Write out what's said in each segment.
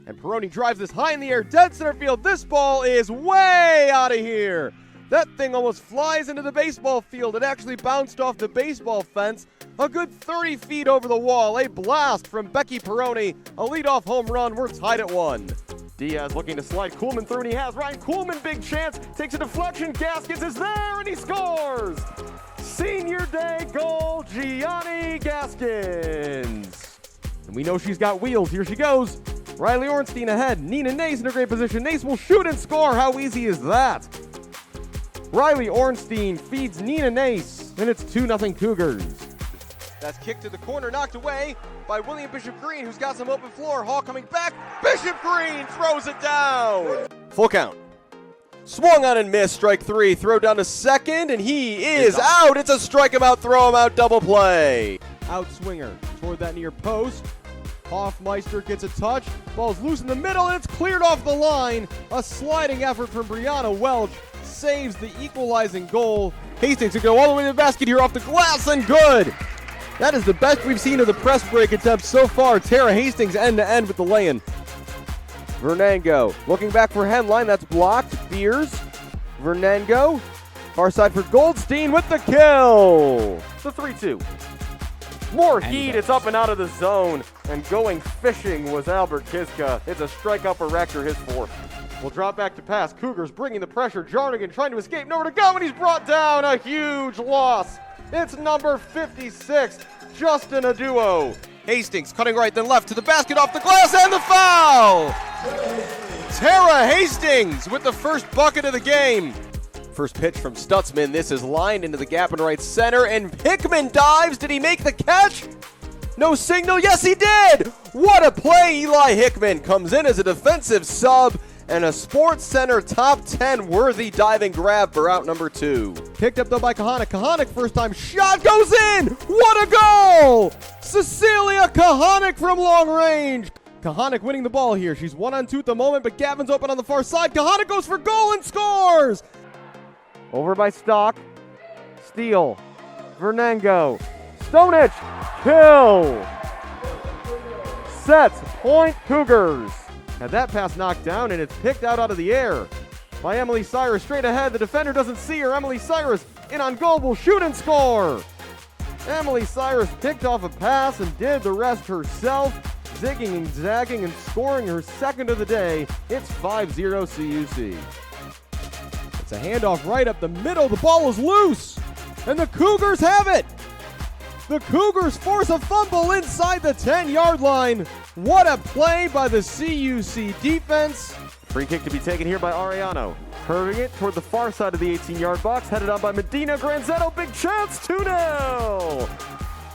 And Peroni drives this high in the air, dead center field. This ball is way out of here. That thing almost flies into the baseball field. It actually bounced off the baseball fence a good 30 feet over the wall. A blast from Becky Peroni. A leadoff home run. We're tied at 1. Diaz looking to slide Kuhlman through, and he has. Ryan Kuhlman, big chance. Takes a deflection. Gaskins is there, and he scores. Senior day goal, Gianni Gaskins. And we know she's got wheels. Here she goes. Riley Ornstein ahead. Nina Nace in a great position. Nace will shoot and score. How easy is that? Riley Ornstein feeds Nina Nace, and it's 2-0 Cougars. That's kicked to the corner, knocked away by William Bishop Green, who's got some open floor. Hall coming back. Bishop Green throws it down. Full count. Swung on and missed. Strike 3. Throw down to second, and he is out. It's a strike him out, throw him out, double play. Out swinger toward that near post. Hoffmeister gets a touch. Ball's loose in the middle, and it's cleared off the line. A sliding effort from Brianna Welch saves the equalizing goal. Hastings will go all the way to the basket here off the glass, and good. That is the best we've seen of the press break attempt so far. Tara Hastings end-to-end with the lay-in. Vernango looking back for Henline. That's blocked. Beers. Vernango. Far side for Goldstein with the kill. The 3-2. More heat. It's up and out of the zone. And going fishing was Albert Kiska. It's a strikeout for Rector, his 4th. We'll drop back to pass. Cougars bringing the pressure. Jarnigan trying to escape. Nowhere to go, and he's brought down. A huge loss. It's number 56, Justin Aduo. Hastings cutting right then left to the basket, off the glass, and the foul! Tara Hastings with the first bucket of the game. First pitch from Stutzman. This is lined into the gap in right center, and Hickman dives. Did he make the catch? No signal. Yes, he did! What a play. Eli Hickman comes in as a defensive sub, and a Sports Center top 10 worthy diving grab for out number 2. Picked up though by Kahanik. Kahanik first time shot goes in! What a goal! Cecilia Kahanik from long range. Kahanik winning the ball here. She's 1-on-2 at the moment, but Gavin's open on the far side. Kahanik goes for goal and scores! Over by Stock. Steele. Vernango. Stonich. Kill! Sets. Point Cougars. Had that pass knocked down, and it's picked out of the air by Emily Cyrus. Straight ahead, the defender doesn't see her. Emily Cyrus in on goal, will shoot and score. Emily Cyrus picked off a pass and did the rest herself, zigging and zagging and scoring her 2nd of the day. It's 5-0 CUC. It's a handoff right up the middle. The ball is loose, and the Cougars have it. The Cougars force a fumble inside the 10-yard line. What a play by the CUC defense. Free kick to be taken here by Ariano. Curving it toward the far side of the 18-yard box. Headed on by Medina Granzetto. Big chance, 2-0.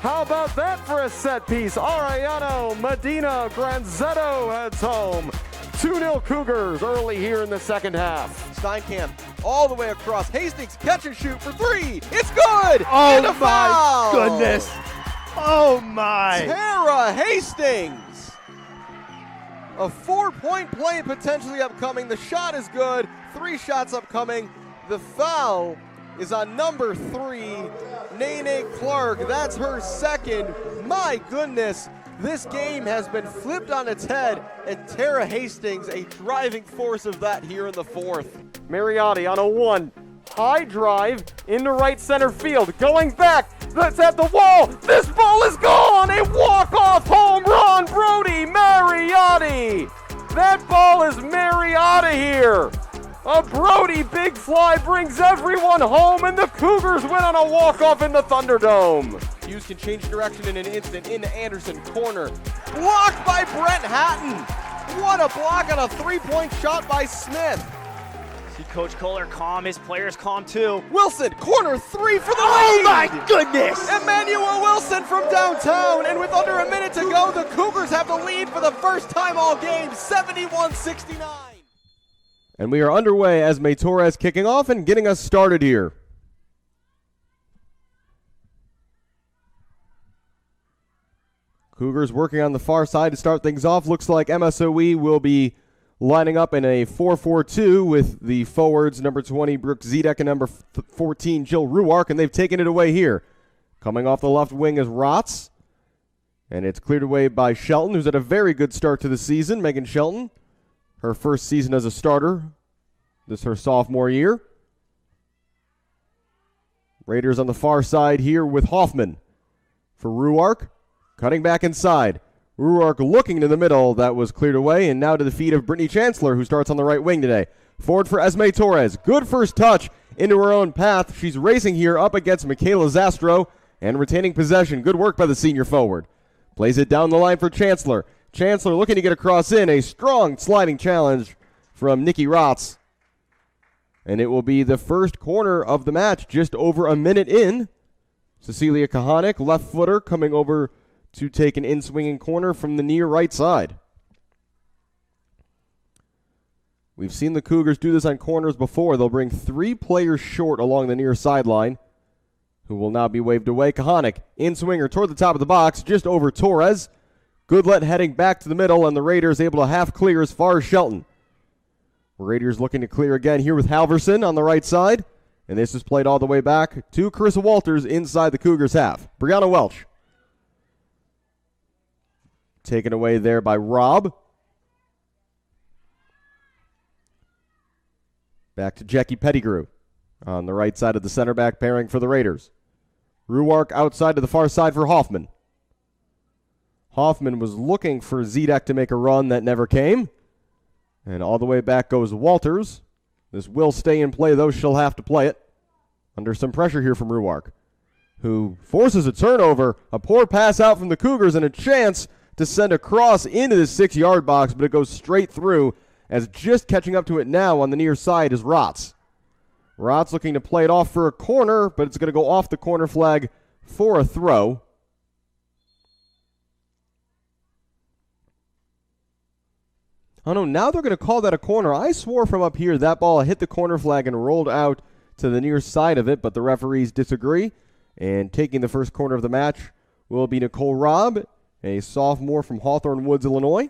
How about that for a set piece? Ariano, Medina Granzetto heads home. 2-0 Cougars early here in the second half. Steinkamp all the way across. Hastings catch and shoot for 3. It's good! Oh and a foul! My goodness. Oh my. Tara Hastings. A 4-point play potentially upcoming. The shot is good. 3 shots upcoming. The foul is on number 3, Nene Clark. That's her 2nd. My goodness. This game has been flipped on its head, and Tara Hastings, a driving force of that here in the 4th. Mariotti on a 1. High drive into right center field. Going back. That's at the wall. This ball is gone. A walk-off home run. Brody Mariotti. That ball is Mariotti here. A Brody big fly brings everyone home, and the Cougars win on a walk-off in the Thunderdome. Hughes can change direction in an instant into Anderson corner. Blocked by Brent Hatton. What a block on a 3-point shot by Smith. See Coach Kohler calm, his players calm too. Wilson, corner 3 for the lead. Oh my goodness! Emmanuel Wilson from downtown, and with under a minute to go, the Cougars have the lead for the first time all game, 71-69. And we are underway as May Torres kicking off and getting us started here. Cougars working on the far side to start things off. Looks like MSOE will be lining up in a 4-4-2 with the forwards number 20 Brooke Zedek and number 14 Jill Ruark, and they've taken it away here. Coming off the left wing is Rotz. And it's cleared away by Shelton, who's had a very good start to the season. Megan Shelton, her first season as a starter. This is her sophomore year. Raiders on the far side here with Hoffman for Ruark. Cutting back inside. Ruark looking to the middle. That was cleared away. And now to the feet of Brittany Chancellor, who starts on the right wing today. Forward for Esme Torres. Good first touch into her own path. She's racing here up against Michaela Zastro and retaining possession. Good work by the senior forward. Plays it down the line for Chancellor. Chancellor looking to get across in. A strong sliding challenge from Nikki Rotz. And it will be the first corner of the match, just over a minute in. Cecilia Kahanik, left footer, coming over to take an in-swinging corner from the near right side. We've seen the Cougars do this on corners before. They'll bring 3 players short along the near sideline, who will now be waved away. Kahanik, in-swinger toward the top of the box, just over Torres. Goodlet heading back to the middle, and the Raiders able to half clear as far as Shelton. Raiders looking to clear again here with Halverson on the right side. And this is played all the way back to Carissa Walters inside the Cougars half. Brianna Welch. Taken away there by Robb. Back to Jackie Pettigrew on the right side of the center back pairing for the Raiders. Ruark outside to the far side for Hoffman. Hoffman was looking for Zedek to make a run that never came. And all the way back goes Walters. This will stay in play, though she'll have to play it. Under some pressure here from Ruark, who forces a turnover. A poor pass out from the Cougars and a chance to send a cross into the 6-yard box, but it goes straight through, as just catching up to it now on the near side is Rotz. Rotz looking to play it off for a corner, but it's going to go off the corner flag for a throw. Oh no, now they're going to call that a corner. I swore from up here that ball hit the corner flag and rolled out to the near side of it, but the referees disagree. And taking the first corner of the match will be Nicole Robb, a sophomore from Hawthorne Woods, Illinois.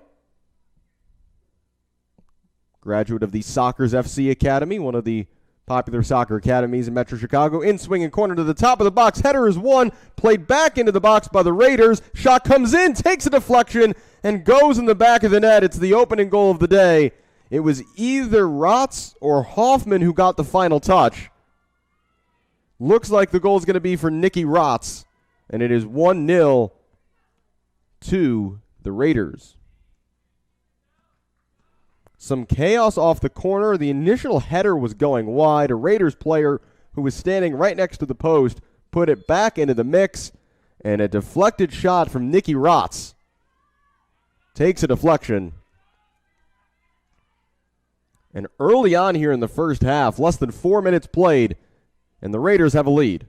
Graduate of the Sockers FC Academy, one of the popular soccer academies in Metro Chicago. In swinging corner to the top of the box. Header is won. Played back into the box by the Raiders. Shot comes in, takes a deflection, and goes in the back of the net. It's the opening goal of the day. It was either Rotz or Hoffman who got the final touch. Looks like the goal is going to be for Nikki Rotz, and it is 1-0 to the Raiders. Some chaos off the corner. The initial header was going wide. A Raiders player who was standing right next to the post put it back into the mix, and a deflected shot from Nikki Rotz takes a deflection. And early on here in the first half, less than 4 minutes played, and the Raiders have a lead.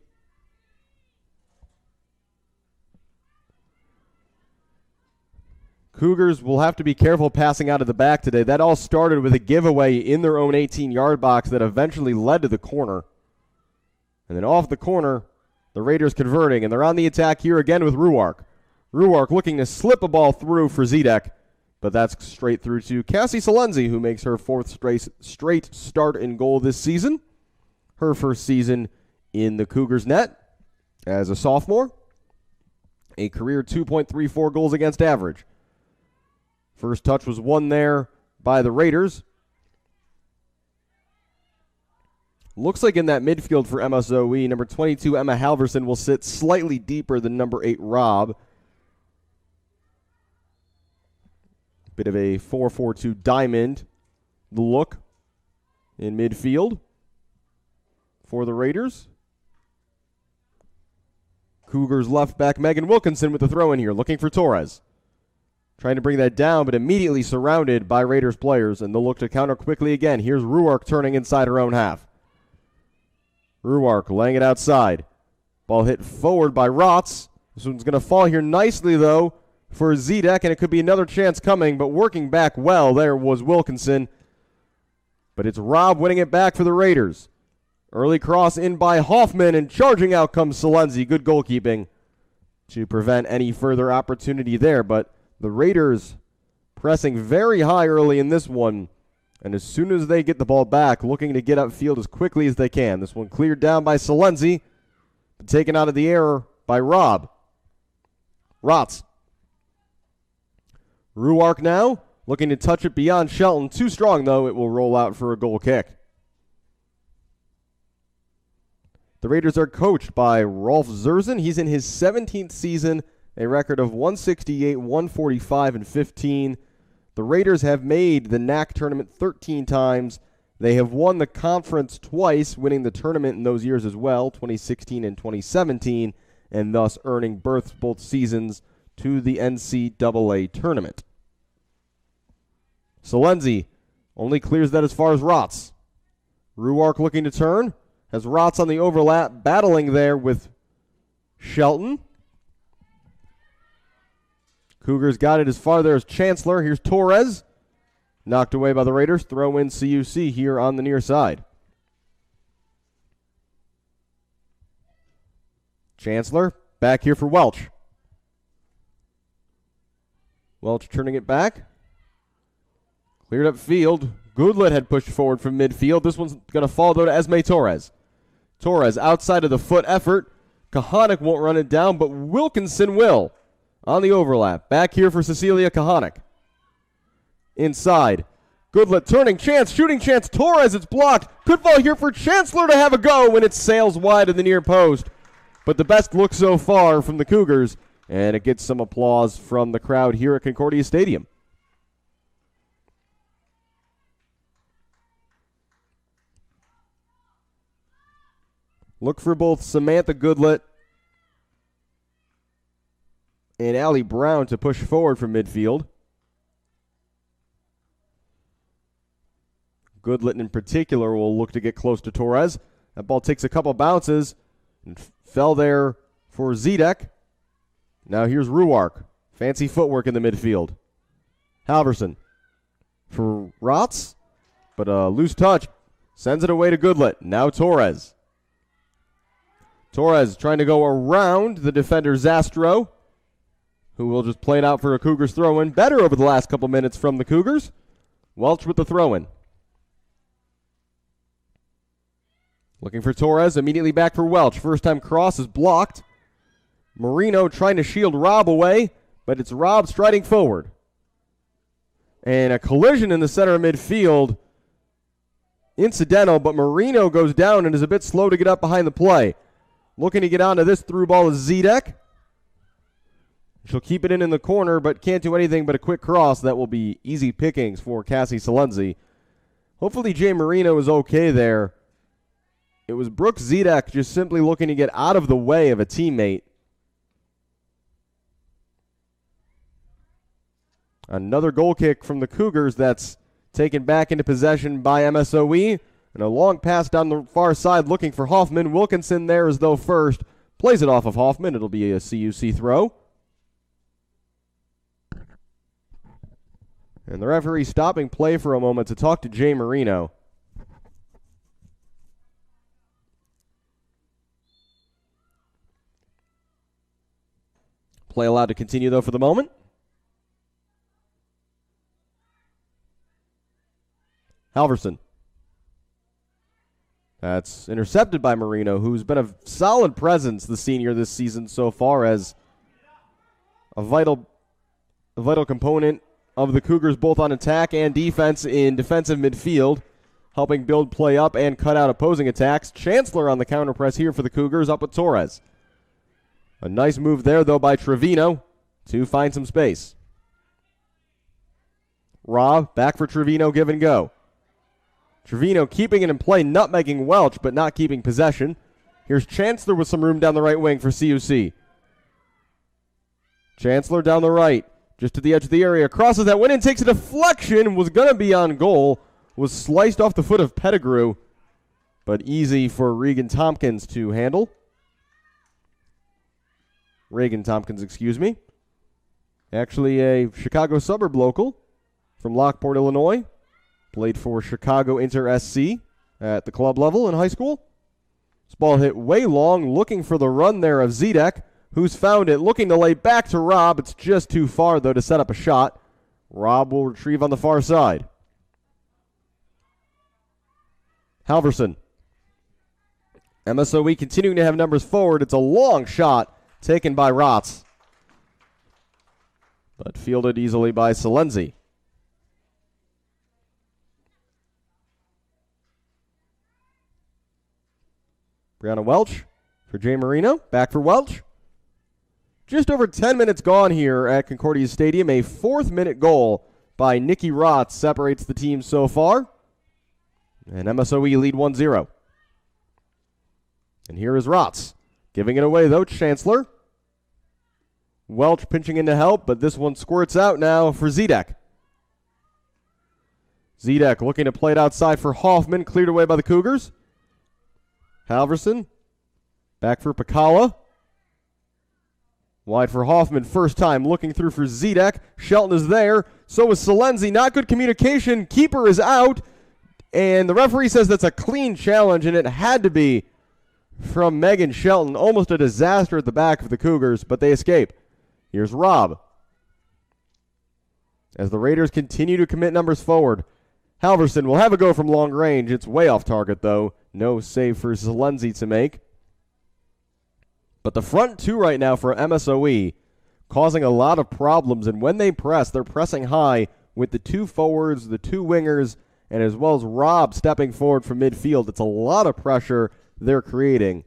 Cougars will have to be careful passing out of the back today. That all started with a giveaway in their own 18-yard box that eventually led to the corner. And then off the corner, the Raiders converting, and they're on the attack here again with Ruark. Ruark looking to slip a ball through for Zedek, but that's straight through to Cassie Salenzi, who makes her 4th straight start in goal this season. Her first season in the Cougars net as a sophomore. A career 2.34 goals against average. First touch was won there by the Raiders. Looks like in that midfield for MSOE, number 22, Emma Halverson, will sit slightly deeper than number 8, Robb. Bit of a 4-4-2 diamond look in midfield for the Raiders. Cougars left back Megan Wilkinson with the throw in here, looking for Torres. Trying to bring that down, but immediately surrounded by Raiders players, and they'll look to counter quickly again. Here's Ruark turning inside her own half. Ruark laying it outside. Ball hit forward by Rotz. This one's going to fall here nicely, though, for Zedek, and it could be another chance coming, but working back well there was Wilkinson. But it's Robb winning it back for the Raiders. Early cross in by Hoffman, and charging out comes Salenzi. Good goalkeeping to prevent any further opportunity there, but the Raiders pressing very high early in this one, and as soon as they get the ball back, looking to get upfield as quickly as they can. This one cleared down by Salenzi, but taken out of the air by Robb. Rotz Ruark now looking to touch it beyond Shelton. Too strong, though. It will roll out for a goal kick. The Raiders are coached by Rolf Zerzen. He's in his 17th season, a record of 168, 145, and 15. The Raiders have made the NAC tournament 13 times. They have won the conference twice, winning the tournament in those years as well, 2016 and 2017, and thus earning berths both seasons to the NCAA tournament. Salenzi only clears that as far as Rotz. Ruark looking to turn. Has Rotz on the overlap, battling there with Shelton. Cougars got it as far there as Chancellor. Here's Torres. Knocked away by the Raiders. Throw in CUC here on the near side. Chancellor back here for Welch. Welch turning it back. Cleared up field. Goodlet had pushed forward from midfield. This one's going to fall, though, to Esme Torres. Torres outside of the foot effort. Kahanik won't run it down, but Wilkinson will. On the overlap. Back here for Cecilia Kahanik. Inside. Goodlet turning chance, shooting chance. Torres, it's blocked. Could fall here for Chancellor to have a go when it sails wide of the near post. But the best look so far from the Cougars, and it gets some applause from the crowd here at Concordia Stadium. Look for both Samantha Goodlet and Allie Brown to push forward from midfield. Goodlet in particular will look to get close to Torres. That ball takes a couple bounces and fell there for Zedek. Now here's Ruark. Fancy footwork in the midfield. Halverson for Rotz, but a loose touch. Sends it away to Goodlet. Now Torres. Torres trying to go around the defender Zastro, who will just play it out for a Cougars throw-in. Better over the last couple minutes from the Cougars. Welch with the throw-in. Looking for Torres, immediately back for Welch. First time cross is blocked. Marino trying to shield Robb away, but it's Robb striding forward. And a collision in the center of midfield. Incidental, but Marino goes down and is a bit slow to get up behind the play. Looking to get onto this through ball is Zedek. She'll keep it in the corner, but can't do anything but a quick cross. That will be easy pickings for Cassie Salenzi. Hopefully Jay Marino is okay there. It was Brooke Zedek just simply looking to get out of the way of a teammate. Another goal kick from the Cougars that's taken back into possession by MSOE. And a long pass down the far side looking for Hoffman. Wilkinson there as though first. Plays it off of Hoffman. It'll be a CUC throw. And the referee stopping play for a moment to talk to Jay Marino. Play allowed to continue, though, for the moment. Halverson. That's intercepted by Marino, who's been a solid presence, the senior, this season so far, as a vital component of the Cougars, both on attack and defense in defensive midfield, helping build play up and cut out opposing attacks. Chancellor on the counter press here for the Cougars, up with Torres. A nice move there, though, by Trevino to find some space. Robb back for Trevino, give and go. Trevino keeping it in play, nutmegging Welch, but not keeping possession. Here's Chancellor with some room down the right wing for CUC. Chancellor down the right, just to the edge of the area. Crosses that went in, takes a deflection, was going to be on goal. Was sliced off the foot of Pettigrew, but easy for Reagan Tompkins to handle. Reagan Tompkins, excuse me. Actually a Chicago suburb local from Lockport, Illinois. Played for Chicago Inter SC at the club level in high school. This ball hit way long, looking for the run there of Zedek, who's found it, looking to lay back to Robb. It's just too far, though, to set up a shot. Robb will retrieve on the far side. Halverson. MSOE continuing to have numbers forward. It's a long shot taken by Rotz. but fielded easily by Salenzi. Brianna Welch for Jay Marino. Back for Welch. Just over 10 minutes gone here at Concordia Stadium. A 4th-minute goal by Nikki Rotz separates the team so far. And MSOE lead 1-0. And here is Rotz. Giving it away, though, Chancellor. Welch pinching in to help, but this one squirts out now for Zedek. Zedek looking to play it outside for Hoffman. Cleared away by the Cougars. Halverson. Back for Pacala. Wide for Hoffman. First time looking through for Zedek. Shelton is there. So is Salenzi. Not good communication. Keeper is out. And the referee says that's a clean challenge, and it had to be from Megan Shelton. Almost a disaster at the back of the Cougars, but they escape. Here's Robb. As the Raiders continue to commit numbers forward, Halverson will have a go from long range. It's way off target, though. No save for Salenzi to make. But the front two right now for MSOE causing a lot of problems, and when they press, they're pressing high with the two forwards, the two wingers, and as well as Robb stepping forward from midfield. It's a lot of pressure they're creating,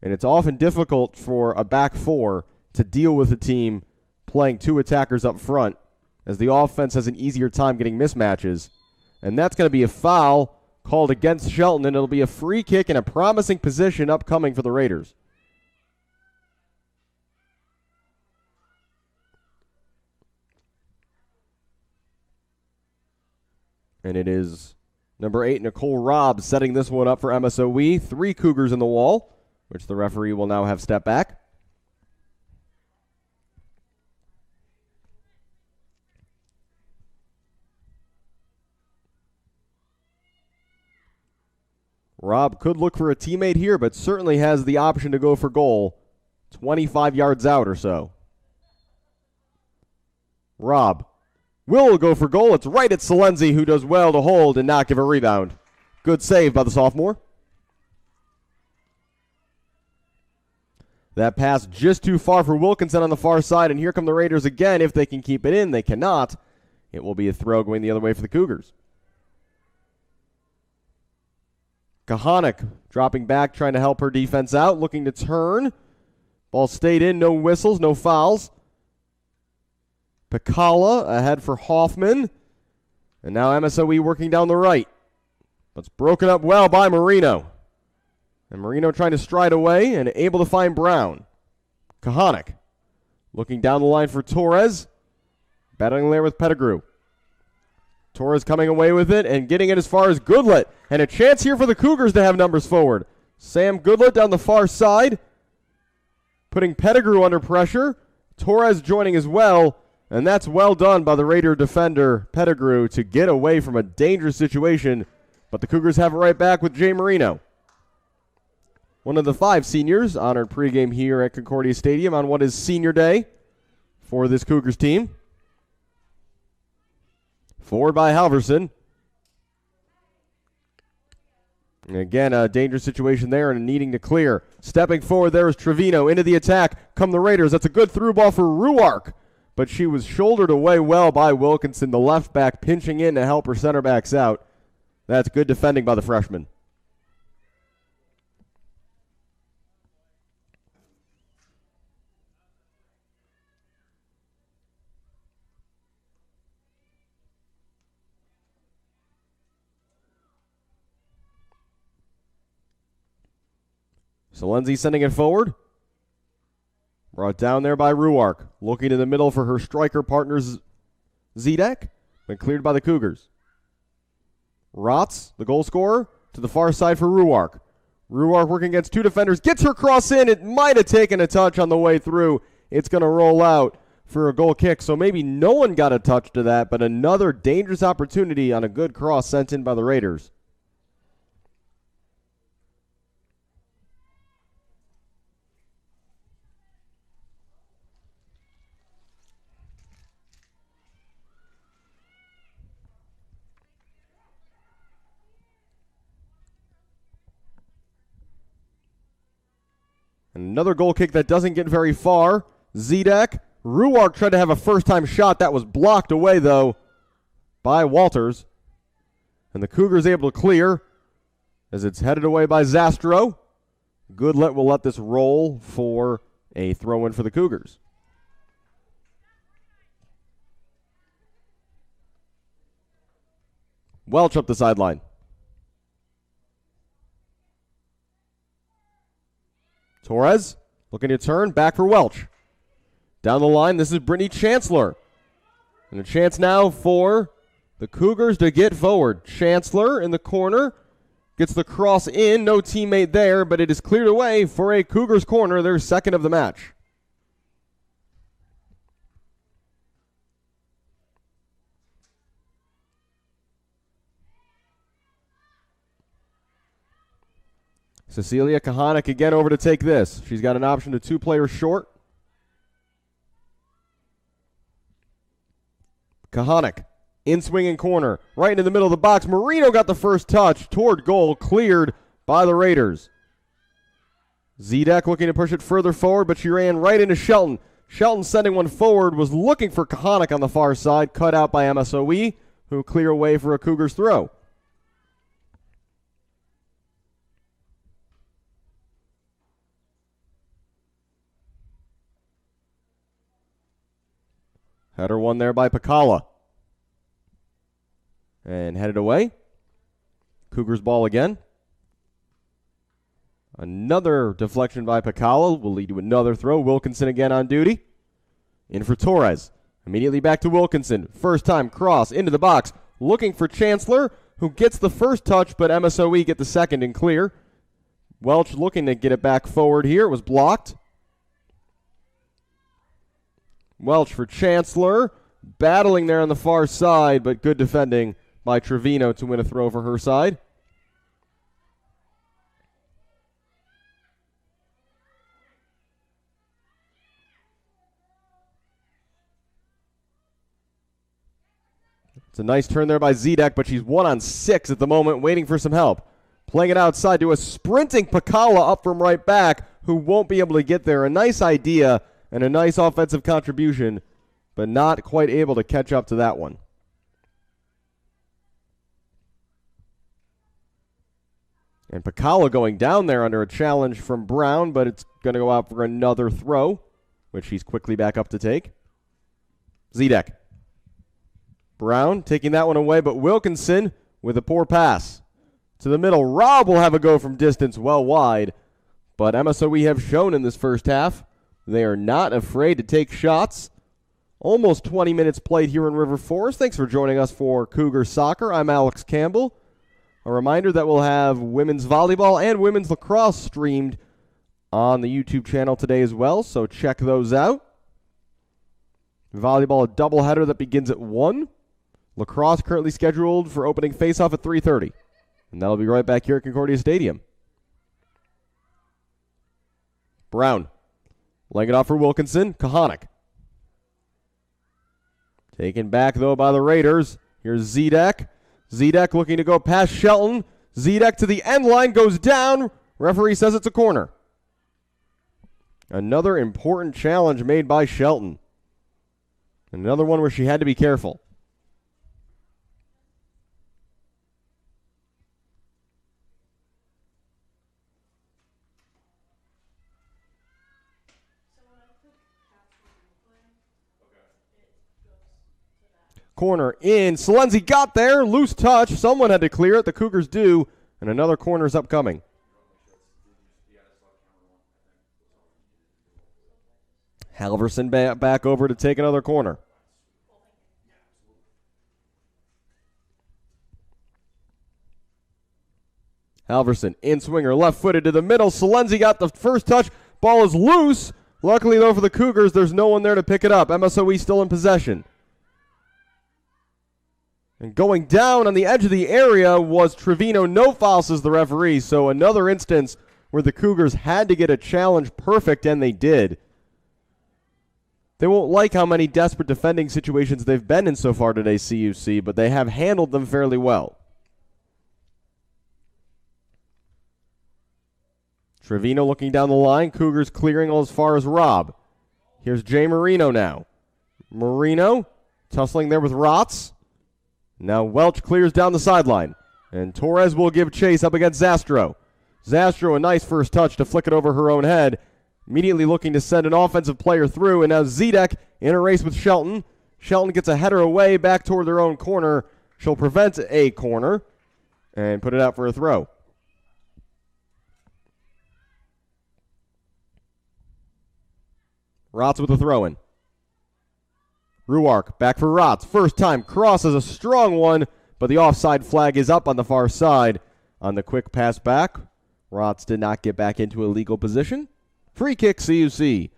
and it's often difficult for a back four to deal with a team playing two attackers up front, as the offense has an easier time getting mismatches. And that's going to be a foul called against Shelton, and it'll be a free kick in a promising position upcoming for the Raiders. And it is number 8, Nicole Robb, setting this one up for MSOE. 3 Cougars in the wall, which the referee will now have step back. Robb could look for a teammate here, but certainly has the option to go for goal 25 yards out or so. Robb will go for goal. It's right at Salenzi, who does well to hold and not give a rebound. Good save by the sophomore. That pass just too far for Wilkinson on the far side, and here come the Raiders again. If they can keep it in, they cannot. It will be a throw going the other way for the Cougars. Kahanik dropping back, trying to help her defense out, looking to turn. Ball stayed in, no whistles, no fouls. Pacala ahead for Hoffman. And now MSOE working down the right. But it's broken up well by Marino. And Marino trying to stride away and able to find Brown. Kahanik looking down the line for Torres. Battling there with Pettigrew. Torres coming away with it and getting it as far as Goodlet. And a chance here for the Cougars to have numbers forward. Sam Goodlet down the far side. Putting Pettigrew under pressure. Torres joining as well. And that's well done by the Raider defender, Pettigrew, to get away from a dangerous situation. But the Cougars have it right back with Jay Marino. One of the 5 seniors honored pregame here at Concordia Stadium on what is senior day for this Cougars team. Forward by Halverson. And again, a dangerous situation there and needing to clear. Stepping forward there is Trevino. Into the attack come the Raiders. That's a good through ball for Ruark. But she was shouldered away well by Wilkinson, the left back, pinching in to help her center backs out. That's good defending by the freshman. Salenzi sending it forward. Brought down there by Ruark. Looking in the middle for her striker partners, Zedek. Been cleared by the Cougars. Rotz, the goal scorer, to the far side for Ruark. Ruark working against 2 defenders. Gets her cross in. It might have taken a touch on the way through. It's going to roll out for a goal kick. So maybe no one got a touch to that, but another dangerous opportunity on a good cross sent in by the Raiders. Another goal kick that doesn't get very far. Zedek Ruark tried to have a first-time shot. That was blocked away, though, by Walters. And the Cougars able to clear as it's headed away by Zastro. Goodlet will let this roll for a throw-in for the Cougars. Welch up the sideline. Torres looking to turn, back for Welch. Down the line, this is Brittany Chancellor. And a chance now for the Cougars to get forward. Chancellor in the corner gets the cross in, no teammate there, but it is cleared away for a Cougars corner, their second of the match. Cecilia Kahanik again over to take this. She's got an option to 2 players short. Kahanik in swinging corner, right into the middle of the box. Marino got the first touch toward goal, cleared by the Raiders. Zedek looking to push it further forward, but she ran right into Shelton. Shelton sending one forward, was looking for Kahanik on the far side, cut out by MSOE, who clear away for a Cougars throw. Header won there by Pacala. And headed away. Cougars ball again. Another deflection by Pacala will lead to another throw. Wilkinson again on duty. In for Torres. Immediately back to Wilkinson. First time cross into the box. Looking for Chancellor, who gets the first touch, but MSOE get the second and clear. Welch looking to get it back forward here. It was blocked. Welch for Chancellor, battling there on the far side, but good defending by Trevino to win a throw for her side. It's a nice turn there by Zedek, but she's 1-on-6 at the moment, waiting for some help. Playing it outside to a sprinting Pacala up from right back, who won't be able to get there. A nice idea and a nice offensive contribution, but not quite able to catch up to that one. And Pacala going down there under a challenge from Brown, but it's going to go out for another throw, which he's quickly back up to take. Zedek. Brown taking that one away, but Wilkinson with a poor pass. To the middle, Robb will have a go from distance well wide, but MSOE have shown in this first half they are not afraid to take shots. Almost 20 minutes played here in River Forest. Thanks for joining us for Cougar Soccer. I'm Alex Campbell. A reminder that we'll have women's volleyball and women's lacrosse streamed on the YouTube channel today as well, so check those out. Volleyball, a doubleheader that begins at 1. Lacrosse currently scheduled for opening faceoff at 3:30. And that'll be right back here at Concordia Stadium. Brown. Laying it off for Wilkinson. Kahanik. Taken back, though, by the Raiders. Here's Zedek. Zedek looking to go past Shelton. Zedek to the end line, goes down. Referee says it's a corner. Another important challenge made by Shelton. Another one where she had to be careful. Corner in. Salenzi got there. Loose touch. Someone had to clear it. The Cougars do. And another corner is upcoming. Halverson back over to take another corner. Halverson in swinger. Left-footed to the middle. Salenzi got the first touch. Ball is loose. Luckily, though, for the Cougars, there's no one there to pick it up. MSOE still in possession. And going down on the edge of the area was Trevino. No foul, says the referee. So another instance where the Cougars had to get a challenge perfect, and they did. They won't like how many desperate defending situations they've been in so far today, CUC, but they have handled them fairly well. Trevino looking down the line. Cougars clearing as far as Robb. Here's Jay Marino now. Marino tussling there with Rotz. Now Welch clears down the sideline. And Torres will give chase up against Zastro. Zastro, a nice first touch to flick it over her own head. Immediately looking to send an offensive player through. And now Zedek in a race with Shelton. Shelton gets a header away back toward their own corner. She'll prevent a corner and put it out for a throw. Rotz with the throw-in. Ruark back for Rotz. First time cross is a strong one, but the offside flag is up on the far side. On the quick pass back, Rotz did not get back into a legal position. Free kick CUC.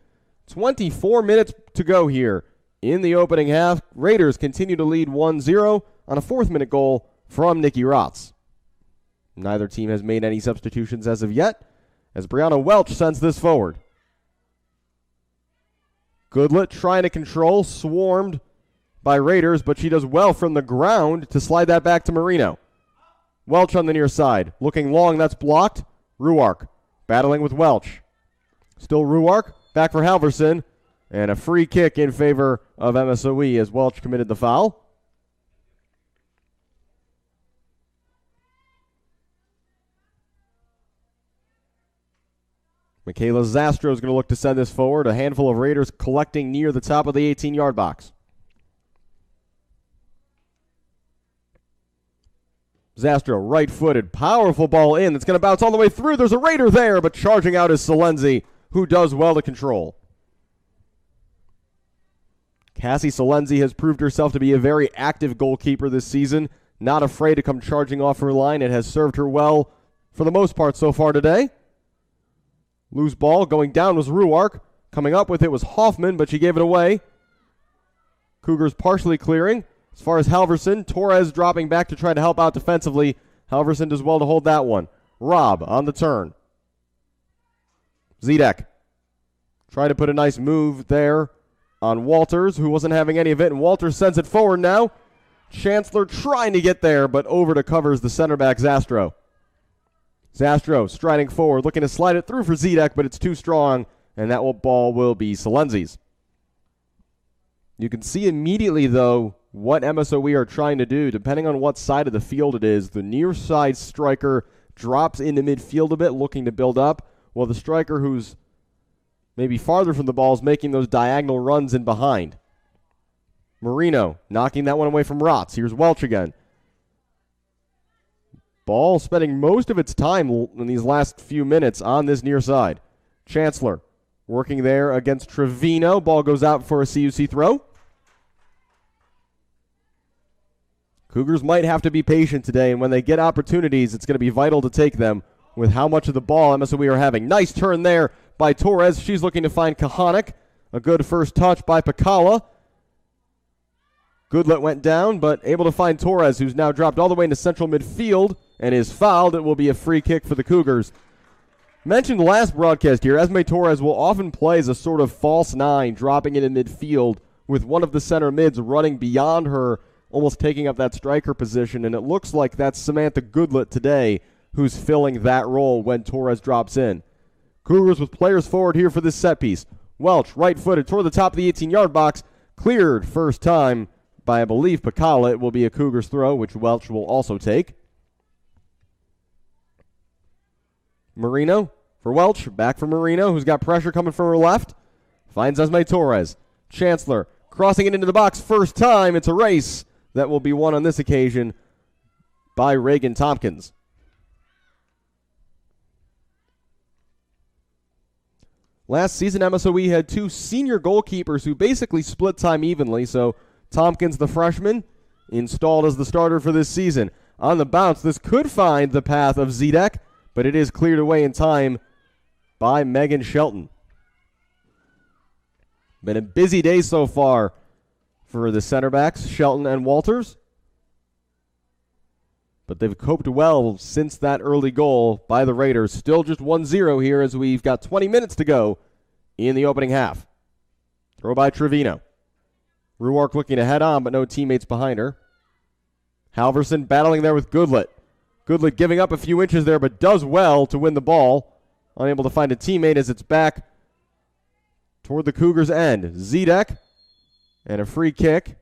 24 minutes to go here in the opening half. Raiders continue to lead 1-0 on a fourth-minute goal from Nikki Rotz. Neither team has made any substitutions as of yet, as Brianna Welch sends this forward. Goodlet trying to control, swarmed by Raiders, but she does well from the ground to slide that back to Marino. Welch on the near side, looking long, that's blocked. Ruark battling with Welch. Still Ruark, back for Halverson, and a free kick in favor of MSOE as Welch committed the foul. Michaela Zastro is going to look to send this forward. A handful of Raiders collecting near the top of the 18-yard box. Zastro, right-footed, powerful ball in. That's going to bounce all the way through. There's a Raider there, but charging out is Salenzi, who does well to control. Cassie Salenzi has proved herself to be a very active goalkeeper this season. Not afraid to come charging off her line. It has served her well for the most part so far today. Loose ball going down was Ruark. Coming up with it was Hoffman, but she gave it away. Cougars partially clearing. As far as Halverson, Torres dropping back to try to help out defensively. Halverson does well to hold that one. Robb on the turn. Zedek try to put a nice move there on Walters, who wasn't having any of it, and Walters sends it forward now. Chancellor trying to get there, but over to covers the center back Zastro. Zastro striding forward, looking to slide it through for Zedek, but it's too strong, and that ball will be Salenzi's. You can see immediately, though, what MSOE are trying to do. Depending on what side of the field it is, the near side striker drops into midfield a bit, looking to build up, while the striker who's maybe farther from the ball is making those diagonal runs in behind. Marino knocking that one away from Rotz. Here's Welch again. Ball spending most of its time in these last few minutes on this near side. Chancellor working there against Trevino. Ball goes out for a CUC throw. Cougars might have to be patient today, and when they get opportunities, it's going to be vital to take them with how much of the ball MSOE are having. Nice turn there by Torres. She's looking to find Kahanik. A good first touch by Pakala. Goodlet went down, but able to find Torres, who's now dropped all the way into central midfield and is fouled. It will be a free kick for the Cougars. Mentioned last broadcast here, Esme Torres will often play as a sort of false nine, dropping it in midfield with one of the center mids running beyond her, almost taking up that striker position, and it looks like that's Samantha Goodlet today who's filling that role when Torres drops in. Cougars with players forward here for this set piece. Welch, right-footed, toward the top of the 18-yard box, cleared first time by, I believe, Pakala. It will be a Cougars throw, which Welch will also take. Marino for Welch, back for Marino, who's got pressure coming from her left. Finds Esme Torres. Chancellor crossing it into the box first time. It's a race that will be won on this occasion by Reagan Tompkins. Last season, MSOE had two senior goalkeepers who basically split time evenly, so Tompkins, the freshman, installed as the starter for this season. On the bounce, this could find the path of Zedek, but it is cleared away in time by Megan Shelton. Been a busy day so far for the center backs, Shelton and Walters. But they've coped well since that early goal by the Raiders. Still just 1-0 here as we've got 20 minutes to go in the opening half. Throw by Trevino. Ruark looking to head on, but no teammates behind her. Halverson battling there with Goodlet. Goodlet giving up a few inches there, but does well to win the ball. Unable to find a teammate as it's back toward the Cougars' end. Zedek and a free kick.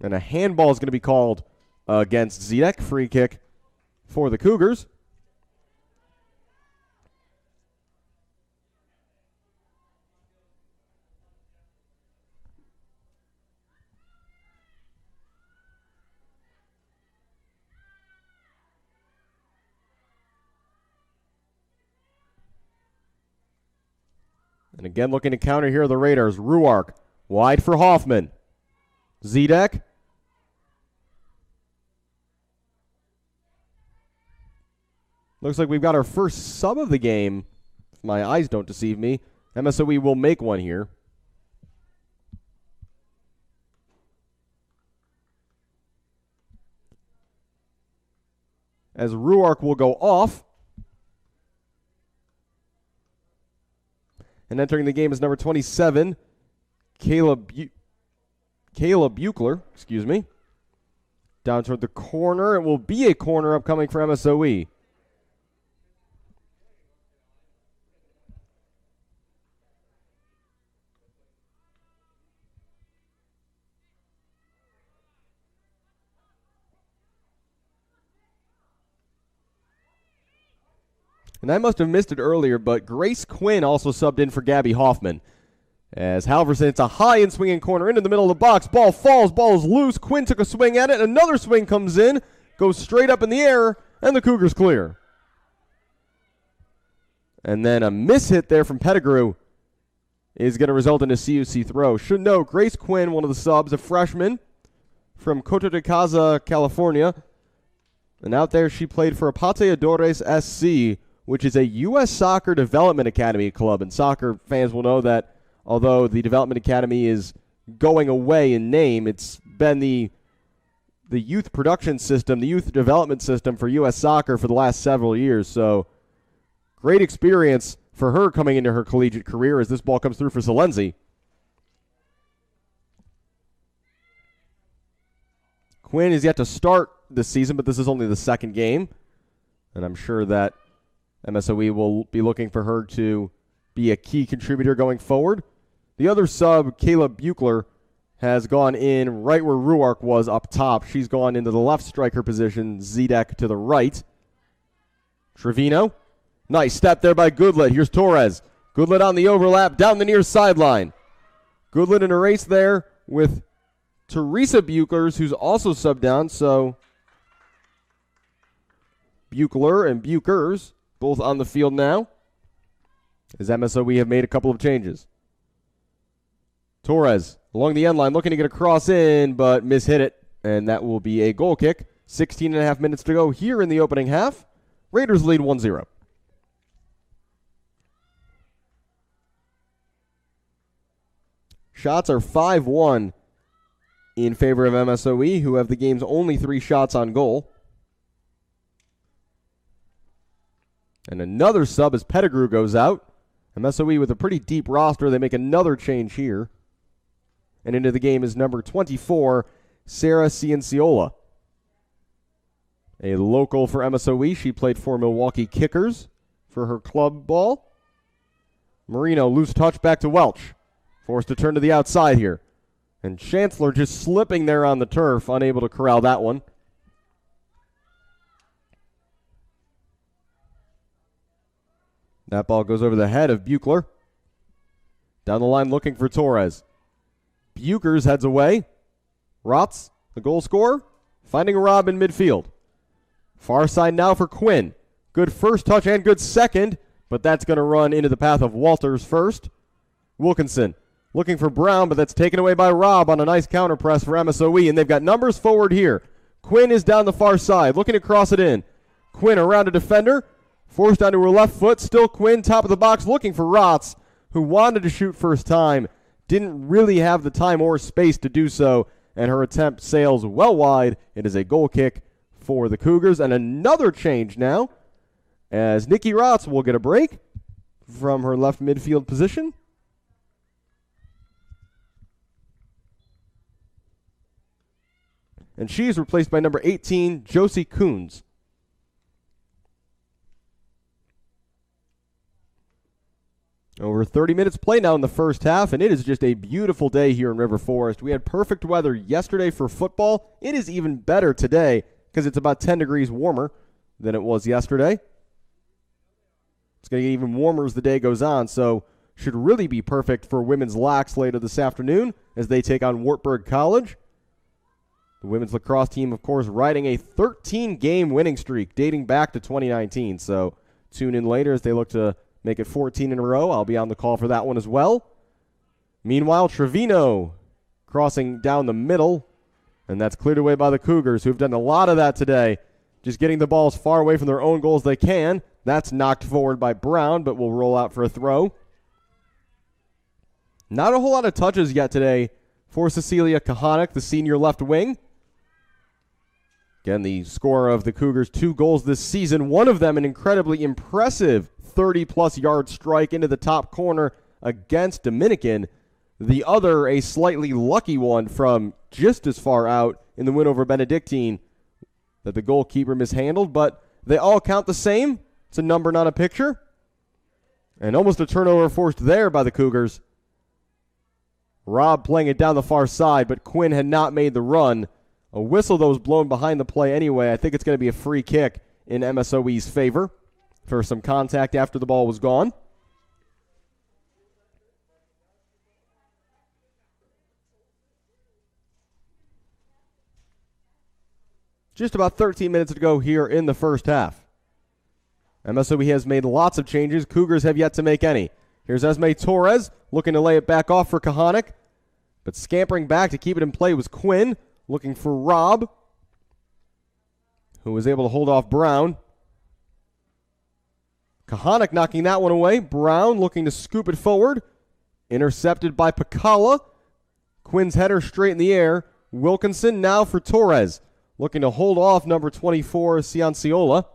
And a handball is going to be called against Zedek. Free kick for the Cougars. And again, looking to counter here, the Raiders. Ruark, wide for Hoffman. Zedek. Looks like we've got our first sub of the game. If my eyes don't deceive me. MSOE will make one here. As Ruark will go off. And entering the game is number 27, Caleb Buechler, Down toward the corner. It will be a corner upcoming for MSOE. And I must have missed it earlier, but Grace Quinn also subbed in for Gabby Hoffman. As Halverson hits a high and swinging corner into the middle of the box. Ball falls, ball is loose. Quinn took a swing at it. Another swing comes in, goes straight up in the air, and the Cougars clear. And then a miss hit there from Pettigrew is going to result in a CUC throw. Should note, Grace Quinn, one of the subs, a freshman from Coto de Casa, California. And out there she played for Pateadores SC, which is a U.S. Soccer Development Academy club. And soccer fans will know that although the Development Academy is going away in name, it's been the youth production system, the youth development system for U.S. soccer for the last several years. So great experience for her coming into her collegiate career as this ball comes through for Salenzi. Quinn is yet to start this season, but this is only the second game. And I'm sure that MSOE will be looking for her to be a key contributor going forward. The other sub, Caleb Buechler, has gone in right where Ruark was up top. She's gone into the left striker position, Zedek to the right. Trevino. Nice step there by Goodlet. Here's Torres. Goodlet on the overlap down the near sideline. Goodlet in a race there with Teresa Buechlers, who's also subbed down. So Buechler and Buechers both on the field now, as MSOE have made a couple of changes. Torres along the end line looking to get a cross in, but mishit it, and that will be a goal kick. 16 and a half minutes to go here in the opening half. Raiders lead 1-0. Shots are 5-1 in favor of MSOE, who have the game's only 3 shots on goal. And another sub as Pettigrew goes out. MSOE with a pretty deep roster. They make another change here. And into the game is number 24, Sarah Cienciola. A local for MSOE. She played for Milwaukee Kickers for her club ball. Marino, loose touch back to Welch. Forced to turn to the outside here. And Chancellor just slipping there on the turf, unable to corral that one. That ball goes over the head of Buechler. Down the line looking for Torres. Buechers heads away. Rotz, the goal scorer, finding a Rob in midfield. Far side now for Quinn. Good first touch and good second, but that's going to run into the path of Walters first. Wilkinson looking for Brown, but that's taken away by Rob on a nice counter press for MSOE, and they've got numbers forward here. Quinn is down the far side, looking to cross it in. Quinn around a defender. Forced onto her left foot. Still Quinn, top of the box, looking for Rotz, who wanted to shoot first time. Didn't really have the time or space to do so, and her attempt sails well wide. It is a goal kick for the Cougars. And another change now, as Nikki Rotz will get a break from her left midfield position. And she's replaced by number 18, Josie Coons. Over 30 minutes played now in the first half, and it is just a beautiful day here in River Forest. We had perfect weather yesterday for football. It is even better today because it's about 10 degrees warmer than it was yesterday. It's going to get even warmer as the day goes on, so should really be perfect for women's lax later this afternoon as they take on Wartburg College. The women's lacrosse team, of course, riding a 13-game winning streak dating back to 2019, so tune in later as they look to make it 14 in a row. I'll be on the call for that one as well. Meanwhile, Trevino crossing down the middle, and that's cleared away by the Cougars, who've done a lot of that today, just getting the ball as far away from their own goal as they can. That's knocked forward by Brown, but will roll out for a throw. Not a whole lot of touches yet today for Cecilia Kahanik, the senior left wing. Again, the scorer of the Cougars' 2 goals this season, one of them an incredibly impressive 30-plus yard strike into the top corner against Dominican. The other, a slightly lucky one from just as far out in the win over Benedictine that the goalkeeper mishandled, but they all count the same. It's a number, not a picture. And almost a turnover forced there by the Cougars. Robb playing it down the far side, but Quinn had not made the run. A whistle, though, was blown behind the play anyway. I think it's going to be a free kick in MSOE's favor for some contact after the ball was gone. Just about 13 minutes to go here in the first half. MSOE has made lots of changes. Cougars have yet to make any. Here's Esme Torres looking to lay it back off for Kahanik, but scampering back to keep it in play was Quinn, looking for Robb, who was able to hold off Brown. Kahanik knocking that one away. Brown looking to scoop it forward. Intercepted by Pacala. Quinn's header straight in the air. Wilkinson now for Torres, looking to hold off number 24, Cianciola.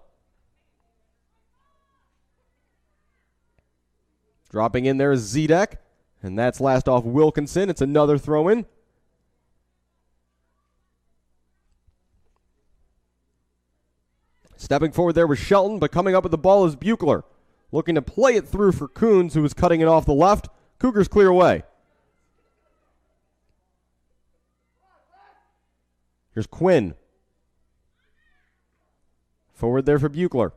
Dropping in there is Zedek, and that's last off Wilkinson. It's another throw-in. Stepping forward there was Shelton, but coming up with the ball is Buechler. Looking to play it through for Coons, who was cutting it off the left. Cougars clear away. Here's Quinn. Forward there for Buechler.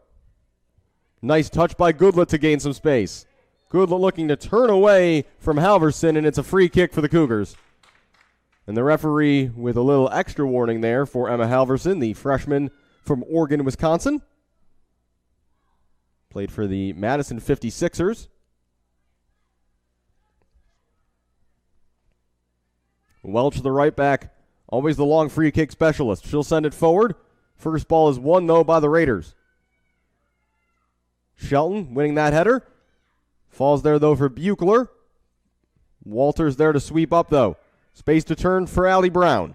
Nice touch by Goodlet to gain some space. Goodlet looking to turn away from Halverson, and it's a free kick for the Cougars. And the referee with a little extra warning there for Emma Halverson, the freshman from Oregon, Wisconsin. Played for the Madison 56ers. Welch, the right back, always the long free kick specialist. She'll send it forward. First ball is won, though, by the Raiders. Shelton winning that header. Falls there, though, for Buechler. Walters there to sweep up, though. Space to turn for Allie Brown.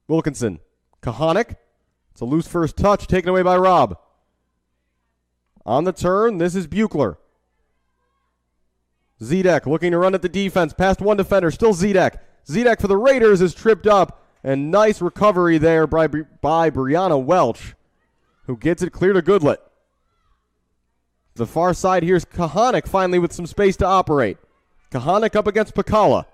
Wilkinson. Kahanik. It's a loose first touch taken away by Robb. On the turn, this is Buechler. Zedek looking to run at the defense. Past one defender, still Zedek. Zedek for the Raiders is tripped up. And nice recovery there by Brianna Welch, who gets it clear to Goodlet. The far side, here's Kahanik finally with some space to operate. Kahanik up against Pacala.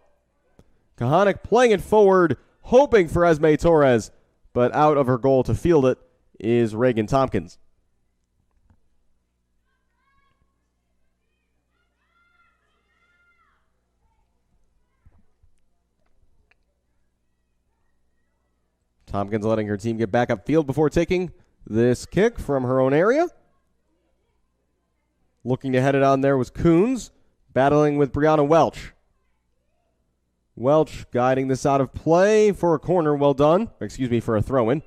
Kahanik playing it forward, hoping for Esme Torres, but out of her goal to field it is Reagan Tompkins. Tompkins letting her team get back upfield before taking this kick from her own area. Looking to head it on there was Coons, battling with Brianna Welch. Welch guiding this out of play for a corner, well done. For a throw-in.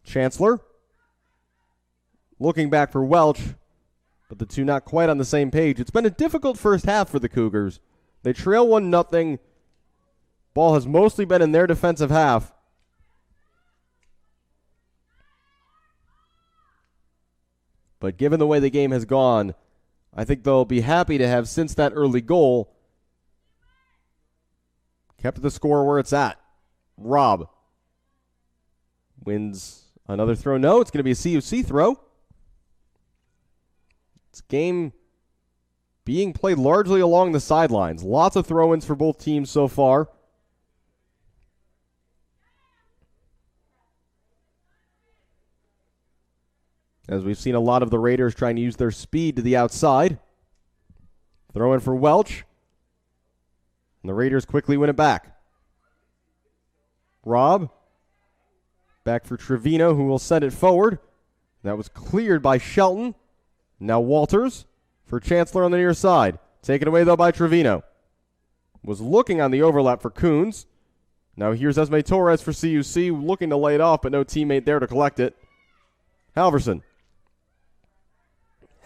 Chancellor looking back for Welch, but the two not quite on the same page. It's been a difficult first half for the Cougars. They trail 1-0. Ball has mostly been in their defensive half. But given the way the game has gone, I think they'll be happy to have, since that early goal, kept the score where it's at. Robb wins another throw. No, it's going to be a CUC throw. It's game being played largely along the sidelines. Lots of throw-ins for both teams so far. As we've seen a lot of the Raiders trying to use their speed to the outside. Throw in for Welch. And the Raiders quickly win it back. Robb. Back for Trevino, who will send it forward. That was cleared by Shelton. Now Walters for Chancellor on the near side. Taken away, though, by Trevino. Was looking on the overlap for Coons. Now here's Esme Torres for CUC, looking to lay it off, but no teammate there to collect it. Halverson.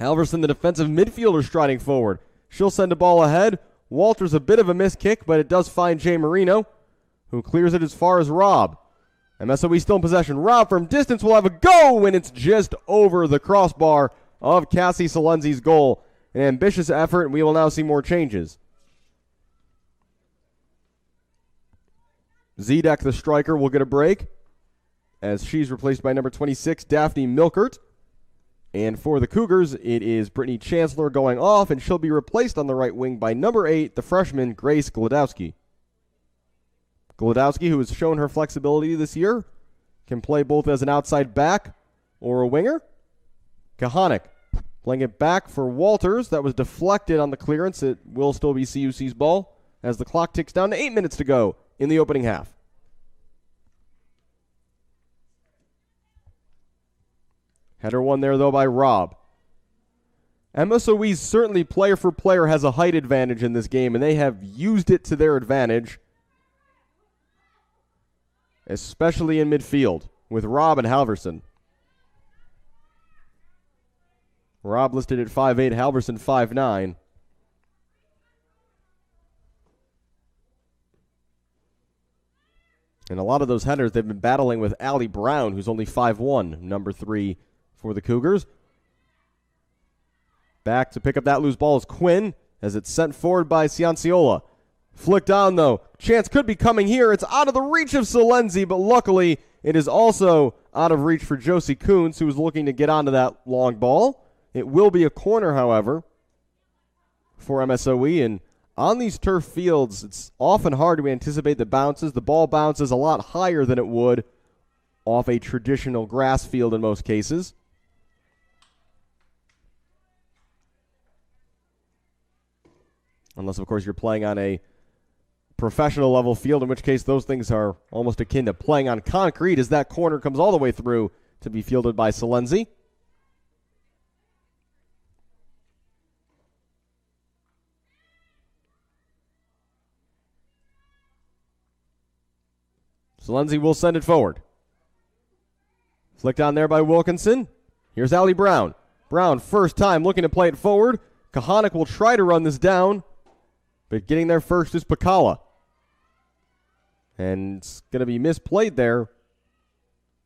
Halverson, the defensive midfielder, striding forward. She'll send the ball ahead. Walters, a bit of a missed kick, but it does find Jay Marino, who clears it as far as Robb. MSOE still in possession. Robb from distance will have a go, and it's just over the crossbar of Cassie Salenzi's goal. An ambitious effort, and we will now see more changes. Zedek, the striker, will get a break, as she's replaced by number 26, Daphne Milkert. And for the Cougars, it is Brittany Chancellor going off, and she'll be replaced on the right wing by number 8, the freshman, Grace Glodowski. Glodowski, who has shown her flexibility this year, can play both as an outside back or a winger. Kahanik playing it back for Walters. That was deflected on the clearance. It will still be CUC's ball as the clock ticks down to 8 minutes to go in the opening half. Header won there, though, by Robb. MSOE certainly player for player has a height advantage in this game, and they have used it to their advantage, especially in midfield with Robb and Halverson. Robb listed at 5'8", Halverson 5'9". And a lot of those headers, they've been battling with Allie Brown, who's only 5'1", number 3 for the Cougars. Back to pick up that loose ball is Quinn, as it's sent forward by Cianciola. Flicked on, though. Chance could be coming here. It's out of the reach of Salenzi, but luckily it is also out of reach for Josie Coons, who was looking to get onto that long ball. It will be a corner, however, for MSOE, and on these turf fields, it's often hard to anticipate the bounces. The ball bounces a lot higher than it would off a traditional grass field in most cases. Unless, of course, you're playing on a professional level field, in which case those things are almost akin to playing on concrete, as that corner comes all the way through to be fielded by Salenzi. Salenzi will send it forward. Flicked on there by Wilkinson. Here's Allie Brown. Brown, first time, looking to play it forward. Kahanik will try to run this down, but getting there first is Pakala. And it's going to be misplayed there,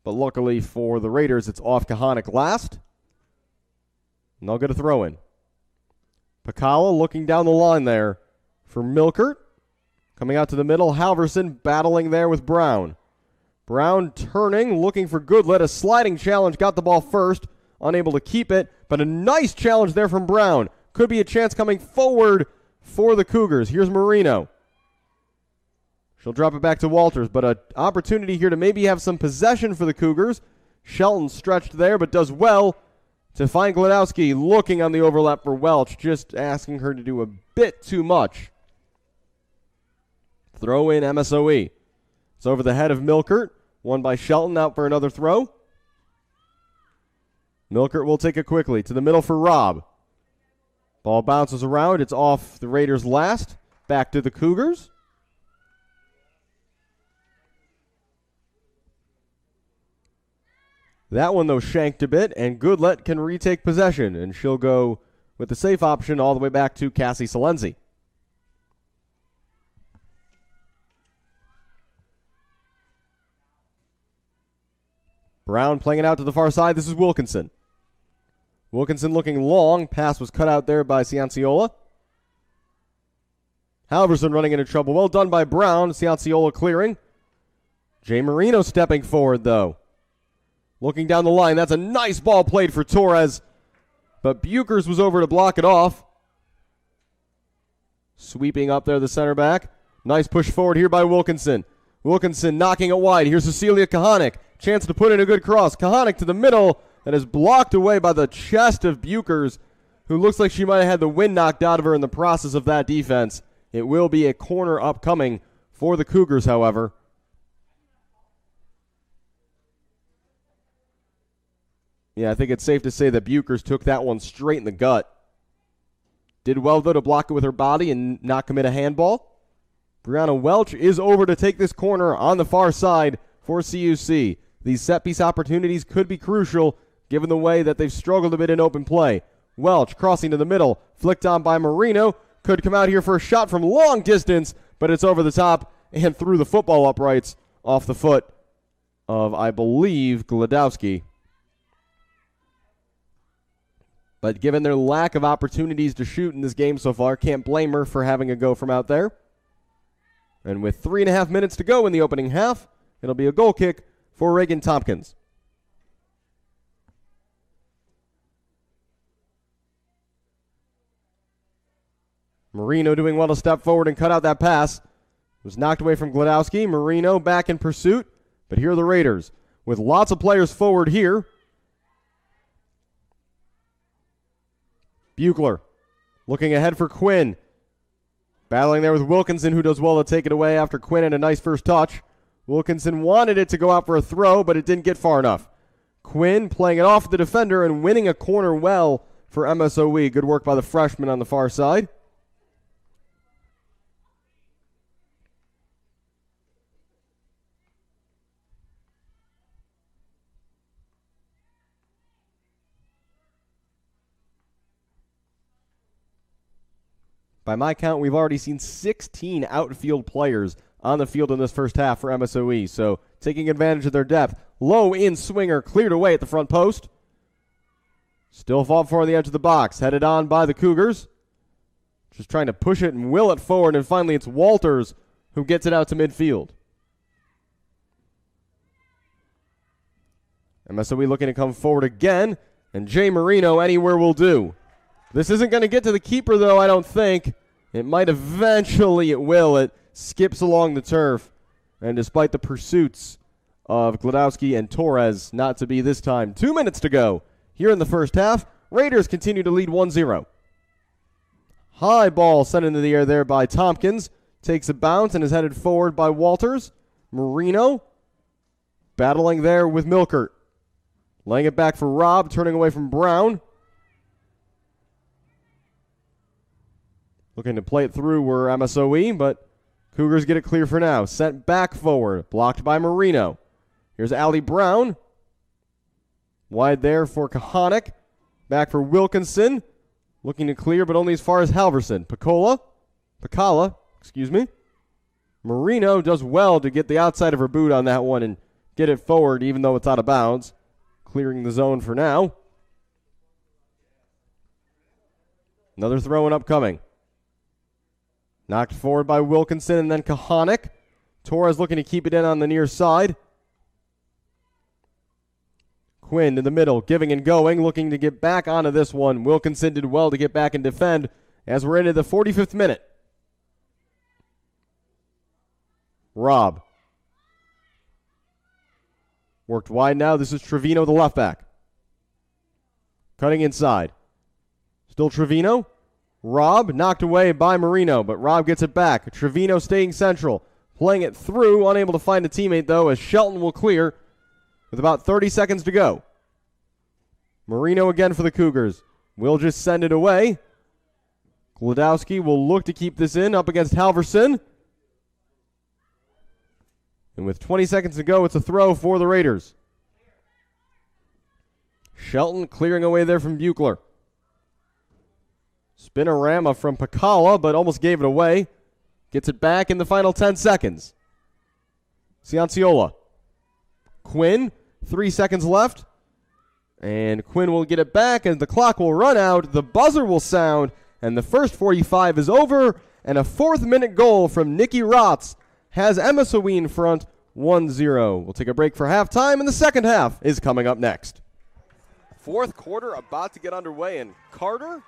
but luckily for the Raiders, it's off Kahanik last. And they'll get a throw in. Pakala looking down the line there for Milkert. Coming out to the middle, Halverson battling there with Brown. Brown turning, looking for Goodlet. A sliding challenge, got the ball first, unable to keep it, but a nice challenge there from Brown. Could be a chance coming forward for the Cougars. Here's Marino. She'll drop it back to Walters, but an opportunity here to maybe have some possession for the Cougars. Shelton stretched there, but does well to find Glodowski looking on the overlap for Welch, just asking her to do a bit too much. Throw in MSOE. It's over the head of Milkert. Won by Shelton, out for another throw. Milkert will take it quickly to the middle for Robb. Ball bounces around. It's off the Raiders last. Back to the Cougars. That one, though, shanked a bit, and Goodlet can retake possession, and she'll go with the safe option all the way back to Cassie Salenzi. Brown playing it out to the far side. This is Wilkinson. Wilkinson looking long. Pass was cut out there by Cianciola. Halverson running into trouble. Well done by Brown. Cianciola clearing. Jay Marino stepping forward, though. Looking down the line. That's a nice ball played for Torres. but Buchers was over to block it off. Sweeping up there, the center back. Nice push forward here by Wilkinson. Wilkinson knocking it wide. Here's Cecilia Kahanik. Chance to put in a good cross. Kahanik to the middle. That is blocked away by the chest of Buchers, who looks like she might have had the wind knocked out of her in the process of that defense. It will be a corner upcoming for the Cougars, however. Yeah, I think it's safe to say that Buchers took that one straight in the gut. Did well, though, to block it with her body and not commit a handball. Brianna Welch is over to take this corner on the far side for CUC. These set-piece opportunities could be crucial given the way that they've struggled a bit in open play. Welch crossing to the middle, flicked on by Marino. Could come out here for a shot from long distance, but it's over the top and through the football uprights off the foot of, I believe, Gladowski. But given their lack of opportunities to shoot in this game so far, can't blame her for having a go from out there. And with 3.5 minutes to go in the opening half, it'll be a goal kick for Reagan Tompkins. Marino doing well to step forward and cut out that pass. Was knocked away from Gladowski. Marino back in pursuit. But here are the Raiders with lots of players forward here. Buechler looking ahead for Quinn. Battling there with Wilkinson, who does well to take it away after Quinn had a nice first touch. Wilkinson wanted it to go out for a throw, but it didn't get far enough. Quinn playing it off the defender and winning a corner well for MSOE. Good work by the freshman on the far side. By my count, we've already seen 16 outfield players on the field in this first half for MSOE, so taking advantage of their depth. Low in swinger, cleared away at the front post. Still fought for on the edge of the box, headed on by the Cougars. Just trying to push it and will it forward, and finally it's Walters who gets it out to midfield. MSOE looking to come forward again, and Jay Marino anywhere will do. This isn't going to get to the keeper, though, I don't think. It might eventually, it will. It skips along the turf. And despite the pursuits of Gladowski and Torres, not to be this time. 2 minutes to go here in the first half. Raiders continue to lead 1-0. High ball sent into the air there by Tompkins. Takes a bounce and is headed forward by Walters. Marino battling there with Milkert. Laying it back for Robb, turning away from Brown. Looking to play it through were MSOE, but Cougars get it clear for now. Sent back forward, blocked by Marino. Here's Allie Brown. Wide there for Kahanik. Back for Wilkinson. Looking to clear, but only as far as Halverson. Pacala, excuse me. Marino does well to get the outside of her boot on that one and get it forward, even though it's out of bounds. Clearing the zone for now. Another throw-in upcoming. Knocked forward by Wilkinson and then Kahanik. Torres looking to keep it in on the near side. Quinn in the middle, giving and going, looking to get back onto this one. Wilkinson did well to get back and defend as we're into the 45th minute. Robb. Worked wide now. This is Trevino, the left back. Cutting inside. Still Trevino. Robb knocked away by Marino, but Robb gets it back. Trevino staying central. Playing it through, unable to find a teammate, though, as Shelton will clear with about 30 seconds to go. Marino again for the Cougars. Will just send it away. Gladowski will look to keep this in up against Halverson. And with 20 seconds to go, it's a throw for the Raiders. Shelton clearing away there from Buechler. Spinorama from Pacala, but almost gave it away. Gets it back in the final 10 seconds. Cianciola. Quinn, 3 seconds left. And Quinn will get it back, and the clock will run out. The buzzer will sound, and the first 45 is over. And a 4th-minute goal from Nikki Rotz has MSOE in front, 1-0. We'll take a break for halftime, and the second half is coming up next. Fourth quarter about to get underway, and Carter,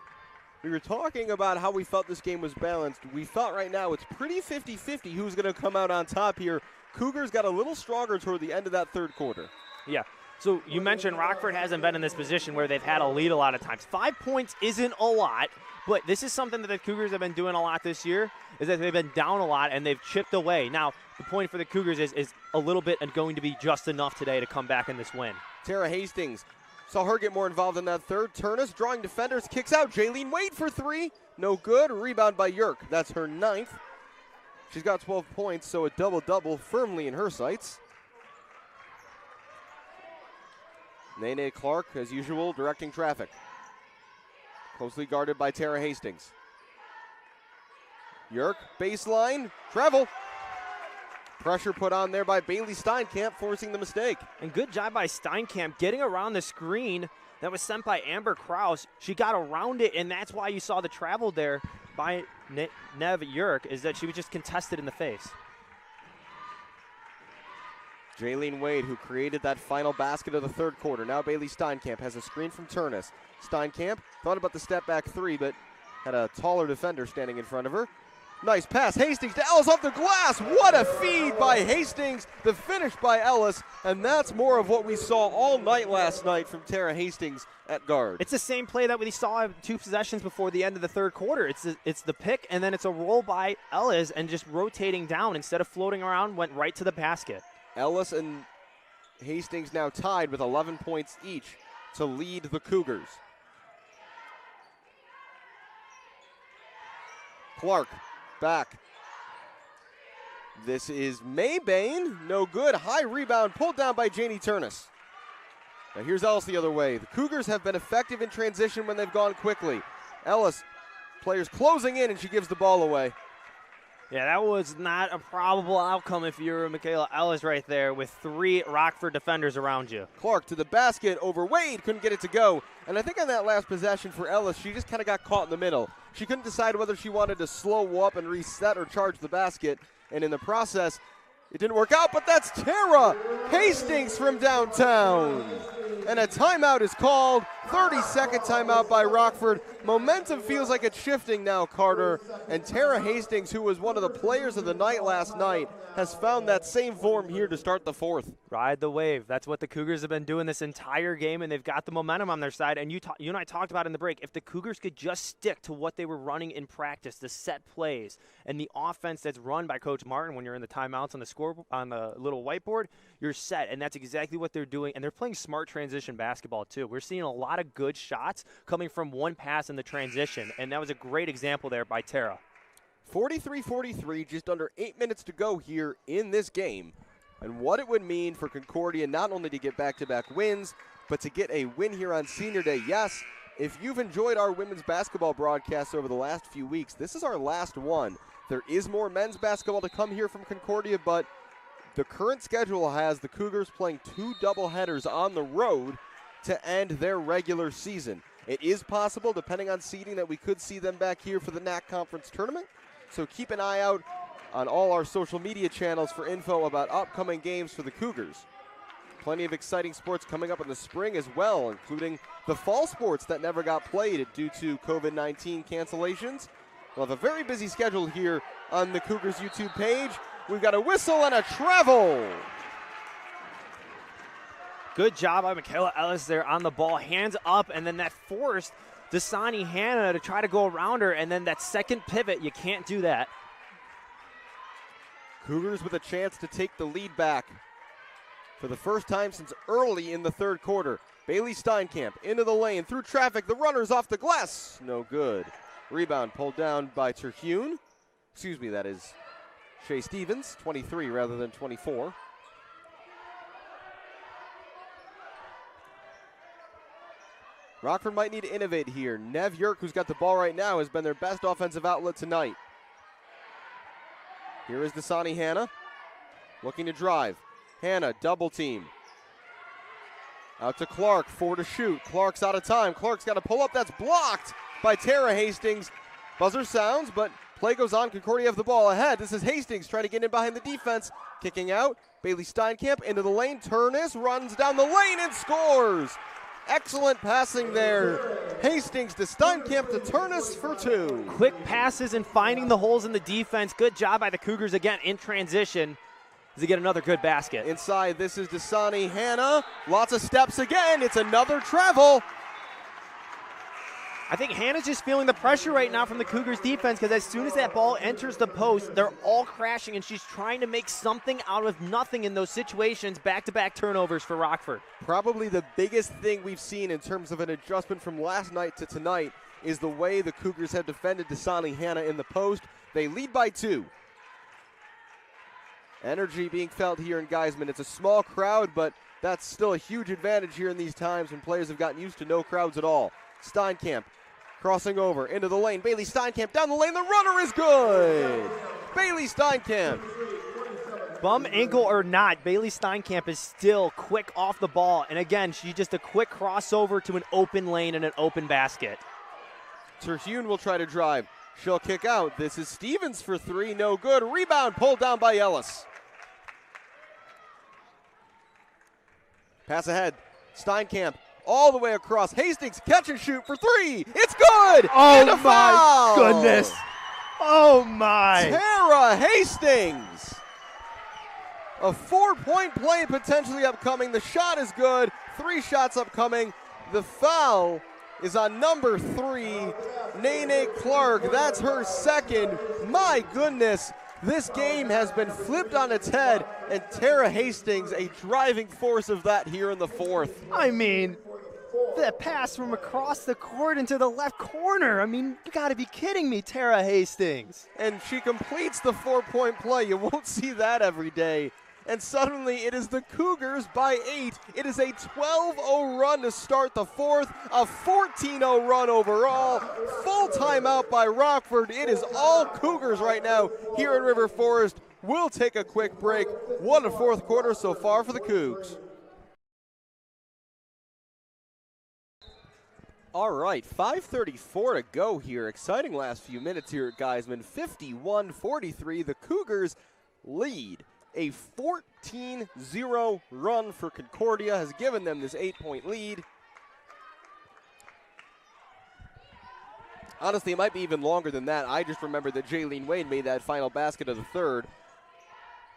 we were talking about how we felt this game was balanced. We felt right now it's pretty 50-50 who's going to come out on top here. Cougars got a little stronger toward the end of that third quarter. Yeah. So you mentioned Rockford hasn't been in this position where they've had a lead a lot of times. 5 points isn't a lot, but this is something that the Cougars have been doing a lot this year, is that they've been down a lot and they've chipped away. Now, the point for the Cougars is a little bit and going to be just enough today to come back in this win. Tara Hastings, saw her get more involved in that third. Turnus drawing defenders, kicks out. Jaylene Wade for three. No good. Rebound by Yerk. That's her 9th. She's got 12 points, so a double-double firmly in her sights. Nene Clark, as usual, directing traffic. Closely guarded by Tara Hastings. Yerk, baseline, travel. Pressure put on there by Bailey Steinkamp, forcing the mistake. And good job by Steinkamp getting around the screen that was sent by Amber Krause. She got around it, and that's why you saw the travel there by Nev Yerk, is that she was just contested in the face. Jaylene Wade, who created that final basket of the third quarter. Now Bailey Steinkamp has a screen from Turnus. Steinkamp thought about the step-back three, but had a taller defender standing in front of her. Nice pass. Hastings to Ellis off the glass. What a feed by Hastings. The finish by Ellis, and that's more of what we saw all night last night from Tara Hastings at guard. It's the same play that we saw 2 possessions before the end of the third quarter. It's the pick, and then it's a roll by Ellis, and just rotating down instead of floating around, went right to the basket. Ellis and Hastings now tied with 11 points each to lead the Cougars. Clark back. This is Maybane. No good. High rebound pulled down by Janie Turnus. Now here's Ellis the other way. The Cougars have been effective in transition when they've gone quickly. Ellis, players closing in, and she gives the ball away. Yeah, that was not a probable outcome if you were Michaela Ellis right there with 3 Rockford defenders around you. Clark to the basket over Wade, couldn't get it to go. And I think on that last possession for Ellis, she just kind of got caught in the middle. She couldn't decide whether she wanted to slow up and reset or charge the basket. And in the process, it didn't work out, but that's Tara Hastings from downtown. And a timeout is called. 30-second timeout by Rockford. Momentum feels like it's shifting now, Carter. And Tara Hastings, who was one of the players of the night last night, has found that same form here to start the fourth. Ride the wave. That's what the Cougars have been doing this entire game, and they've got the momentum on their side. And you and I talked about in the break, if the Cougars could just stick to what they were running in practice, the set plays, and the offense that's run by Coach Martin when you're in the timeouts on the little whiteboard, you're set. And that's exactly what they're doing. And they're playing smart transition basketball, too. We're seeing a lot of good shots coming from one pass in the transition, and that was a great example there by Tara. 43-43, just under 8 minutes to go here in this game. And what it would mean for Concordia not only to get back-to-back wins, but to get a win here on Senior Day. Yes, if you've enjoyed our women's basketball broadcasts over the last few weeks, this is our last one. There is more men's basketball to come here from Concordia, but the current schedule has the Cougars playing 2 doubleheaders on the road to end their regular season. It is possible, depending on seeding, that we could see them back here for the NAC Conference Tournament. So keep an eye out on all our social media channels for info about upcoming games for the Cougars. Plenty of exciting sports coming up in the spring as well, including the fall sports that never got played due to COVID-19 cancellations. We'll have a very busy schedule here on the Cougars YouTube page. We've got a whistle and a travel. Good job by Michaela Ellis there on the ball. Hands up, and then that forced Dasani Hanna to try to go around her, and then that second pivot, you can't do that. Cougars with a chance to take the lead back for the first time since early in the third quarter. Bailey Steinkamp into the lane, through traffic, the runner's off the glass. No good. Rebound pulled down by Terhune. Excuse me, that is Shea Stevens, 23 rather than 24. Rockford might need to innovate here. Nev Yerk, who's got the ball right now, has been their best offensive outlet tonight. Here is Dasani Hanna looking to drive. Hanna, double team. Out to Clark, 4 to shoot. Clark's out of time. Clark's got to pull up. That's blocked by Tara Hastings. Buzzer sounds, but play goes on. Concordia have the ball ahead. This is Hastings trying to get in behind the defense. Kicking out. Bailey Steinkamp into the lane. Turnus runs down the lane and scores. Excellent passing there. Hastings to Steinkamp to Turnus for 2. Quick passes and finding the holes in the defense. Good job by the Cougars again in transition to get another good basket. Inside, this is Dasani Hanna. Lots of steps again. It's another travel. I think Hannah's just feeling the pressure right now from the Cougars defense because as soon as that ball enters the post, they're all crashing, and she's trying to make something out of nothing in those situations. Back-to-back turnovers for Rockford. Probably the biggest thing we've seen in terms of an adjustment from last night to tonight is the way the Cougars have defended Dasani Hanna in the post. They lead by 2. Energy being felt here in Geisman. It's a small crowd, but that's still a huge advantage here in these times when players have gotten used to no crowds at all. Steinkamp crossing over into the lane. Bailey Steinkamp down the lane. The runner is good. Bailey Steinkamp. Bum ankle or not, Bailey Steinkamp is still quick off the ball. And again, she's just a quick crossover to an open lane and an open basket. Terhune will try to drive. She'll kick out. This is Stevens for 3. No good. Rebound pulled down by Ellis. Pass ahead. Steinkamp all the way across. Hastings catch and shoot for 3. It's good. Oh, and a foul. my goodness. Oh, my. Tara Hastings. A 4-point play potentially upcoming. The shot is good. 3 shots upcoming. The foul is on number 3, Nene Clark. That's her second. My goodness. This game has been flipped on its head, and Tara Hastings, a driving force of that here in the 4th. I mean, that pass from across the court into the left corner. I mean, you got to be kidding me, Tara Hastings. And she completes the 4-point play. You won't see that every day. And suddenly it is the Cougars by 8. It is a 12-0 run to start the 4th, a 14-0 run overall. Full timeout by Rockford. It is all Cougars right now here in River Forest. We'll take a quick break. What a 4th quarter so far for the Cougs. All right, 5:34 to go here. Exciting last few minutes here at Geisman. 51-43, the Cougars lead. A 14-0 run for Concordia has given them this 8-point lead. Honestly, it might be even longer than that. I just remember that Jaylene Wade made that final basket of the 3rd.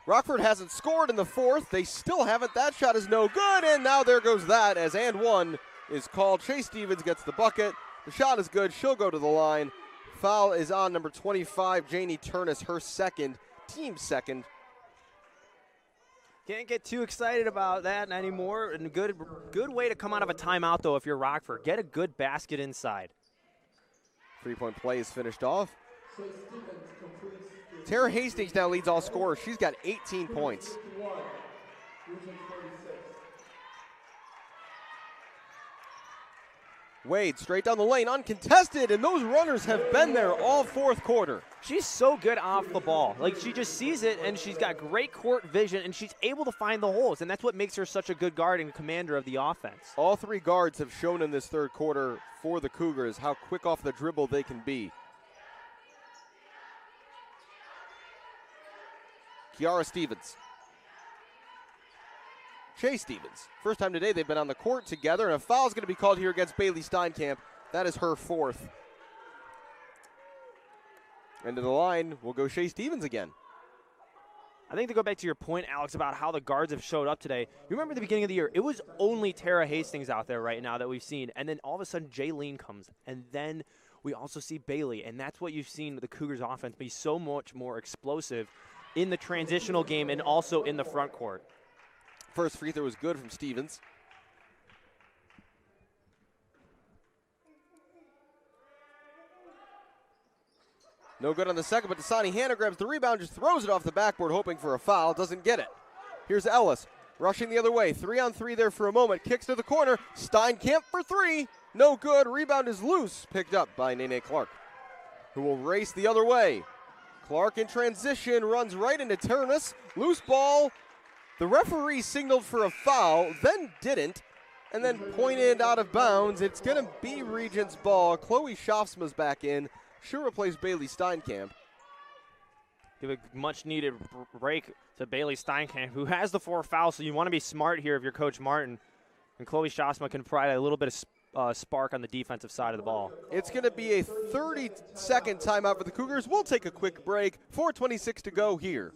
Rockford hasn't scored in the 4th. They still haven't. That shot is no good, and now there goes that as and 1 is called. Chase Stevens gets the bucket. The shot is good. She'll go to the line. Foul is on number 25, Janie Turnus, her second, team second. Can't get too excited about that anymore. And good way to come out of a timeout, though, if you're Rockford. Get a good basket inside. 3-point play is finished off. Tara Hastings now leads all scorers. She's got 18 points. Wade straight down the lane, uncontested, and those runners have been there all 4th quarter. She's so good off the ball. Like, she just sees it, and she's got great court vision, and she's able to find the holes, and that's what makes her such a good guard and commander of the offense. All 3 guards have shown in this 3rd quarter for the Cougars how quick off the dribble they can be. Kiara Stevens. Chase Stevens. First time today they've been on the court together, and a foul is going to be called here against Bailey Steinkamp. That is her 4th. Into the line will go Chase Stevens again. I think to go back to your point, Alex, about how the guards have showed up today, you remember at the beginning of the year, it was only Tara Hastings out there right now that we've seen, and then all of a sudden Jaylene comes, and then we also see Bailey, and that's what you've seen with the Cougars offense be so much more explosive in the transitional game and also in the front court. First free throw was good from Stevens. No good on the second, but Dasani Hanna grabs the rebound, just throws it off the backboard, hoping for a foul. Doesn't get it. Here's Ellis, rushing the other way. 3-on-3 there for a moment. Kicks to the corner. Steinkamp for 3. No good. Rebound is loose. Picked up by Nene Clark, who will race the other way. Clark in transition, runs right into Turnus. Loose ball. The referee signaled for a foul, then didn't, and then pointed out of bounds. It's going to be Regent's ball. Chloe Schaafsma's back in. She'll replace Bailey Steinkamp. Give a much-needed break to Bailey Steinkamp, who has the 4 fouls, so you want to be smart here if you're Coach Martin. And Chloe Shosma can provide a little bit of spark on the defensive side of the ball. It's going to be a 30-second timeout for the Cougars. We'll take a quick break. 4:26 to go here.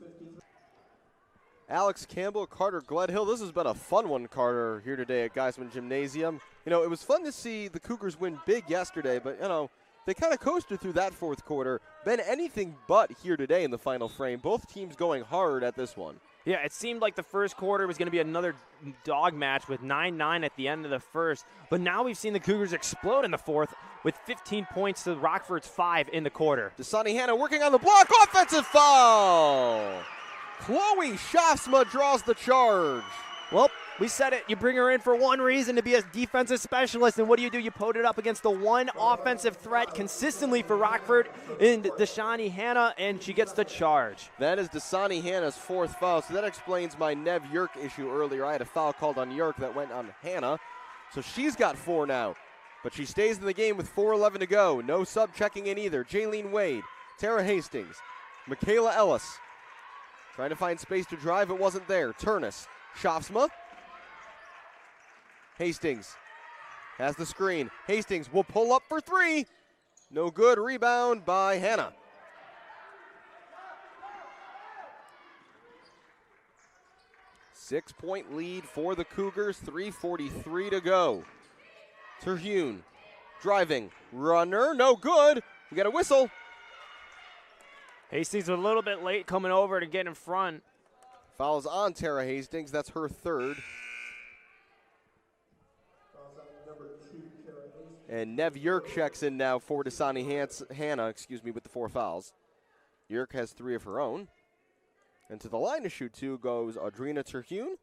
Alex Campbell, Carter Gledhill. This has been a fun one, Carter, here today at Geisman Gymnasium. You know, it was fun to see the Cougars win big yesterday, but, you know, they kind of coasted through that fourth quarter. Been anything but here today in the final frame. Both teams going hard at this one. Yeah, it seemed like the first quarter was going to be another dog match with 9-9 at the end of the first. But now we've seen the Cougars explode in the fourth with 15 points to Rockford's 5 in the quarter. Dasani Hanna working on the block. Offensive foul. Chloe Shafsma draws the charge. Well, we said it. You bring her in for one reason, to be a defensive specialist. And what do? You put it up against the one offensive threat consistently for Rockford in Dasani Hanna, and she gets the charge. That is Dasani Hanna's fourth foul, so that explains my Nev Yerk issue earlier. I had a foul called on Yerk that went on Hanna, so she's got 4 now. But she stays in the game with 4:11 to go. No sub checking in either. Jaylene Wade, Tara Hastings, Michaela Ellis. Trying to find space to drive, it wasn't there. Turnus, Shafsma. Hastings has the screen. Hastings will pull up for 3. No good. Rebound by Hanna. Six-point lead for the Cougars. 3:43 to go. Terhune driving. Runner. No good. We got a whistle. Hastings a little bit late coming over to get in front. Fouls on Tara Hastings. That's her 3rd. And Nev Yerk checks in now for Dasani Hanna, with the 4 fouls. Yerk has 3 of her own. And to the line to shoot 2 goes Audrina Terhune.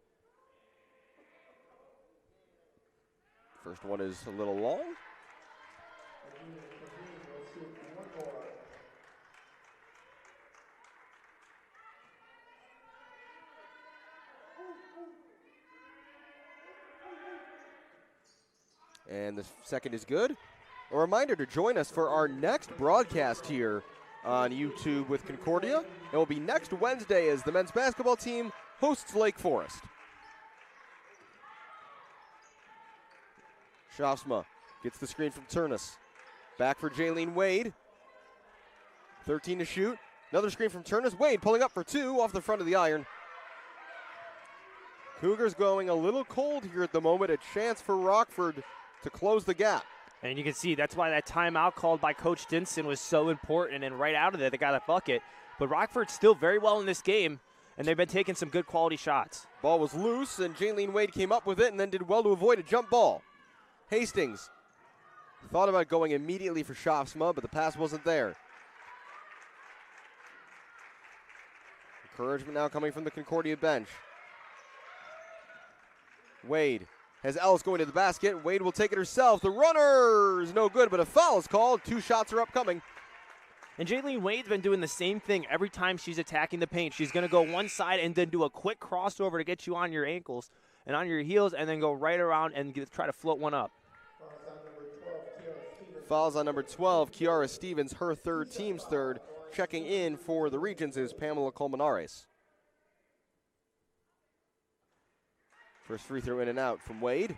First one is a little long. And the second is good. A reminder to join us for our next broadcast here on YouTube with Concordia. It will be next Wednesday as the men's basketball team hosts Lake Forest. Shafsma gets the screen from Turnus. Back for Jaylene Wade. 13 to shoot. Another screen from Turnus. Wade pulling up for 2 off the front of the iron. Cougars going a little cold here at the moment. A chance for Rockford to close the gap. And you can see that's why that timeout called by Coach Dinson was so important. And right out of there, they got a bucket. But Rockford's still very well in this game, and they've been taking some good quality shots. Ball was loose, and Jaylene Wade came up with it and then did well to avoid a jump ball. Hastings thought about going immediately for Shafsma, but the pass wasn't there. Encouragement now coming from the Concordia bench. Wade has Ellis going to the basket. Wade will take it herself. The runner is no good, but a foul is called. 2 shots are upcoming. And Jaylene Wade's been doing the same thing every time she's attacking the paint. She's going to go one side and then do a quick crossover to get you on your ankles and on your heels, and then go right around and try to float one up. Fouls on number 12, Kiara Stevens, her 3rd, team's 3rd. Checking in for the Regents is Pamela Colmenares. First free throw in and out from Wade.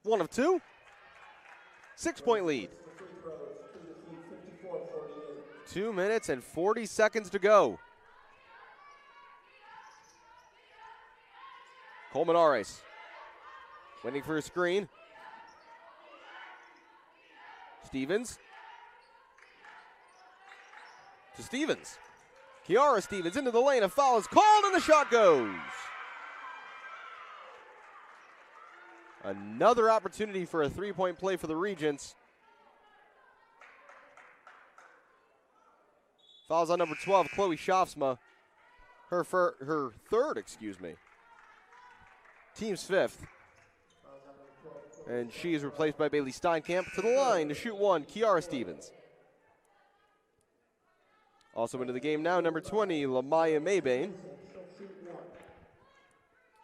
One of 2. 6-point lead. 2 minutes and 40 seconds to go. Colmenares waiting for a screen. Stevens. To Stevens. Kiara Stevens into the lane. A foul is called and the shot goes. Another opportunity for a 3-point play for the Regents. Fouls on number 12, Chloe Shafsma. Her 3rd, Team's 5th. And she is replaced by Bailey Steinkamp. To the line to shoot 1, Kiara Stevens. Also into the game now, number 20, Lamaya Maybane.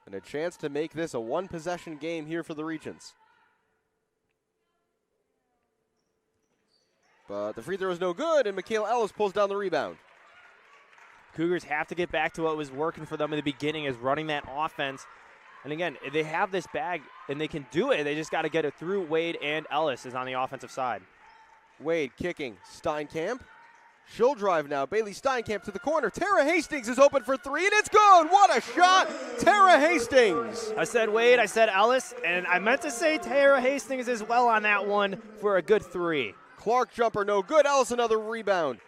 And a chance to make this a 1-possession game here for the Regents. But the free throw is no good, and Michaela Ellis pulls down the rebound. Cougars have to get back to what was working for them in the beginning, is running that offense. And again, they have this bag, and they can do it. They just got to get it through. Wade and Ellis is on the offensive side. Wade kicking. Steinkamp. She'll drive now. Bailey Steinkamp to the corner. Tara Hastings is open for three, and it's good. What a shot. Tara Hastings. I said Wade, I said Ellis, and I meant to say Tara Hastings as well on that one for a good three. Clark jumper, no good. Ellis another rebound.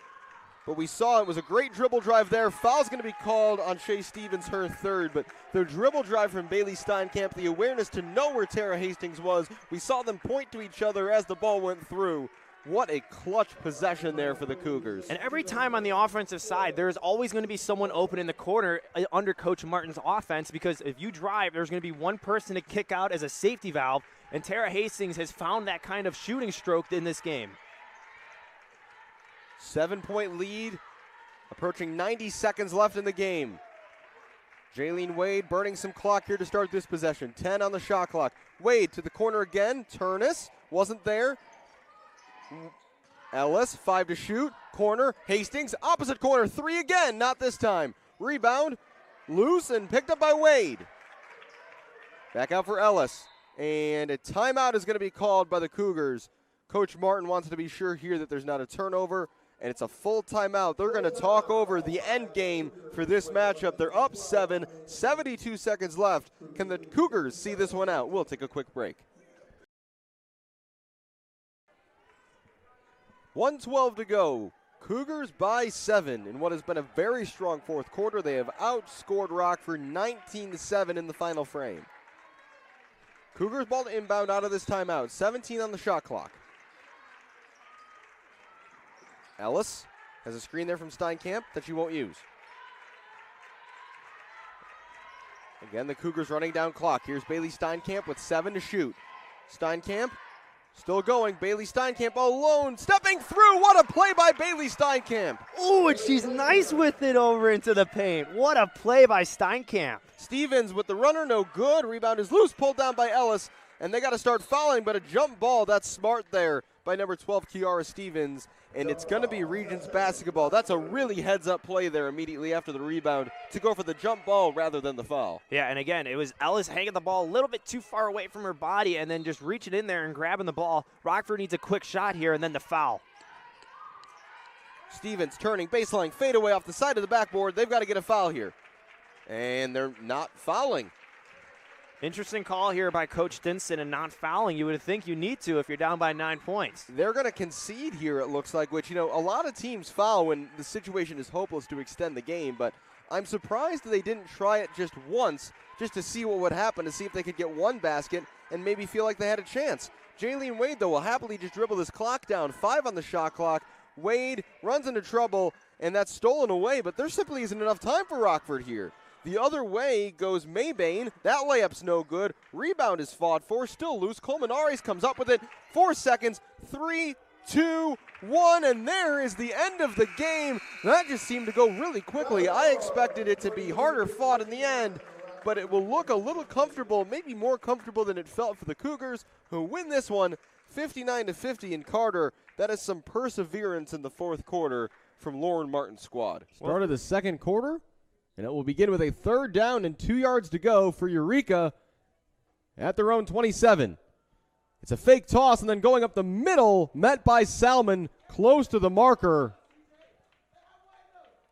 But we saw it was a great dribble drive there. Foul's going to be called on Shea Stevens, her third. But the dribble drive from Bailey Steinkamp, the awareness to know where Tara Hastings was. We saw them point to each other as the ball went through. What a clutch possession there for the Cougars. And every time on the offensive side, there's always going to be someone open in the corner under Coach Martin's offense, because if you drive, there's going to be one person to kick out as a safety valve, and Tara Hastings has found that kind of shooting stroke in this game. 7-point lead, approaching 90 seconds left in the game. Jaylene Wade burning some clock here to start this possession. 10 on the shot clock. Wade to the corner again. Turnus wasn't there. Ellis, 5 to shoot. Corner, Hastings, opposite corner, 3 again, not this time. Rebound, loose and picked up by Wade. Back out for Ellis. And a timeout is going to be called by the Cougars. Coach Martin wants to be sure here that there's not a turnover, and it's a full timeout. They're going to talk over the end game for this matchup. They're up 7, 72 seconds left. Can the Cougars see this one out? We'll take a quick break. 1:12 to go. Cougars by 7 in what has been a very strong fourth quarter. They have outscored Rockford 19-7 in the final frame. Cougars ball to inbound out of this timeout. 17 on the shot clock. Ellis has a screen there from Steinkamp that she won't use. Again, the Cougars running down clock. Here's Bailey Steinkamp with 7 to shoot. Steinkamp still going. Bailey Steinkamp alone, stepping through. What a play by Bailey Steinkamp. Ooh, and she's nice with it over into the paint. What a play by Steinkamp. Stevens with the runner, no good. Rebound is loose, pulled down by Ellis, and they got to start fouling, but a jump ball, that's smart there by number 12, Kiara Stevens, and it's going to be Regents basketball. That's a really heads-up play there immediately after the rebound to go for the jump ball rather than the foul. Yeah, and again, it was Ellis hanging the ball a little bit too far away from her body and then just reaching in there and grabbing the ball. Rockford needs a quick shot here, and then the foul. Stevens turning, baseline, fade away off the side of the backboard. They've got to get a foul here, and they're not fouling. Interesting call here by Coach Stinson and not fouling. You would think you need to if you're down by 9 points. They're going to concede here, it looks like, which, you know, a lot of teams foul when the situation is hopeless to extend the game, but I'm surprised that they didn't try it just once just to see what would happen, to see if they could get one basket and maybe feel like they had a chance. Jaylene Wade, though, will happily just dribble this clock down. 5 on the shot clock. Wade runs into trouble, and that's stolen away, but there simply isn't enough time for Rockford here. The other way goes Maybane. That layup's no good. Rebound is fought for. Still loose. Colmenares comes up with it. 4 seconds. 3, 2, 1. And there is the end of the game. That just seemed to go really quickly. I expected it to be harder fought in the end, but it will look a little comfortable, maybe more comfortable than it felt for the Cougars, who win this one 59-50 in Carter. That is some perseverance in the fourth quarter from Lauren Martin's squad. Start of the second quarter. And it will begin with a 3rd down and 2 yards to go for Eureka at their own 27. It's a fake toss and then going up the middle, met by Salmon, close to the marker.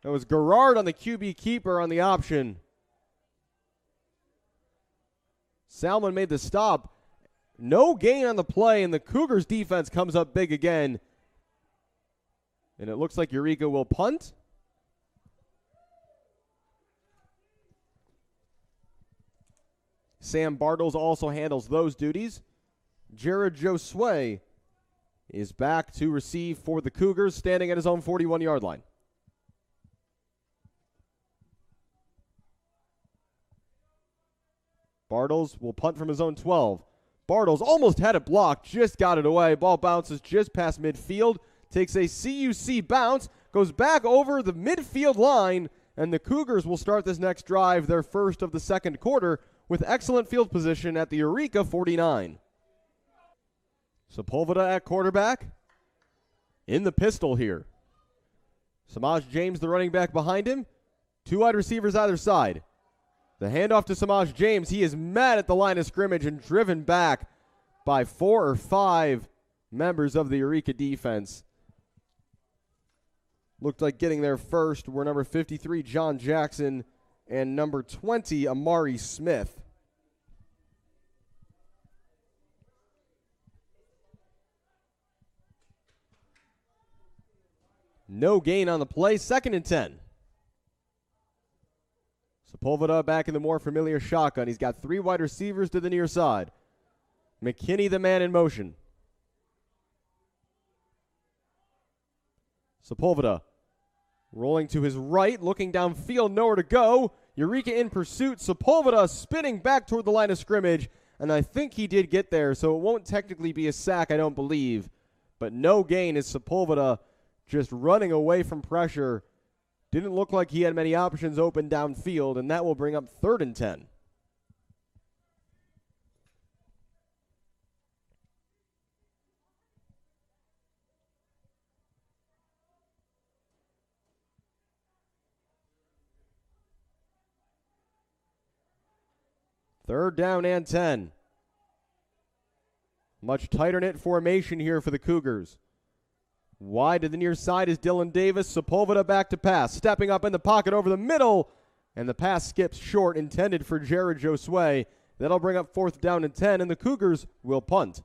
That was Garrard on the QB keeper on the option. Salmon made the stop. No gain on the play, and the Cougars defense comes up big again. And it looks like Eureka will punt. Sam Bartles also handles those duties. Jared Josue is back to receive for the Cougars, standing at his own 41-yard line. Bartles will punt from his own 12. Bartles almost had it blocked, just got it away. Ball bounces just past midfield, takes a CUC bounce, goes back over the midfield line, and the Cougars will start this next drive, their first of the second quarter, with excellent field position at the Eureka 49. Sepulveda at quarterback. in the pistol here. Samaj James, the running back behind him. 2 wide receivers either side. The handoff to Samaj James. He is met at the line of scrimmage and driven back by 4 or 5 members of the Eureka defense. Looked like getting there first were number 53, John Jackson, and number 20, Amari Smith. No gain on the play, 2nd and 10. Sepulveda back in the more familiar shotgun. He's got 3 wide receivers to the near side. McKinney, the man in motion. Sepulveda rolling to his right, looking downfield, nowhere to go. Eureka in pursuit. Sepulveda spinning back toward the line of scrimmage, and I think he did get there, so it won't technically be a sack, I don't believe. But no gain as Sepulveda just running away from pressure. Didn't look like he had many options open downfield, and that will bring up 3rd and 10. Third down and 10. Much tighter knit formation here for the Cougars. Wide to the near side is Dylan Davis. Sepulveda back to pass. Stepping up in the pocket over the middle. And the pass skips short, intended for Jared Josue. That'll bring up 4th down and 10, and the Cougars will punt.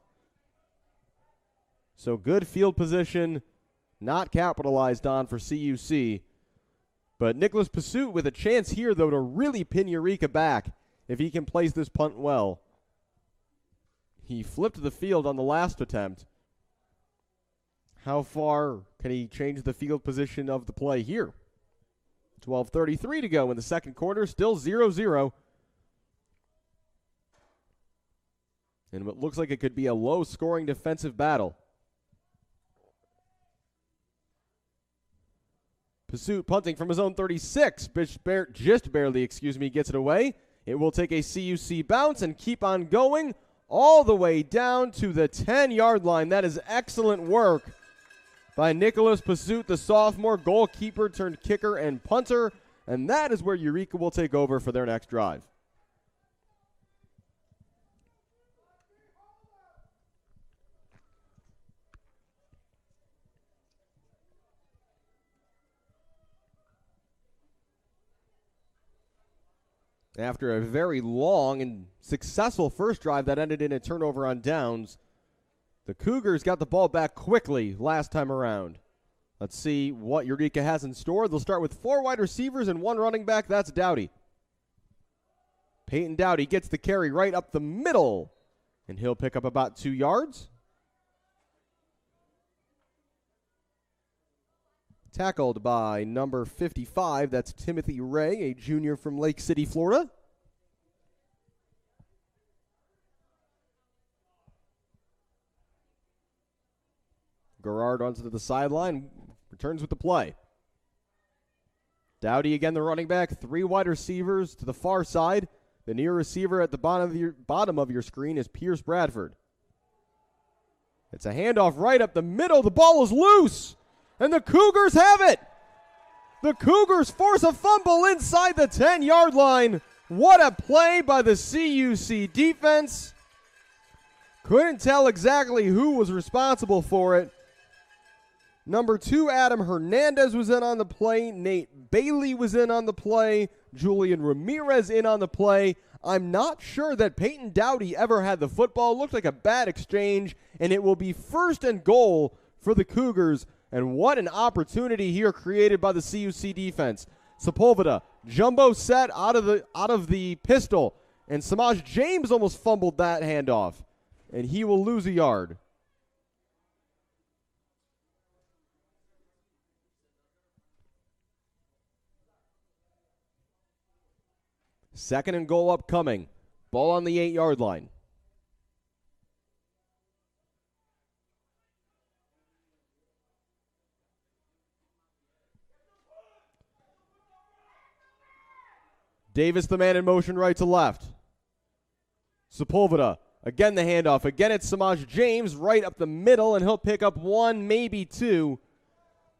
So good field position, not capitalized on for CUC. But Nicholas Pursuit with a chance here, though, to really pin Eureka back if he can place this punt well. He flipped the field on the last attempt. How far can he change the field position of the play here? 12:33 to go in the second quarter, still 0-0. And what looks like it could be a low-scoring defensive battle. Pursuit punting from his own 36. Just barely, gets it away. It will take a CUC bounce and keep on going all the way down to the 10-yard line. That is excellent work by Nicholas Pursuit, the sophomore goalkeeper turned kicker and punter. And that is where Eureka will take over for their next drive. After a very long and successful first drive that ended in a turnover on downs, the Cougars got the ball back quickly last time around. Let's see what Eureka has in store. They'll start with 4 wide receivers and 1 running back. That's Dowdy. Peyton Dowdy gets the carry right up the middle, and he'll pick up about 2 yards. Tackled by number 55. That's Timothy Ray, a junior from Lake City, Florida. Garrard runs to the sideline, returns with the play. Dowdy again, the running back. 3 wide receivers to the far side. The near receiver at the bottom of your screen is Pierce Bradford. It's a handoff right up the middle. The ball is loose, and the Cougars have it. The Cougars force a fumble inside the 10-yard line. What a play by the CUC defense. Couldn't tell exactly who was responsible for it. Number 2, Adam Hernandez was in on the play. Nate Bailey was in on the play. Julian Ramirez in on the play. I'm not sure that Peyton Dowdy ever had the football. It looked like a bad exchange, and it will be 1st and goal for the Cougars. And what an opportunity here created by the CUC defense. Sepulveda, jumbo set out of the pistol, and Samaj James almost fumbled that handoff, and he will lose a yard. Second and goal upcoming. Ball on the 8-yard line. Davis, the man in motion right to left. Sepulveda Again, the handoff. Again, it's Samaj James right up the middle, and he'll pick up one, maybe two.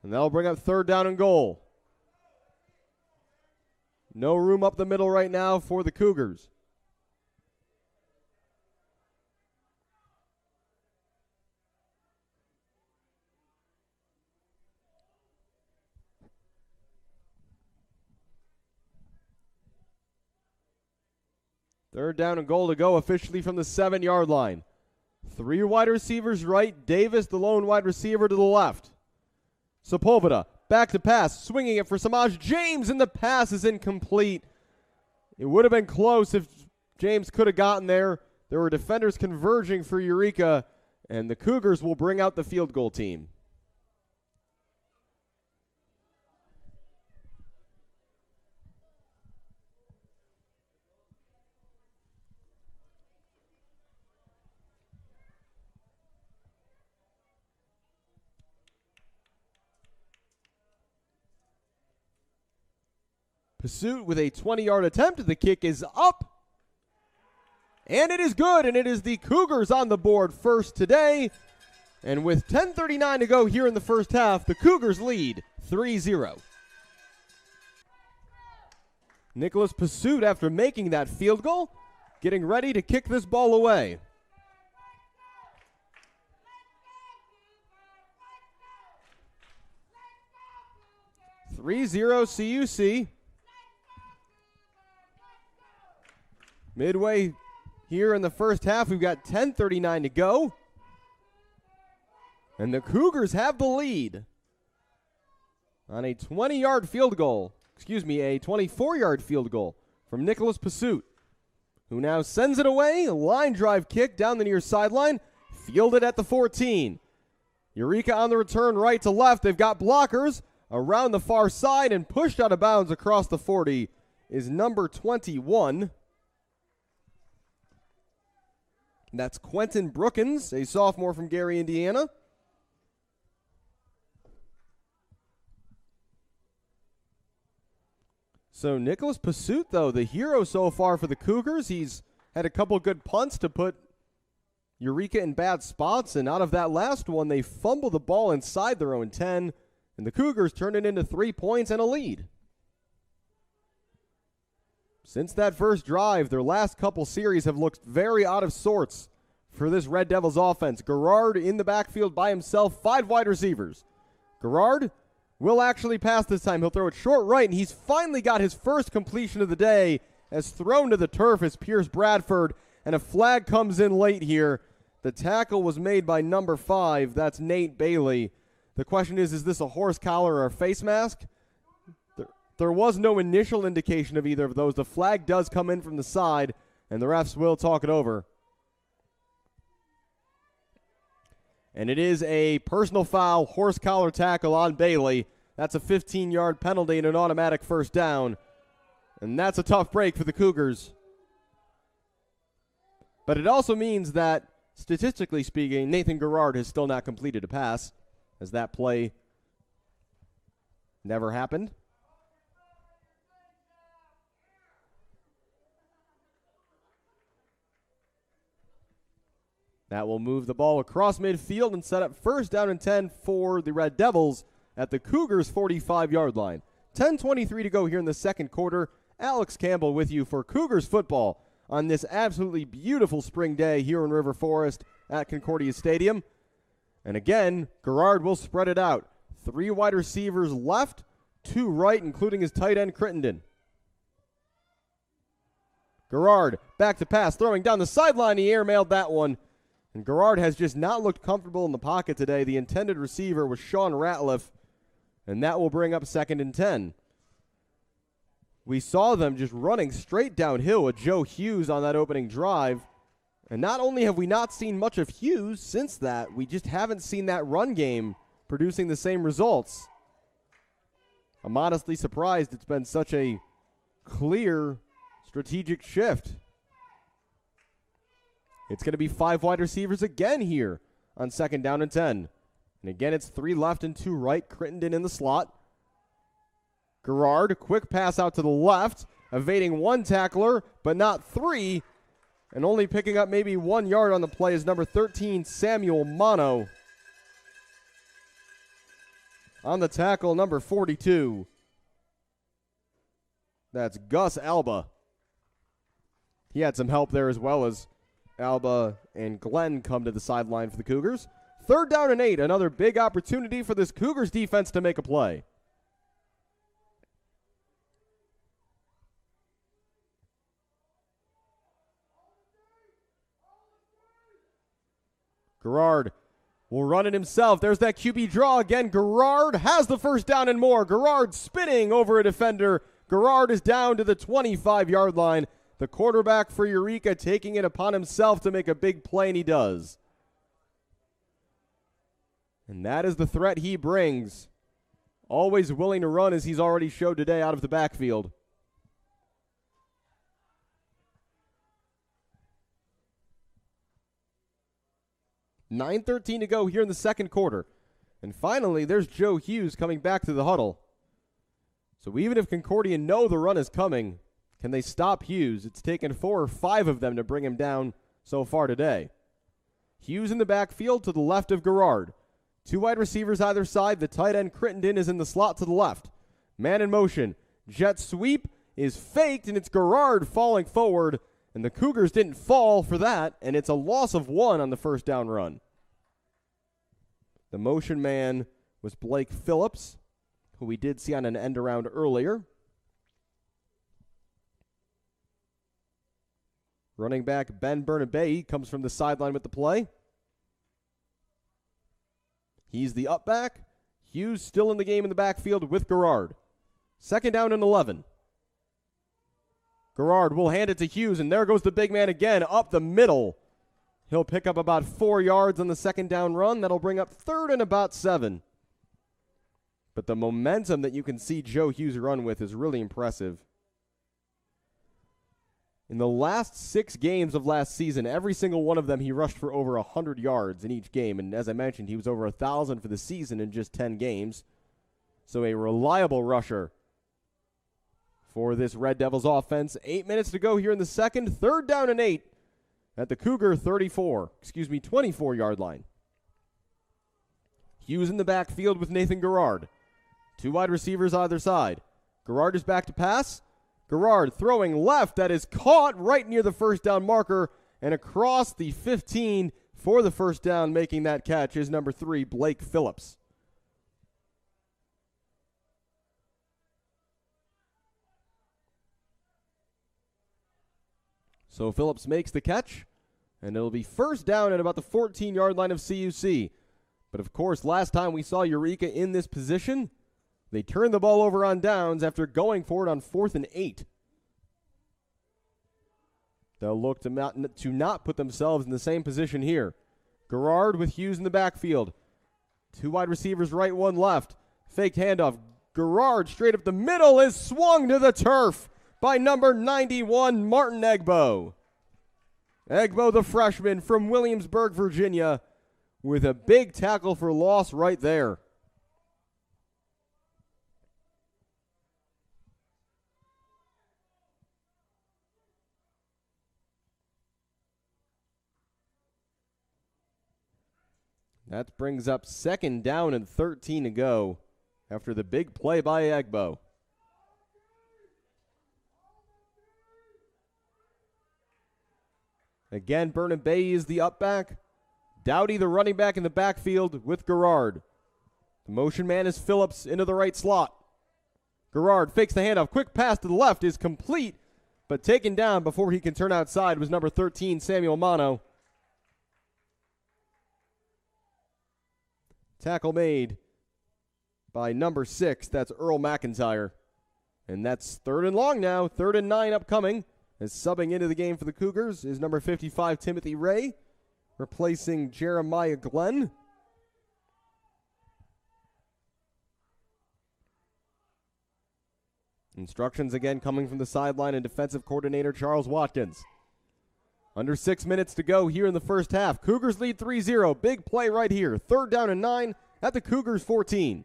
And that'll bring up third down and goal. No room up the middle right now for the Cougars. Third down and goal to go officially from the 7-yard line. 3 wide receivers right. Davis, the lone wide receiver, to the left. Sepulveda back to pass, swinging it for Samaj James, and the pass is incomplete. It would have been close if James could have gotten there. There were defenders converging for Eureka, and the Cougars will bring out the field goal team. Pursuit with a 20-yard attempt. The kick is up. And it is good, and it is the Cougars on the board first today. And with 10:39 to go here in the first half, the Cougars lead 3-0. Nicholas Pursuit, after making that field goal, getting ready to kick this ball away. CUC. Midway here in the first half, we've got 10:39 to go. And the Cougars have the lead on a 20-yard field goal. A 24-yard field goal from Nicholas Pursuit, who now sends it away. A line drive kick down the near sideline, fielded at the 14. Eureka on the return right to left. They've got blockers around the far side, and pushed out of bounds across the 40 is number 21. That's Quentin Brookins, a sophomore from Gary, Indiana. So Nicholas Pursuit, though, the hero so far for the Cougars. He's had a couple good punts to put Eureka in bad spots, and out of that last one, they fumbled the ball inside their own 10, and the Cougars turned it into 3 points and a lead. Since that first drive, their last couple series have looked very out of sorts for this Red Devils offense. Garrard in the backfield by himself, 5 wide receivers. Garrard will actually pass this time. He'll throw it short right, and he's finally got his first completion of the day as thrown to the turf as Pierce Bradford, and a flag comes in late here. The tackle was made by number 5. That's Nate Bailey. The question is this a horse collar or a face mask? There was no initial indication of either of those. The flag does come in from the side, and the refs will talk it over. And it is a personal foul, horse collar tackle on Bailey. That's a 15-yard penalty and an automatic first down. And that's a tough break for the Cougars. But it also means that, statistically speaking, Nathan Garrard has still not completed a pass, as that play never happened. That will move the ball across midfield and set up first down and 10 for the Red Devils at the Cougars' 45-yard line. 10:23 to go here in the second quarter. Alex Campbell with you for Cougars football on this absolutely beautiful spring day here in River Forest at Concordia Stadium. And again, Garrard will spread it out. 3 wide receivers left, 2 right, including his tight end Crittenden. Garrard back to pass, throwing down the sideline. He airmailed that one. And Garrard has just not looked comfortable in the pocket today. The intended receiver was Sean Ratliff, and that will bring up 2nd and 10. We saw them just running straight downhill with Joe Hughes on that opening drive. And not only have we not seen much of Hughes since that, we just haven't seen that run game producing the same results. I'm honestly surprised it's been such a clear strategic shift. It's going to be 5 wide receivers again here on 2nd down and 10. And again, it's 3 left and 2 right. Crittenden in the slot. Garrard, a quick pass out to the left, evading 1 tackler, but not 3. And only picking up maybe 1 yard on the play is number 13, Samuel Mono. On the tackle, number 42. That's Gus Alba. He had some help there as well as Alba and Glenn come to the sideline for the Cougars. 3rd down and 8, another big opportunity for this Cougars defense to make a play. Garrard will run it himself. There's that QB draw again. Garrard has the first down and more. Garrard spinning over a defender. Garrard is down to the 25-yard line. The quarterback for Eureka taking it upon himself to make a big play, and he does. And that is the threat he brings. Always willing to run, as he's already showed today out of the backfield. $9:13 to go here in the second quarter. And finally, there's Joe Hughes coming back to the huddle. So even if Concordia know the run is coming, can they stop Hughes? It's taken 4 or 5 of them to bring him down so far today. Hughes in the backfield to the left of Garrard. 2 wide receivers either side. The tight end Crittenden is in the slot to the left. Man in motion. Jet sweep is faked, and it's Garrard falling forward. And the Cougars didn't fall for that, and it's a loss of 1 on the first down run. The motion man was Blake Phillips, who we did see on an end around earlier. Running back Ben Bernabei comes from the sideline with the play. He's the up back. Hughes still in the game in the backfield with Garrard. 2nd down and 11. Garrard will hand it to Hughes, and there goes the big man again up the middle. He'll pick up about 4 yards on the 2nd down run. That'll bring up 3rd and about 7. But the momentum that you can see Joe Hughes run with is really impressive. In the last 6 games of last season, every single one of them he rushed for over 100 yards in each game. And as I mentioned, he was over 1,000 for the season in just 10 games. So a reliable rusher for this Red Devils offense. 8 minutes to go here in the second. 3rd down and 8 at the Cougar 24-yard line. Hughes in the backfield with Nathan Garrard. 2 wide receivers either side. Garrard is back to pass. Garrard throwing left. That is caught right near the first down marker and across the 15 for the first down. Making that catch is number 3, Blake Phillips. So Phillips makes the catch, and it'll be first down at about the 14-yard line of CUC. But of course, last time we saw Eureka in this position, they turned the ball over on downs after going for it on 4th and 8. They'll look to not put themselves in the same position here. Garrard with Hughes in the backfield. 2 wide receivers right, 1 left. Faked handoff. Garrard straight up the middle is swung to the turf by number 91, Martin Egbo. Egbo, the freshman from Williamsburg, Virginia, with a big tackle for loss right there. That brings up 2nd down and 13 to go after the big play by Egbo. Again, Bernabei is the up back. Dowdy, the running back in the backfield with Garrard. The motion man is Phillips into the right slot. Garrard fakes the handoff. Quick pass to the left is complete, but taken down before he can turn outside was number 13, Samuel Mono. Tackle made by number 6. That's Earl McIntyre. And that's 3rd and long now. 3rd and 9 upcoming. As subbing into the game for the Cougars is number 55, Timothy Ray, replacing Jeremiah Glenn. Instructions again coming from the sideline and defensive coordinator Charles Watkins. Under 6 minutes to go here in the first half. Cougars lead 3-0. Big play right here. 3rd down and 9 at the Cougars 14.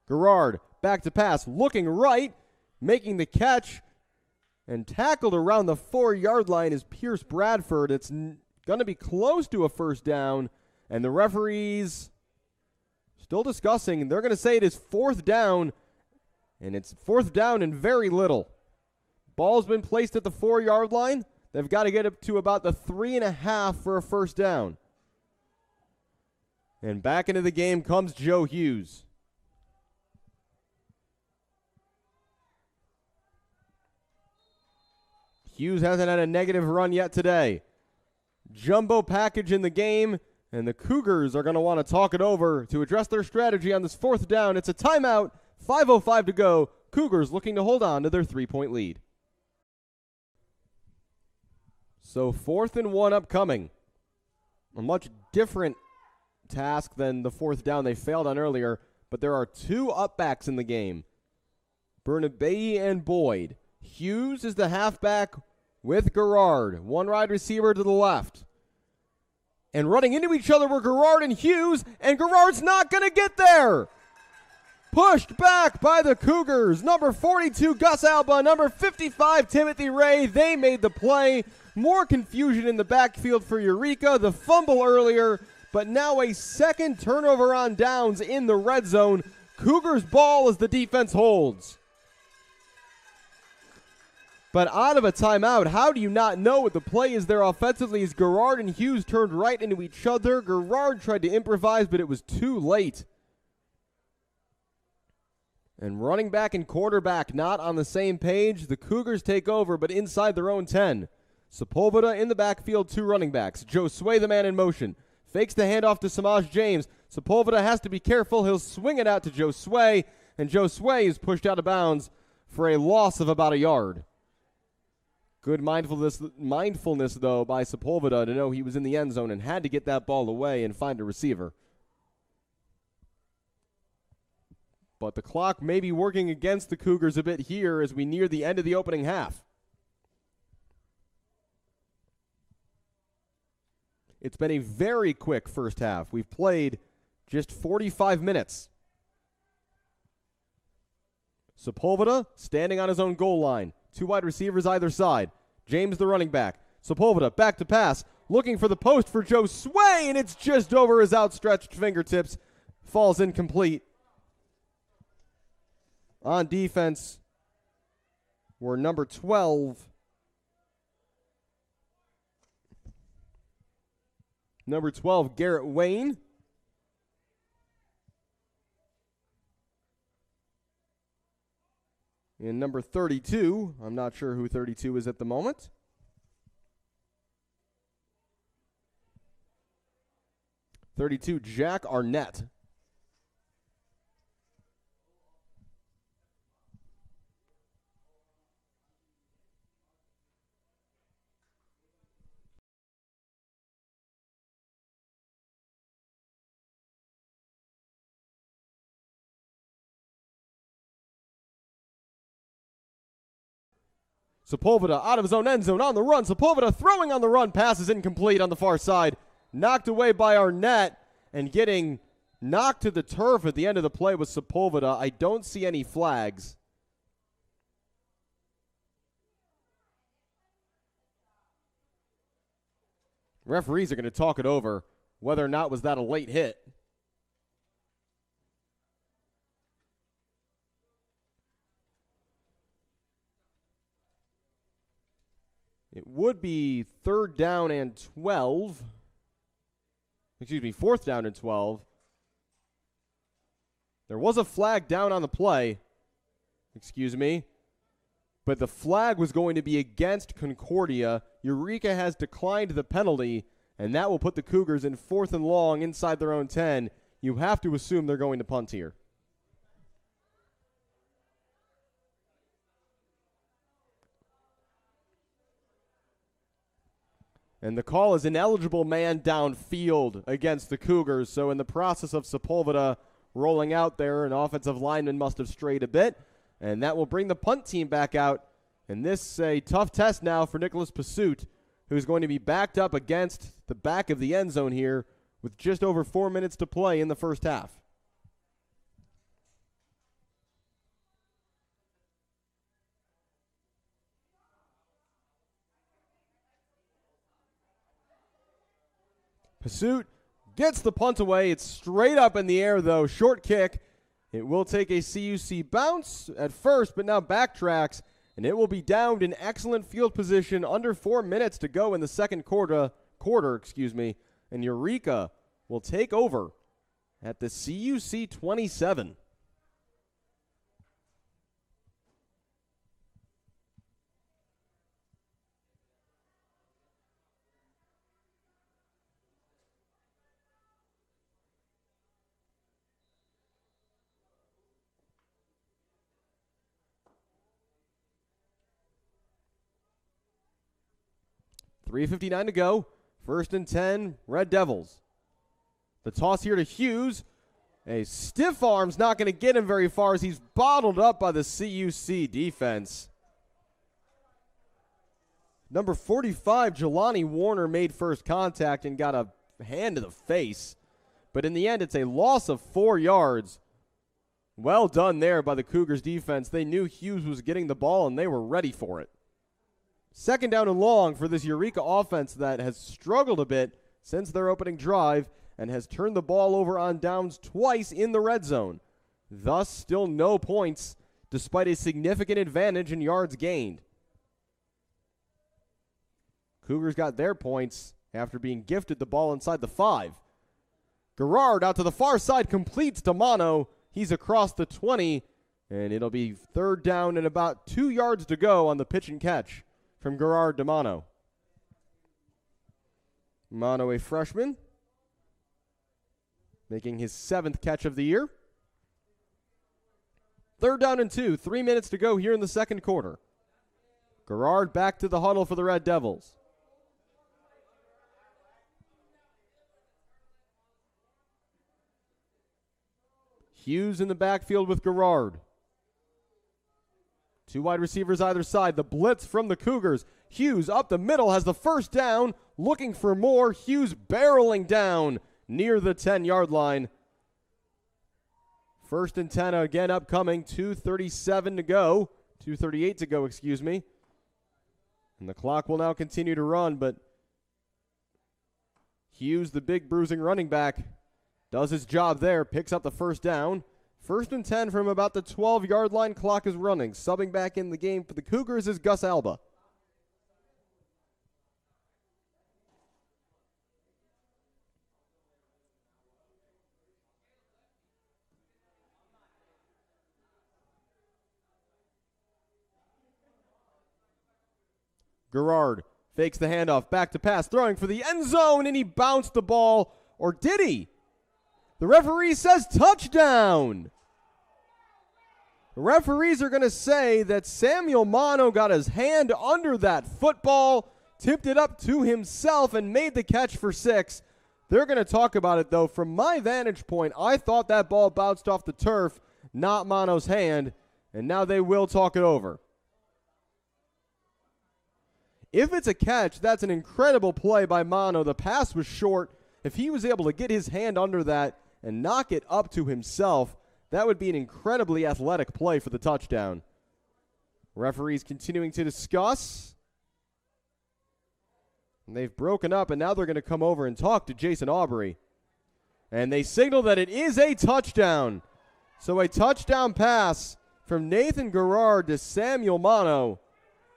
Garrard back to pass, looking right. Making the catch And tackled around the 4-yard line is Pierce Bradford. It's going to be close to a first down, and the referees still discussing. They're going to say it is 4th down, and it's 4th down and very little. Ball's been placed at the 4-yard line. They've got to get up to about the 3.5 for a first down. And back into the game comes Joe Hughes. Hughes hasn't had a negative run yet today. Jumbo package in the game, and the Cougars are going to want to talk it over to address their strategy on this 4th down. It's a timeout, 5:05 to go. Cougars looking to hold on to their 3-point lead. So 4th and 1 upcoming. A much different task than the 4th down they failed on earlier, but there are 2 upbacks in the game. Bernabei and Boyd. Hughes is the halfback with Garrard. One wide receiver to the left. And running into each other were Garrard and Hughes, and Garrard's not going to get there. Pushed back by the Cougars. Number 42, Gus Alba. Number 55, Timothy Ray. They made the play. More confusion in the backfield for Eureka. The fumble earlier, but now a second turnover on downs in the red zone. Cougars ball as the defense holds. But out of a timeout, how do you not know what the play is there offensively as Garrard and Hughes turned right into each other? Garrard tried to improvise, but it was too late. And running back and quarterback not on the same page. The Cougars take over, but inside their own 10. Sepulveda in the backfield, 2 running backs. Joe Sway, the man in motion. Fakes the handoff to Samaj James. Sepulveda has to be careful. He'll swing it out to Joe Sway, and Joe Sway is pushed out of bounds for a loss of about a yard. Good mindfulness, though, by Sepulveda to know he was in the end zone and had to get that ball away and find a receiver. But the clock may be working against the Cougars a bit here as we near the end of the opening half. It's been a very quick first half. We've played just 45 minutes. Sepulveda standing on his own goal line. 2 wide receivers either side. James the running back. Sepulveda back to pass. Looking for the post for Joe Sway, and it's just over his outstretched fingertips. Falls incomplete. On defense were number 12. Number 12, Garrett Wayne. And number 32, I'm not sure who 32 is at the moment. '32, Jack Arnett. Sepulveda out of his own end zone on the run. Sepulveda throwing on the run. Pass is incomplete on the far side. Knocked away by Arnett, and getting knocked to the turf at the end of the play was Sepulveda. I don't see any flags. Referees are going to talk it over whether or not was that a late hit. It would be 3rd down and 12. Excuse me, 4th down and 12. There was a flag down on the play. Excuse me. But the flag was going to be against Concordia. Eureka has declined the penalty, and that will put the Cougars in 4th and long inside their own 10. You have to assume they're going to punt here. And the call is ineligible man downfield against the Cougars. So in the process of Sepulveda rolling out there, an offensive lineman must have strayed a bit. And that will bring the punt team back out. And this is a tough test now for Nicholas Pursuit, who's going to be backed up against the back of the end zone here with just over 4 minutes to play in the first half. Hasut gets the punt away. It's straight up in the air, though. Short kick. It will take a CUC bounce at first, but now backtracks, and it will be downed in excellent field position. Under 4 minutes to go in the second quarter, and Eureka will take over at the CUC 27. .359 to go. 1st and 10, Red Devils. The toss here to Hughes. A stiff arm's not going to get him very far as he's bottled up by the CUC defense. Number 45, Jelani Warner, made first contact and got a hand to the face. But in the end, it's a loss of 4 yards. Well done there by the Cougars defense. They knew Hughes was getting the ball, and they were ready for it. 2nd down and long for this Eureka offense that has struggled a bit since their opening drive and has turned the ball over on downs twice in the red zone. Thus, still no points despite a significant advantage in yards gained. Cougars got their points after being gifted the ball inside the 5. Garrard out to the far side, completes to Mono. He's across the 20, and it'll be 3rd down and about 2 yards to go on the pitch and catch from Garrard to Mono. Mono, a freshman, making his 7th catch of the year. 3rd down and 2, 3 minutes to go here in the second quarter. Garrard back to the huddle for the Red Devils. Hughes in the backfield with Garrard. 2 wide receivers either side. The blitz from the Cougars. Hughes up the middle has the first down. Looking for more. Hughes barreling down near the 10-yard line. 1st and 10 again upcoming. 2:37 to go. 2:38 to go, excuse me. And the clock will now continue to run, but Hughes, the big bruising running back, does his job there. Picks up the first down. 1st and 10 from about the 12-yard line. Clock is running. Subbing back in the game for the Cougars is Gus Alba. Garrard fakes the handoff. Back to pass. Throwing for the end zone, and he bounced the ball. Or did he? The referee says touchdown. The referees are going to say that Samuel Mono got his hand under that football, tipped it up to himself, and made the catch for 6. They're going to talk about it, though. From my vantage point, I thought that ball bounced off the turf, not Mono's hand, and now they will talk it over. If it's a catch, that's an incredible play by Mono. The pass was short. If he was able to get his hand under that and knock it up to himself, that would be an incredibly athletic play for the touchdown. Referees continuing to discuss. And they've broken up, and now they're going to come over and talk to Jason Aubrey. And they signal that it is a touchdown. So a touchdown pass from Nathan Garrard to Samuel Mono.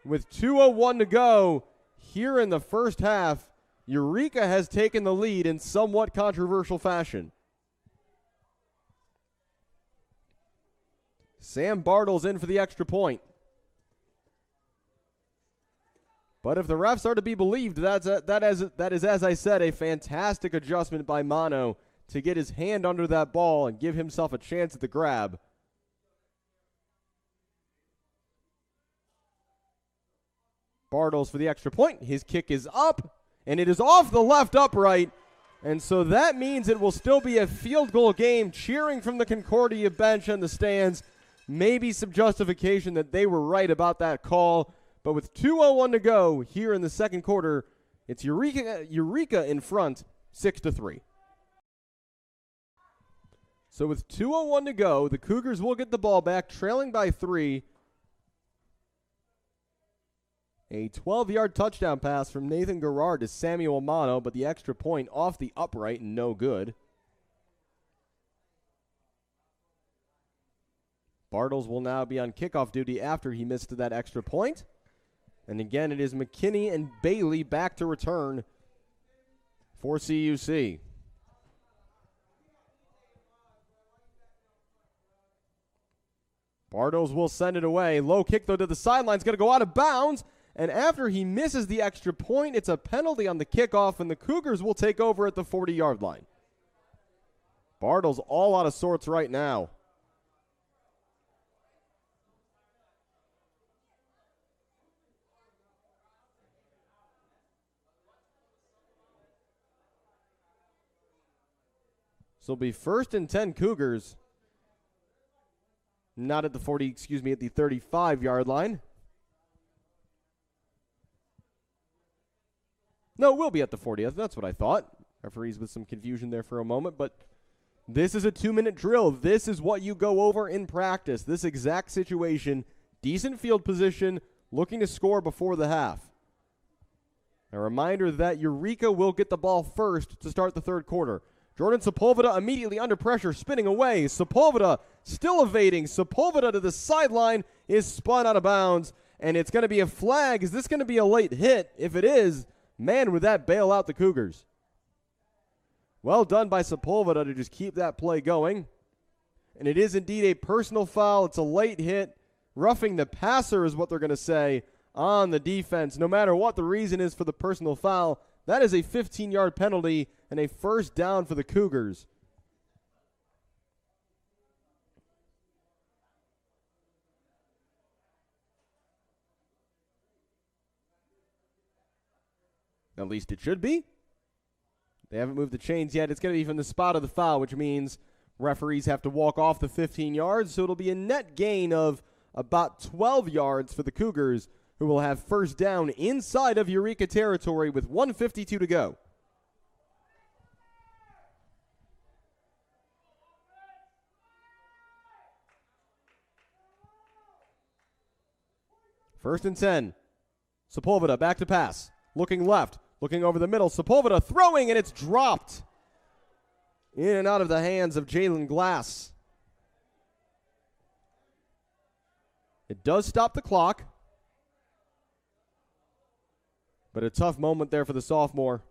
With 2:01 to go here in the first half, Eureka has taken the lead in somewhat controversial fashion. Sam Bartle's in for the extra point. But if the refs are to be believed, that is, as I said, a fantastic adjustment by Mono to get his hand under that ball and give himself a chance at the grab. Bartles for the extra point. His kick is up, and it is off the left upright. And so that means it will still be a field goal game. Cheering from the Concordia bench and the stands. Maybe some justification that they were right about that call. But with 2:01 to go here in the second quarter, it's Eureka in front, 6-3. So with 2:01 to go, the Cougars will get the ball back, trailing by 3. A 12-yard touchdown pass from Nathan Garrard to Samuel Amano, but the extra point off the upright and no good. Bartles will now be on kickoff duty after he missed that extra point. And again, it is McKinney and Bailey back to return for CUC. Bartles will send it away. Low kick, though, to the sideline. It's going to go out of bounds. And after he misses the extra point, it's a penalty on the kickoff, and the Cougars will take over at the 40-yard line. Bartles all out of sorts right now. So it'll be 1st and 10 Cougars. Not at the 40, excuse me, at the 35-yard line. No, it will be at the 40th. That's what I thought. Referees with some confusion there for a moment, but this is a 2-minute drill. This is what you go over in practice. This exact situation, decent field position, looking to score before the half. A reminder that Eureka will get the ball first to start the third quarter. Jordan Sepulveda immediately under pressure, spinning away. Sepulveda still evading. Sepulveda to the sideline is spun out of bounds, and it's going to be a flag. Is this going to be a late hit? If it is, man, would that bail out the Cougars. Well done by Sepulveda to just keep that play going. And it is indeed a personal foul. It's a late hit. Roughing the passer is what they're going to say on the defense. No matter what the reason is for the personal foul, that is a 15-yard penalty and a first down for the Cougars. At least it should be. They haven't moved the chains yet. It's going to be from the spot of the foul, which means referees have to walk off the 15 yards. So it'll be a net gain of about 12 yards for the Cougars, who will have first down inside of Eureka territory with 1:52 to go. First and 10. Sepulveda back to pass. Looking left. Looking over the middle. Sepulveda throwing, and it's dropped. In and out of the hands of Jalen Glass. It does stop the clock. But a tough moment there for the sophomore.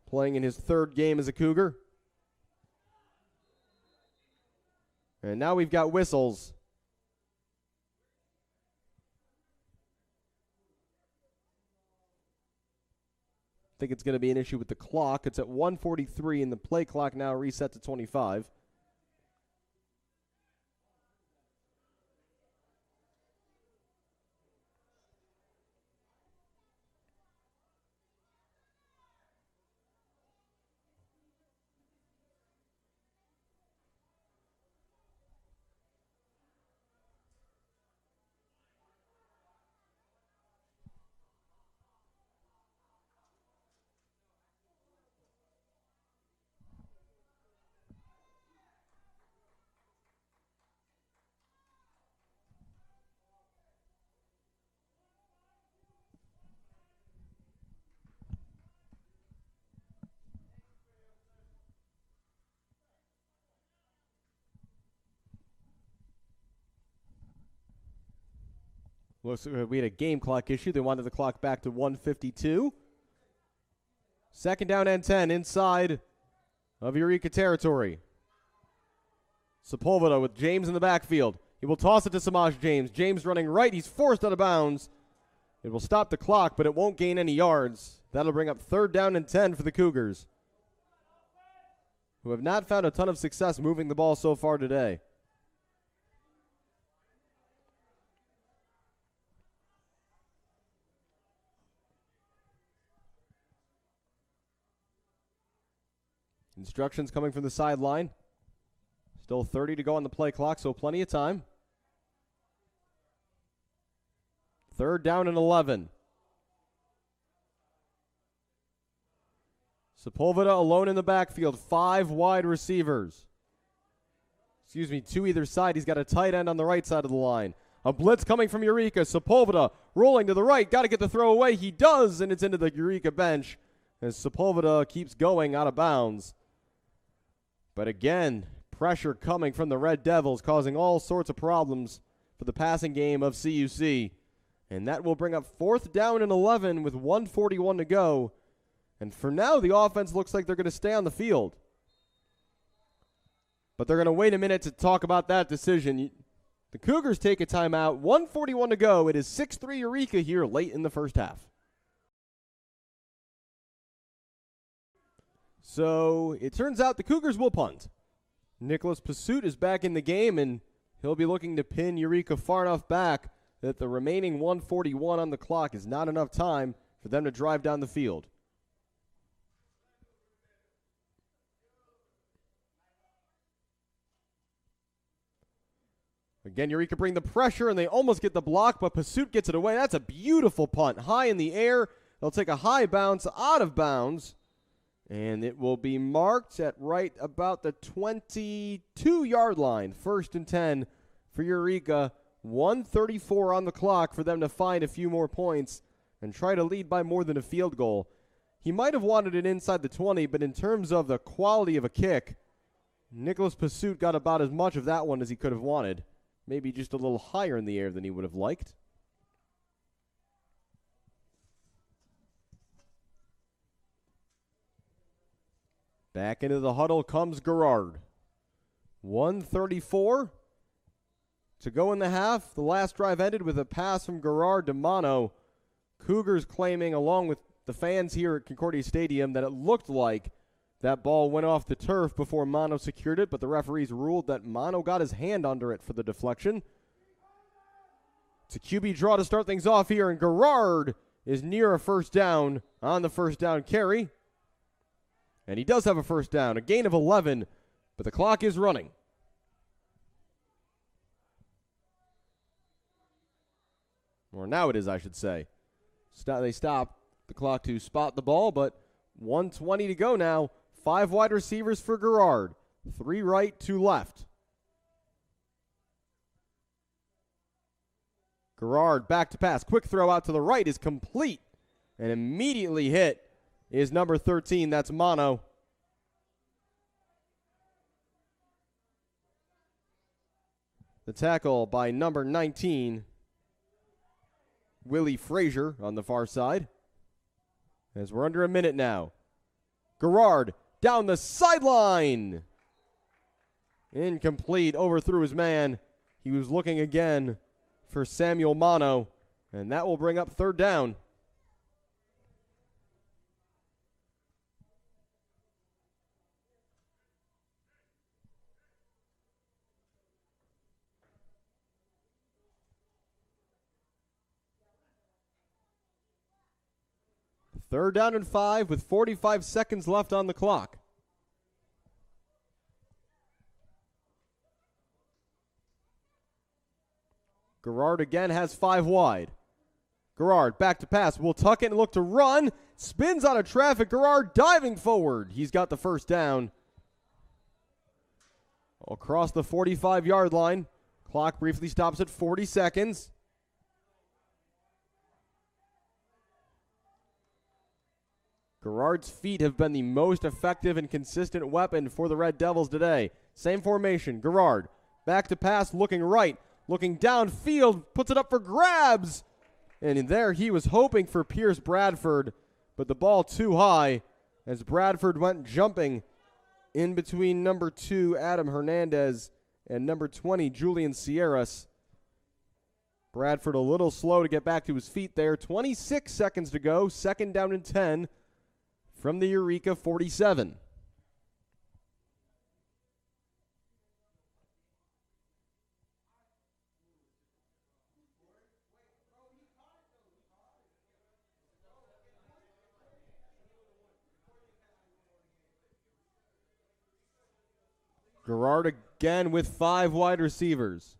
Playing in his third game as a Cougar. And now we've got whistles. I think it's going to be an issue with the clock. It's at 1:43, and the play clock now reset to 25. Looks like we had a game clock issue. They wanted the clock back to 1:52. Second down and 10 inside of Eureka territory. Sepulveda with James in the backfield. He will toss it to Samaj James. James running right. He's forced out of bounds. It will stop the clock, but it won't gain any yards. That'll bring up third down and 10 for the Cougars, who have not found a ton of success moving the ball so far today. Instructions coming from the sideline. Still 30 to go on the play clock, so plenty of time. Third down and 11. Sepulveda alone in the backfield. 5 wide receivers. Excuse me, 2 either side. He's got a tight end on the right side of the line. A blitz coming from Eureka. Sepulveda rolling to the right. Got to get the throw away. He does, and it's into the Eureka bench as Sepulveda keeps going out of bounds. But again, pressure coming from the Red Devils, causing all sorts of problems for the passing game of CUC. And that will bring up 4th down and 11 with 1:41 to go. And for now, the offense looks like they're going to stay on the field. But they're going to wait a minute to talk about that decision. The Cougars take a timeout. 1:41 to go. It is 6-3 Eureka here late in the first half. So it turns out the Cougars will punt. Nicholas Pursuit is back in the game, and he'll be looking to pin Eureka far enough back that the remaining 1:41 on the clock is not enough time for them to drive down the field. Again, Eureka bring the pressure, and they almost get the block, but Pursuit gets it away. That's a beautiful punt. High in the air. They'll take a high bounce out of bounds, and it will be marked at right about the 22-yard line. 1st and 10 for Eureka. 1:34 on the clock for them to find a few more points and try to lead by more than a field goal. He might have wanted it inside the 20, but in terms of the quality of a kick, Nicholas Pursuit got about as much of that one as he could have wanted. Maybe just a little higher in the air than he would have liked. Back into the huddle comes Gerard. 1:34 to go in the half. The last drive ended with a pass from Gerard to Mono. Cougars claiming, along with the fans here at Concordia Stadium, that it looked like that ball went off the turf before Mono secured it, but the referees ruled that Mono got his hand under it for the deflection. It's a QB draw to start things off here, and Gerard is near a 1st down on the 1st down carry. And he does have a 1st down, a gain of 11, but the clock is running. Or now it is, I should say. They stop the clock to spot the ball, but 1:20 to go now. 5 wide receivers for Gerard. 3 right, 2 left. Gerard back to pass. Quick throw out to the right is complete. And immediately hit is number 13. That's Mono. The tackle by number 19, Willie Frazier on the far side. As we're under a minute now. Gerard down the sideline. Incomplete, overthrew his man. He was looking again for Samuel Mono, and that will bring up 3rd down. Third down and 5 with 45 seconds left on the clock. Gerard again has 5 wide. Gerard back to pass. Will tuck it and look to run. Spins out of traffic. Gerard diving forward. He's got the 1st down. Across the 45-yard line. Clock briefly stops at 40 seconds. Gerard's feet have been the most effective and consistent weapon for the Red Devils today. Same formation. Gerard back to pass, looking right, looking downfield, puts it up for grabs. And in there he was hoping for Pierce Bradford, but the ball too high as Bradford went jumping in between number 2, Adam Hernandez, and number 20, Julian Sierras. Bradford a little slow to get back to his feet there. 26 seconds to go. 2nd down and 10 from the Eureka 47. Gerard again with 5 wide receivers.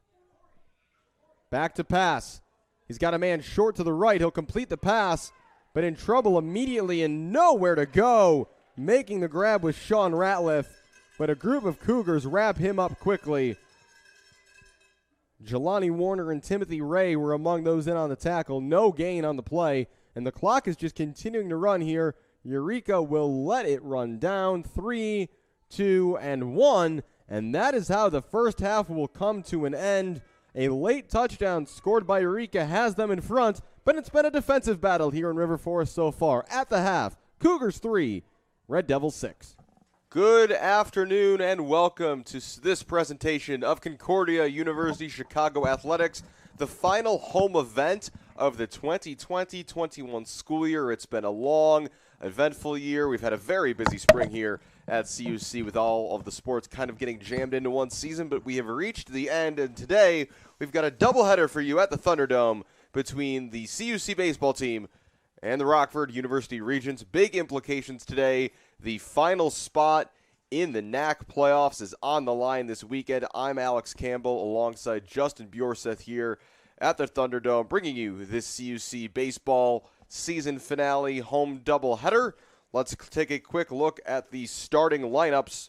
Back to pass. He's got a man short to the right. He'll complete the pass, but in trouble immediately and nowhere to go. Making the grab with Sean Ratliff, but a group of Cougars wrap him up quickly. Jelani Warner and Timothy Ray were among those in on the tackle. No gain on the play, and the clock is just continuing to run here. Eureka will let it run down. 3, 2, and 1, and that is how the first half will come to an end. A late touchdown scored by Eureka has them in front, but it's been a defensive battle here in River Forest so far. At the half, Cougars 3, Red Devils 6. Good afternoon and welcome to this presentation of Concordia University Chicago Athletics, the final home event of the 2020-21 school year. It's been a long, eventful year. We've had a very busy spring here at CUC with all of the sports kind of getting jammed into one season, but we have reached the end, and today we've got a doubleheader for you at the Thunderdome between the CUC baseball team and the Rockford University Regents. Big implications today. The final spot in the NAC playoffs is on the line this weekend. I'm Alex Campbell alongside Justin Bjorseth here at the Thunderdome, bringing you this CUC baseball season finale home doubleheader. Let's take a quick look at the starting lineups.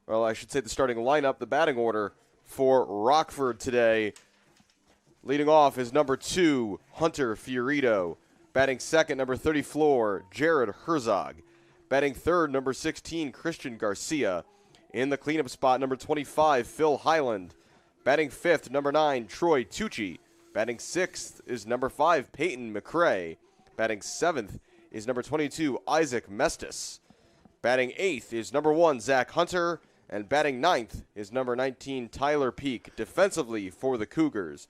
Well, I should say the starting lineup, the batting order for Rockford today. Leading off is number 2, Hunter Fiorito. Batting second, number 34, Jared Herzog. Batting third, number 16, Christian Garcia. In the cleanup spot, number 25, Phil Highland. Batting fifth, number 9, Troy Tucci. Batting sixth is number 5, Peyton McCrae. Batting seventh is number 22, Isaac Mestis. Batting eighth is number 1, Zach Hunter. And batting ninth is number 19, Tyler Peak, defensively for the Cougars.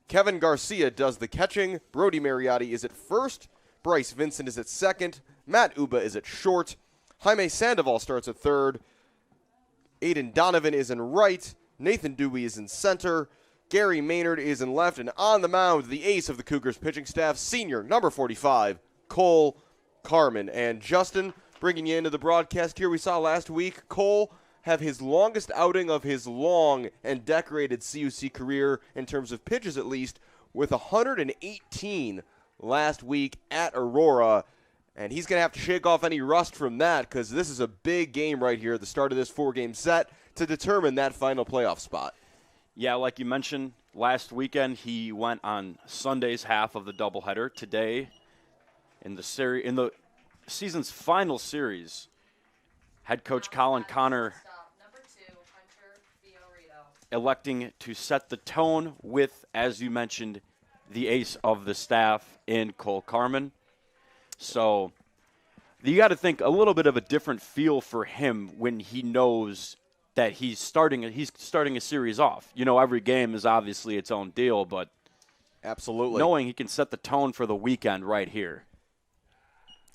Kevin Garcia does the catching. Brody Mariotti is at first. Bryce Vincent is at second. Matt Uba is at short. Jaime Sandoval starts at third. Aiden Donovan is in right. Nathan Dewey is in center. Gary Maynard is in left. And on the mound, the ace of the Cougars pitching staff, senior, number 45, Cole Carmen. And Justin, bringing you into the broadcast here, we saw last week Cole have his longest outing of his long and decorated CUC career, in terms of pitches at least, with 118 last week at Aurora. And he's going to have to shake off any rust from that, because this is a big game right here at the start of this 4-game set to determine that final playoff spot. Yeah, like you mentioned, last weekend he went on Sunday's half of the doubleheader. Today, in the season's final series, head coach Colin Connor electing to set the tone with, as you mentioned, the ace of the staff in Cole Carmen. So you got to think a little bit of a different feel for him when he knows that he's starting a series off. You know, every game is obviously its own deal, but absolutely knowing he can set the tone for the weekend right here.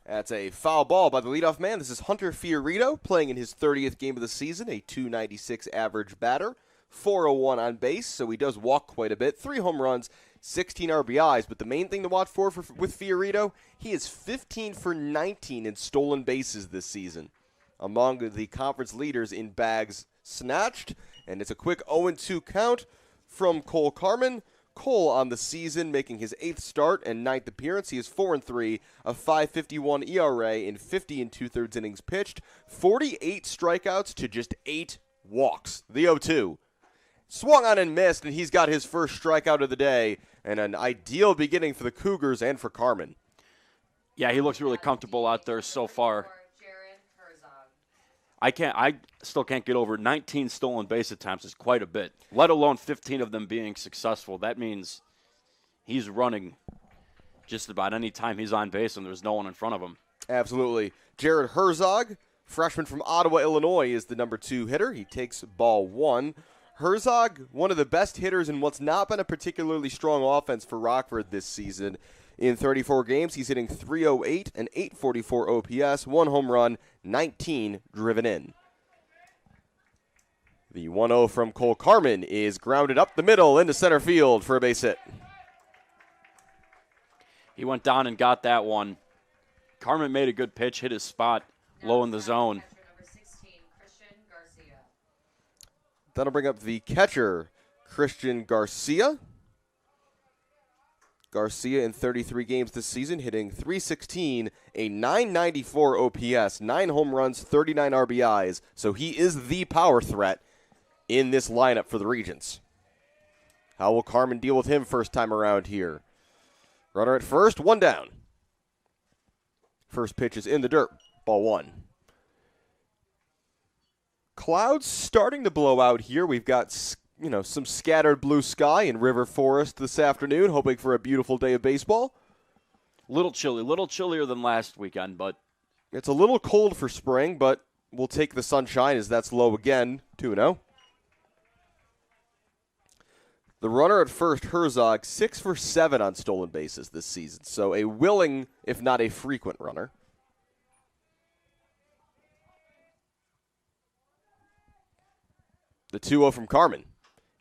That's a foul ball by the leadoff man. This is Hunter Fiorito playing in his 30th game of the season, a .296 average batter, 401 on base, so he does walk quite a bit. 3 home runs, 16 RBIs, but the main thing to watch for with Fiorito, he is 15 for 19 in stolen bases this season, among the conference leaders in bags snatched, and it's a quick 0-2 count from Cole Carmen. Cole on the season making his 8th start and 9th appearance. He is 4-3, a .551 ERA in 50 2/3 innings pitched, 48 strikeouts to just 8 walks. The 0-2. Swung on and missed, and he's got his first strikeout of the day, and an ideal beginning for the Cougars and for Carmen. Yeah, he looks really comfortable out there so far. I still can't get over 19 stolen base attempts is quite a bit, let alone 15 of them being successful. That means he's running just about any time he's on base and there's no one in front of him. Absolutely. Jared Herzog, freshman from Ottawa, Illinois, is the number 2 hitter. He takes ball 1. Herzog, one of the best hitters in what's not been a particularly strong offense for Rockford this season. In 34 games, he's hitting .308 and .844 OPS, 1 home run, 19 driven in. The 1-0 from Cole Carmen is grounded up the middle into center field for a base hit. He went down and got that one. Carmen made a good pitch, hit his spot low in the zone. That'll bring up the catcher, Christian Garcia. Garcia in 33 games this season, hitting .316, a .994 OPS, 9 home runs, 39 RBIs. So he is the power threat in this lineup for the Regents. How will Carmen deal with him first time around here? Runner at first, one down. First pitch is in the dirt, ball one. Clouds starting to blow out here. We've got, some scattered blue sky in River Forest this afternoon, hoping for a beautiful day of baseball. Little chillier than last weekend, but it's a little cold for spring, but we'll take the sunshine as that's low again, 2-0. The runner at first, Herzog, 6 for 7 on stolen bases this season, so a willing, if not a frequent runner. The 2-0 from Carmen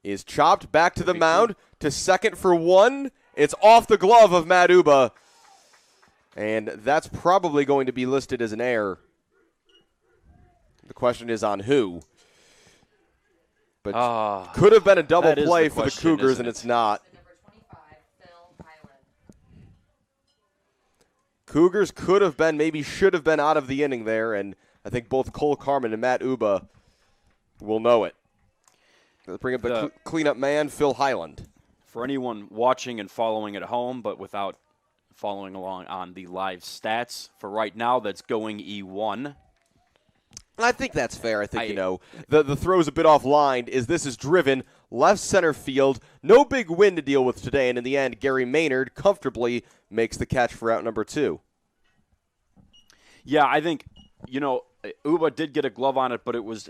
is chopped back to the mound to second for one. It's off the glove of Matt Uba, and that's probably going to be listed as an error. The question is on who. But could have been a double play for the Cougars, and it's not. Cougars could have been, maybe should have been out of the inning there, and I think both Cole Carmen and Matt Uba will know it. Let's bring up the cleanup man, Phil Highland. For anyone watching and following at home, but without following along on the live stats, for right now, that's going E1. I think that's fair. I think, the throw's a bit offline. This is driven left center field. No big win to deal with today, and in the end, Gary Maynard comfortably makes the catch for out number 2. Yeah, I think, Uba did get a glove on it, but it was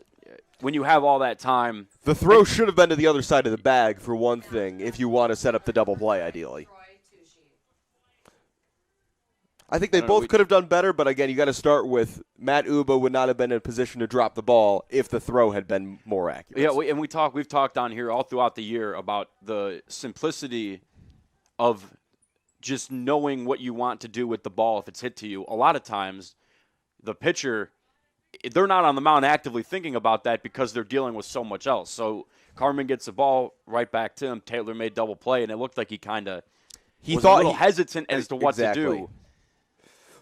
when you have all that time. The throw should have been to the other side of the bag, for one thing, if you want to set up the double play, ideally. I think they both could have done better, but again, you got to start with Matt Uba would not have been in a position to drop the ball if the throw had been more accurate. Yeah, and we've talked on here all throughout the year about the simplicity of just knowing what you want to do with the ball if it's hit to you. A lot of times, the pitcher, they're not on the mound actively thinking about that because they're dealing with so much else. So Carmen gets the ball right back to him. Taylor made double play, and it looked like he kind of was a little hesitant as to what to do.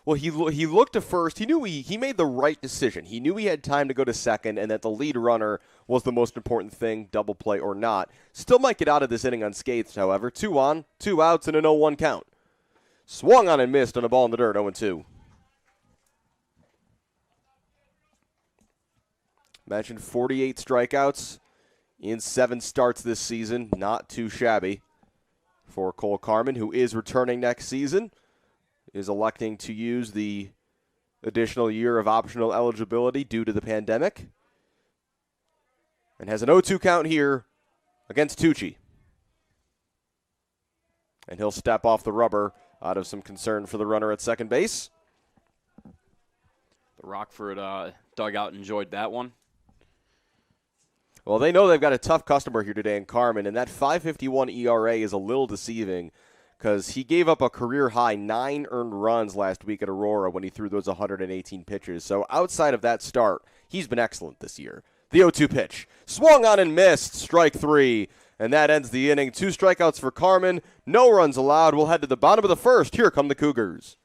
Well, he looked to first. He knew he made the right decision. He knew he had time to go to second and that the lead runner was the most important thing, double play or not. Still might get out of this inning unscathed, however. 2 on, 2 outs, and a 0-1 count. Swung on and missed on a ball in the dirt, 0-2. Mentioned 48 strikeouts in 7 starts this season. Not too shabby for Cole Carmen, who is returning next season. Is electing to use the additional year of optional eligibility due to the pandemic. And has an 0-2 count here against Tucci. And he'll step off the rubber out of some concern for the runner at second base. The Rockford dugout enjoyed that one. Well, they know they've got a tough customer here today in Carmen, and that 5.51 ERA is a little deceiving, because he gave up a career-high 9 earned runs last week at Aurora when he threw those 118 pitches. So outside of that start, he's been excellent this year. The 0-2 pitch. Swung on and missed. Strike 3. And that ends the inning. 2 strikeouts for Carmen. No runs allowed. We'll head to the bottom of the first. Here come the Cougars.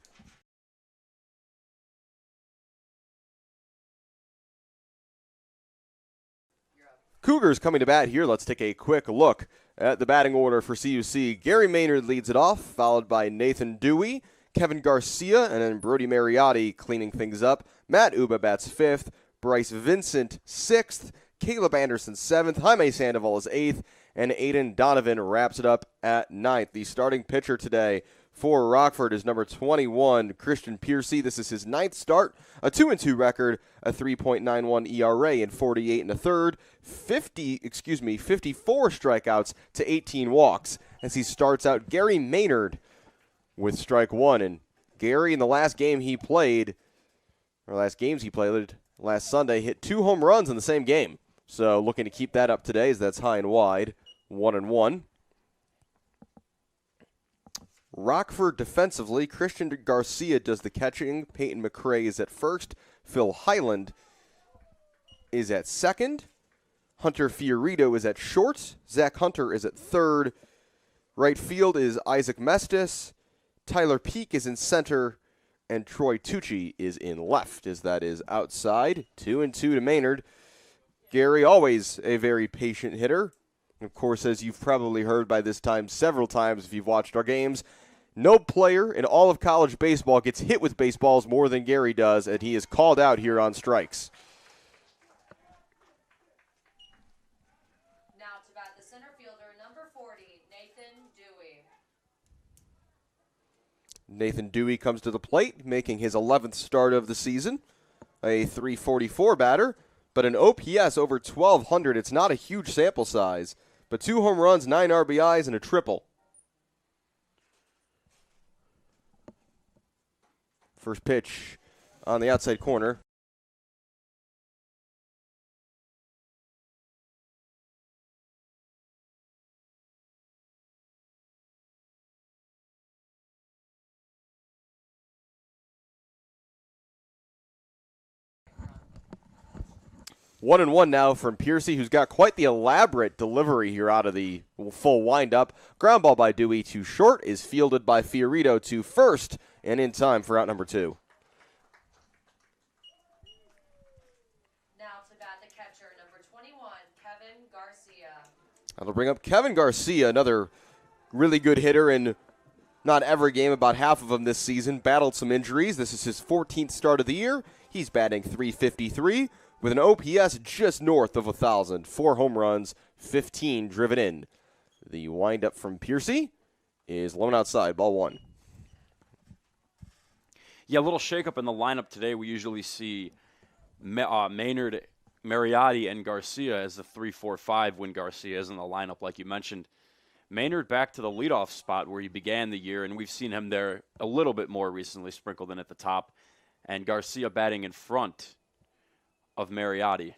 Cougars coming to bat here. Let's take a quick look at the batting order for CUC. Gary Maynard leads it off, followed by Nathan Dewey, Kevin Garcia, and then Brody Mariotti cleaning things up. Matt Uba bats 5th, Bryce Vincent 6th, Caleb Anderson 7th, Jaime Sandoval is 8th, and Aiden Donovan wraps it up at 9th. The starting pitcher today for Rockford is number 21, Christian Piercy. This is his 9th start, a 2-2 record, a 3.91 ERA in 48 1/3, 54 strikeouts to 18 walks as he starts out. Gary Maynard with strike 1, and Gary in the last games he played last Sunday hit 2 home runs in the same game. So looking to keep that up today as that's high and wide, 1-1. Rockford defensively, Christian Garcia does the catching. Peyton McCray is at first. Phil Highland is at second. Hunter Fiorito is at short. Zach Hunter is at third. Right field is Isaac Mestis. Tyler Peak is in center. And Troy Tucci is in left, as that is outside. 2-2 to Maynard. Gary, always a very patient hitter. Of course, as you've probably heard by this time several times if you've watched our games, no player in all of college baseball gets hit with baseballs more than Gary does, and he is called out here on strikes. Now to bat the center fielder, number 40, Nathan Dewey. Nathan Dewey comes to the plate, making his 11th start of the season. A .344 batter, but an OPS over 1,200. It's not a huge sample size, but 2 home runs, 9 RBIs, and a triple. First pitch on the outside corner. One and one now from Piercy, who's got quite the elaborate delivery here out of the full windup. Ground ball by Dewey to short is fielded by Fiorito to first and in time for out number 2. Now to bat the catcher, number 21, Kevin Garcia. That'll bring up Kevin Garcia, another really good hitter in not every game, about half of them this season. Battled some injuries. This is his 14th start of the year. He's batting .353. with an OPS just north of 1,000. 4 home runs, 15 driven in. The windup from Piercy is low outside, ball 1. Yeah, a little shakeup in the lineup today. We usually see Maynard, Mariotti, and Garcia as the 3-4-5 when Garcia is in the lineup, like you mentioned. Maynard back to the leadoff spot where he began the year, and we've seen him there a little bit more recently, sprinkled in at the top. And Garcia batting in front of Mariotti.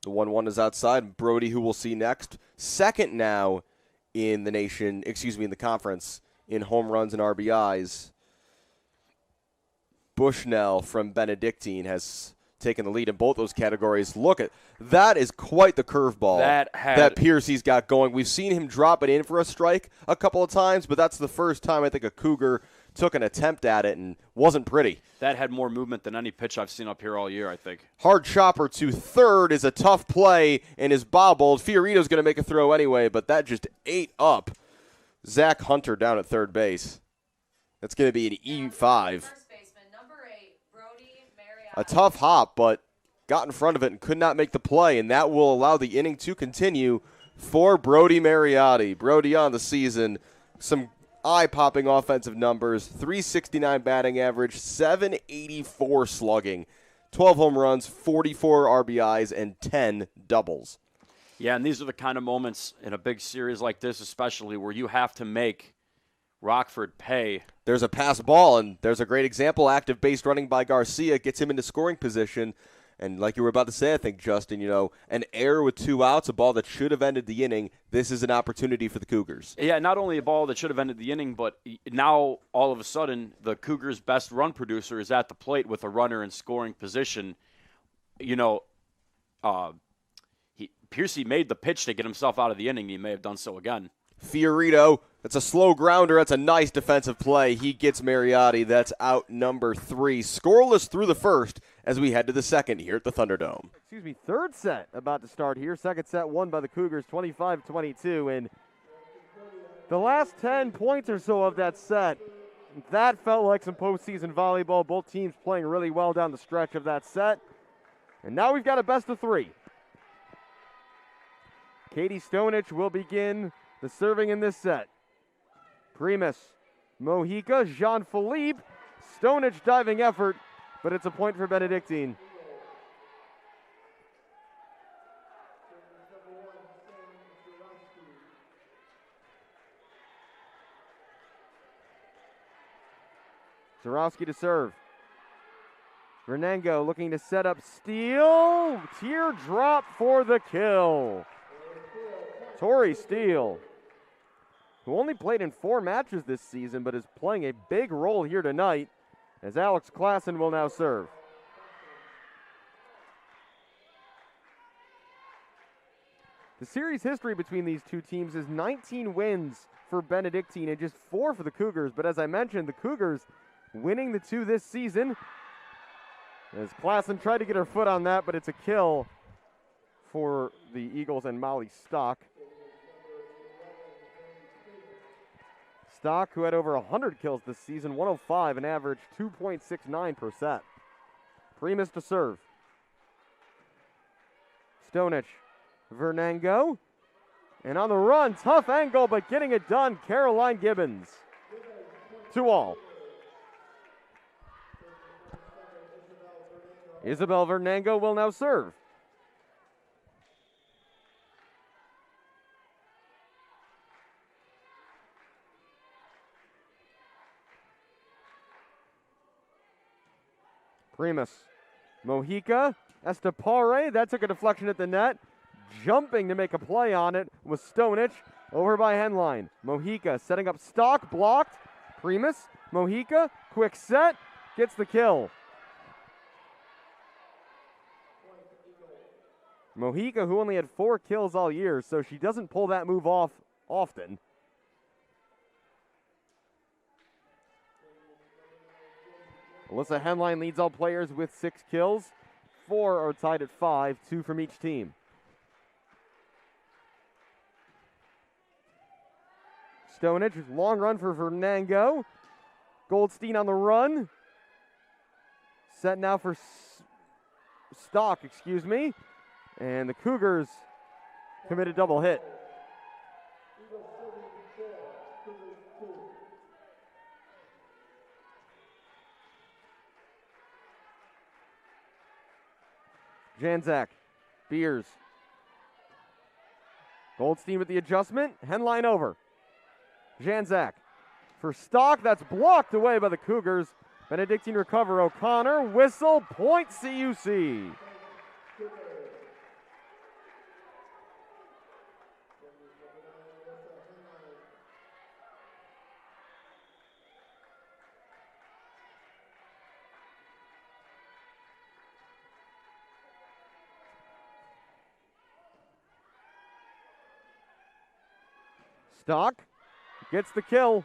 The 1-1 is outside. Brody, who we'll see next, second now in the nation, in the conference in home runs and RBIs. Bushnell from Benedictine has taken the lead in both those categories. Look at that, is quite the curveball that Piercy's got going. We've seen him drop it in for a strike a couple of times, but that's the first time I think a Cougar took an attempt at it and wasn't pretty. That had more movement than any pitch I've seen up here all year, I think. Hard chopper to third is a tough play and is bobbled. Fiorito's going to make a throw anyway, but that just ate up Zach Hunter down at third base. That's going to be an E5. A tough hop, but got in front of it and could not make the play, and that will allow the inning to continue for Brody Mariotti. Brody on the season, some eye-popping offensive numbers, .369 batting average, .784 slugging, 12 home runs, 44 RBIs, and 10 doubles. Yeah, and these are the kind of moments in a big series like this especially where you have to make Rockford pay. There's a pass ball, and there's a great example. Active base running by Garcia gets him into scoring position. And like you were about to say, I think, Justin, an error with 2 outs, a ball that should have ended the inning. This is an opportunity for the Cougars. Yeah, not only a ball that should have ended the inning, but now all of a sudden the Cougars' best run producer is at the plate with a runner in scoring position. Piercy made the pitch to get himself out of the inning. He may have done so again. Fiorito, that's a slow grounder. That's a nice defensive play. He gets Mariotti. That's out number 3. Scoreless through the first as we head to the second here at the Thunderdome. Third set about to start here. Second set won by the Cougars 25-22. And the last 10 points or so of that set, that felt like some postseason volleyball. Both teams playing really well down the stretch of that set. And now we've got a best of 3. Katie Stonich will begin the serving in this set. Primus, Mojica, Jean-Philippe, Stonich diving effort, but it's a point for Benedictine. Zarowski to serve. Renengo looking to set up Steele. Teardrop for the kill. Tori Steele, who only played in 4 matches this season, but is playing a big role here tonight, as Alex Klassen will now serve. The series history between these two teams is 19 wins for Benedictine and just 4 for the Cougars, but as I mentioned, the Cougars winning the 2 this season, as Klassen tried to get her foot on that, but it's a kill for the Eagles and Molly Stock. Stock, who had over 100 kills this season, 105, an average 2.69%. Primus to serve. Stonich, Vernango, and on the run, tough angle, but getting it done, Caroline Gibbons. 2-all. Isabel Vernango will now serve. Primus, Mojica, Estepare, that took a deflection at the net. Jumping to make a play on it was Stonich, over by Henline. Mojica setting up Stock, blocked. Primus, Mojica, quick set, gets the kill. Mojica, who only had 4 kills all year, so she doesn't pull that move off often. Alyssa Henline leads all players with 6 kills. 4 are tied at 5, 2 from each team. Stonich, long run for Vernango. Goldstein on the run. Set now for Stock, excuse me. And the Cougars commit a double hit. Janzak, Beers. Goldstein with the adjustment. Henline over. Janzak for Stock. That's blocked away by the Cougars. Benedictine recover. O'Connor. Whistle. Point CUC. Stock gets the kill.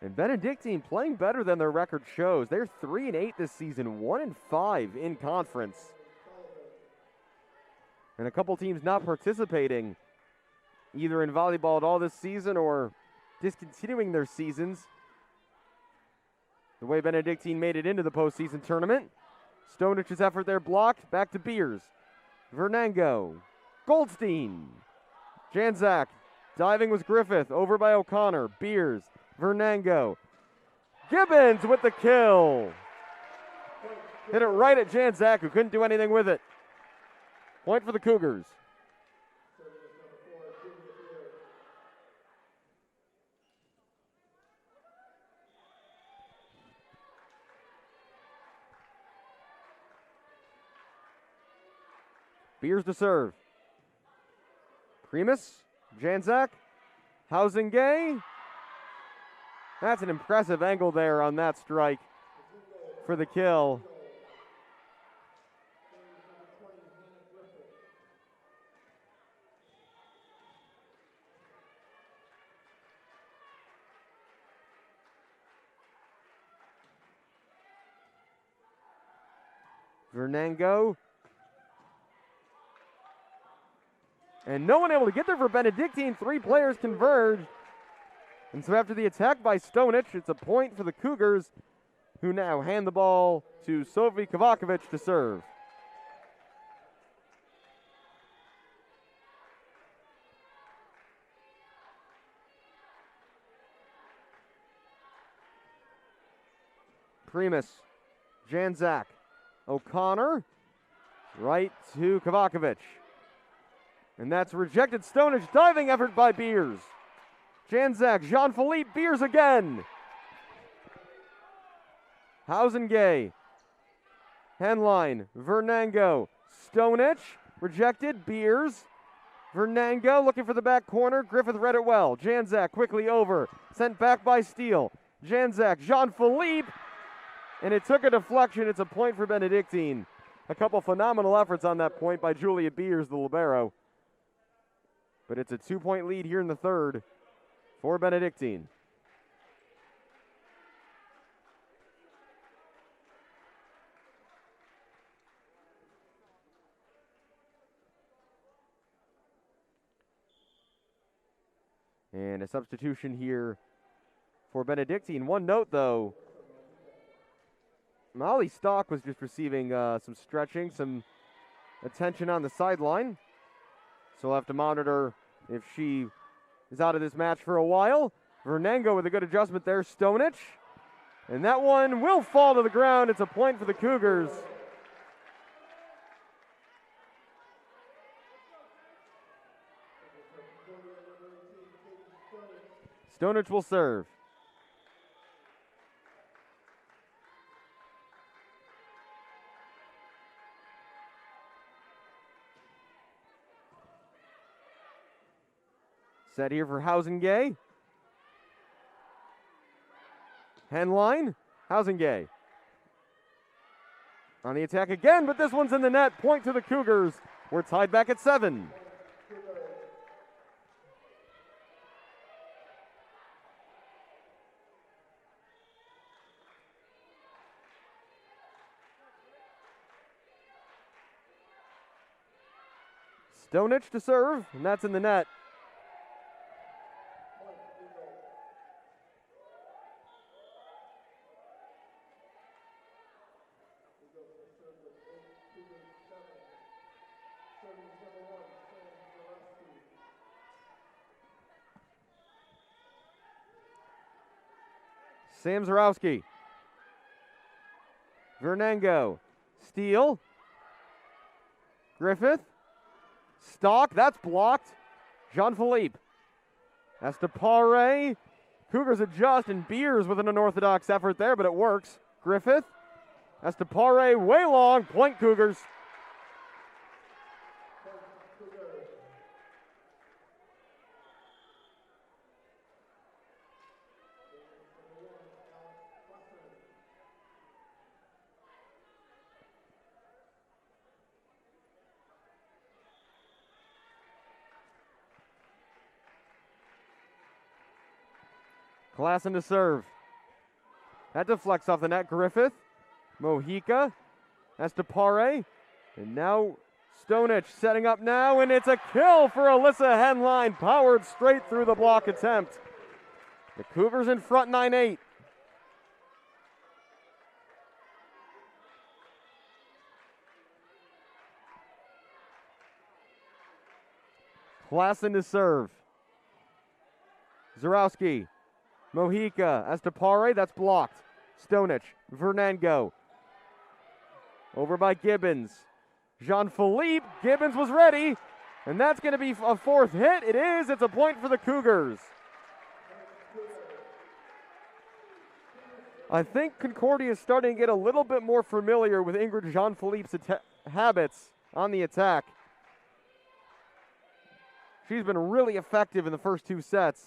And Benedictine playing better than their record shows. They're 3-8 this season, 1-5 in conference. And a couple teams not participating either in volleyball at all this season or discontinuing their seasons. The way Benedictine made it into the postseason tournament. Stonich's effort there blocked. Back to Beers. Vernango, Goldstein, Janzak, diving was Griffith, over by O'Connor, Beers, Vernango, Gibbons with the kill. Hit it right at Janzak, who couldn't do anything with it. Point for the Cougars. Beers to serve. Primus, Janzak, Housingay. That's an impressive angle there on that strike for the kill. Vernango. And no one able to get there for Benedictine. 3 players converge. And so after the attack by Stonich, it's a point for the Cougars, who now hand the ball to Sophie Kovakovic to serve. Primus, Janzak, O'Connor, right to Kovakovic. And that's rejected. Stonich, diving effort by Beers. Janzak, Jean-Philippe, Beers again. Housingay, Henline, Vernango, Stonich, rejected, Beers. Vernango looking for the back corner. Griffith read it well. Janzak quickly over, sent back by Steele. Janzak, Jean-Philippe, and it took a deflection. It's a point for Benedictine. A couple phenomenal efforts on that point by Julia Beers, the libero. But it's a 2-point lead here in the third for And a substitution here for Benedictine. One note, though. Molly Stock was just receiving some stretching, some attention on the sideline. So we'll have to monitor if she is out of this match for a while. Vernango with a good adjustment there. Stonich. And that one will fall to the ground. It's a point for the Cougars. Stonich will serve. Set here for Housengay. Henline. Housengay. On the attack again, but this one's in the net. Point to the Cougars. We're tied back at 7. Stonich to serve, and that's in the net. Sam Zarowski. Vernango. Steele. Griffith. Stock. That's blocked. Jean-Philippe. Estepare. Cougars adjust, and Beers with an unorthodox effort there, but it works. Griffith. Estepare way long. Point Cougars. Klassen to serve. That deflects off the net. Griffith. Mojica. Estepare. And now Stonich setting up now, and it's a kill for Alyssa Henline. Powered straight through the block attempt. The Cougars in front 9-8. Klassen to serve. Zarowski. Mojica, Estepare, that's blocked. Stonich, Vernango. Over by Gibbons. Jean-Philippe, Gibbons was ready. And that's going to be a fourth hit. It is, it's a point for the Cougars. I think Concordia is starting to get a little bit more familiar with Ingrid Jean-Philippe's habits on the attack. She's been really effective in the first 2 sets.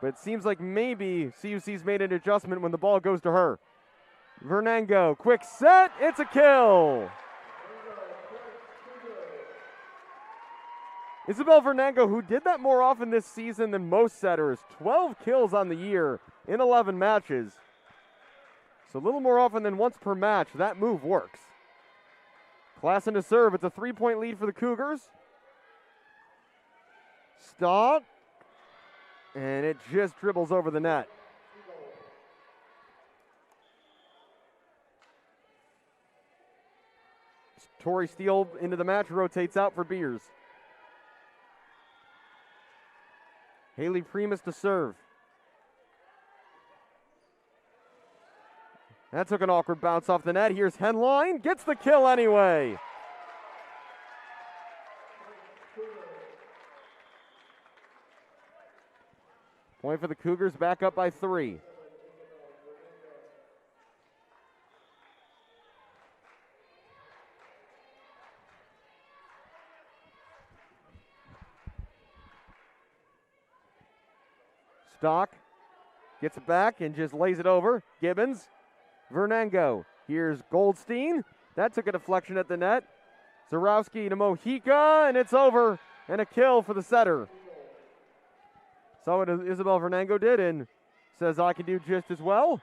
But it seems like maybe CUC's made an adjustment when the ball goes to her. Vernango, quick set, it's a kill. Isabel Vernango, who did that more often this season than most setters, 12 kills on the year in 11 matches. So a little more often than once per match, that move works. Klassen to serve, it's a 3-point lead for the Cougars. Stott. And it just dribbles over the net. Tori Steele into the match, rotates out for Beers. Haley Primus to serve. That took an awkward bounce off the net. Here's Henline, gets the kill anyway. Point for the Cougars, back up by 3. Stock gets it back and just lays it over. Gibbons, Vernango. Here's Goldstein. That took a deflection at the net. Zarowski to Mojica, and it's over. And a kill for the setter. Saw what Isabel Vernango did and says, I can do just as well.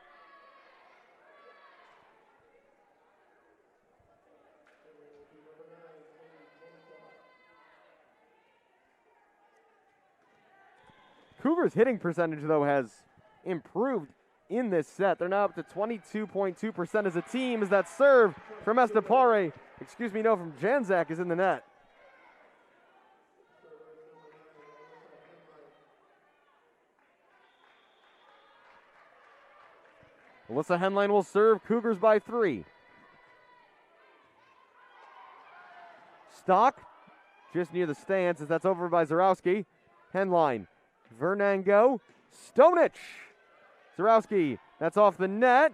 Cougars' hitting percentage, though, has improved in this set. They're now up to 22.2% as a team as that serve from Estepare, from Janzak is in the net. Alyssa Henline will serve. Cougars by 3. Stock just near the stands as that's over by Zarowski. Henline. Vernango. Stonich. Zarowski. That's off the net.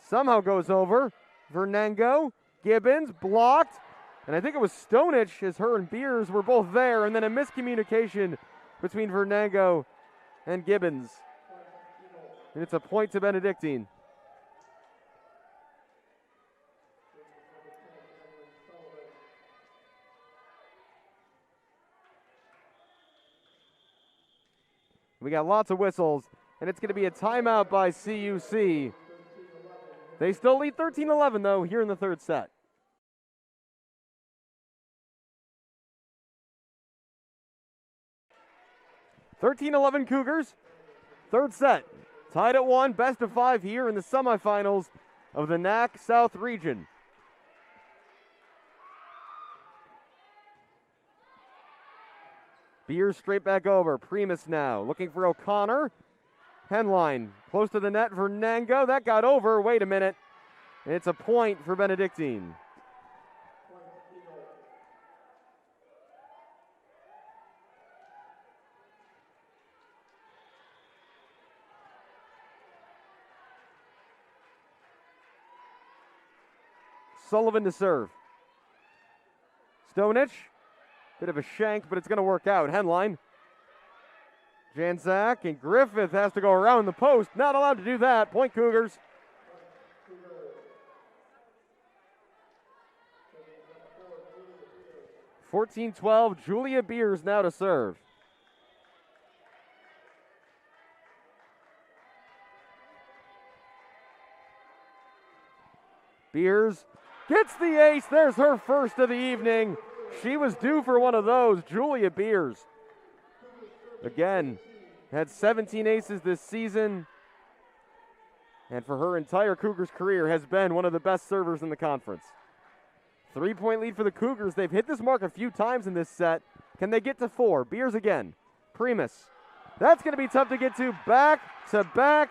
Somehow goes over. Vernango. Gibbons. Blocked. And I think it was Stonich as her and Beers were both there. And then a miscommunication between Vernango and Gibbons. And it's a point to Benedictine. We got lots of whistles, and it's going to be a timeout by CUC. They still lead 13-11, though, here in the third set. (13-11) Cougars. Third set. Tied at 1, best of 5 here in the semifinals of the NAC South region. Beers straight back over. Primus now looking for O'Connor. Henline close to the net. Vernango. That got over. Wait a minute. It's a point for Benedictine. Sullivan to serve. Stonich. Bit of a shank, but it's going to work out. Henline. Janzak and Griffith has to go around the post. Not allowed to do that. Point Cougars. (14-12). Julia Beers now to serve. Beers gets the ace. There's her first of the evening. She was due for one of those. Julia Beers, again, had 17 aces this season, and for her entire Cougars career has been one of the best servers in the conference. 3-point lead for the Cougars. They've hit this mark a few times in this set. Can they get to 4? Beers again. Primus. That's going to be tough to get to. Back to back,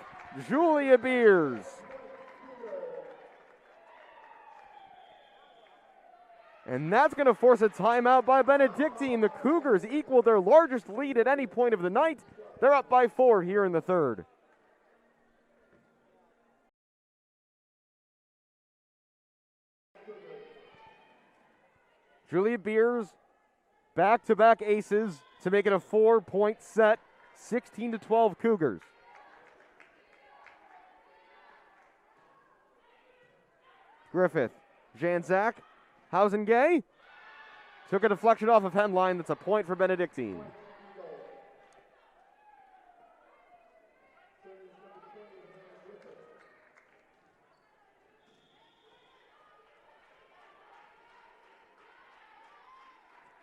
Julia Beers. And that's going to force a timeout by Benedictine. The Cougars equal their largest lead at any point of the night. They're up by 4 here in the third. Julia Beers, back-to-back aces to make it a 4-point set. 16-12 Cougars. Griffith, Janzak. Hausengay took a deflection off of Henline. That's a point for Benedictine.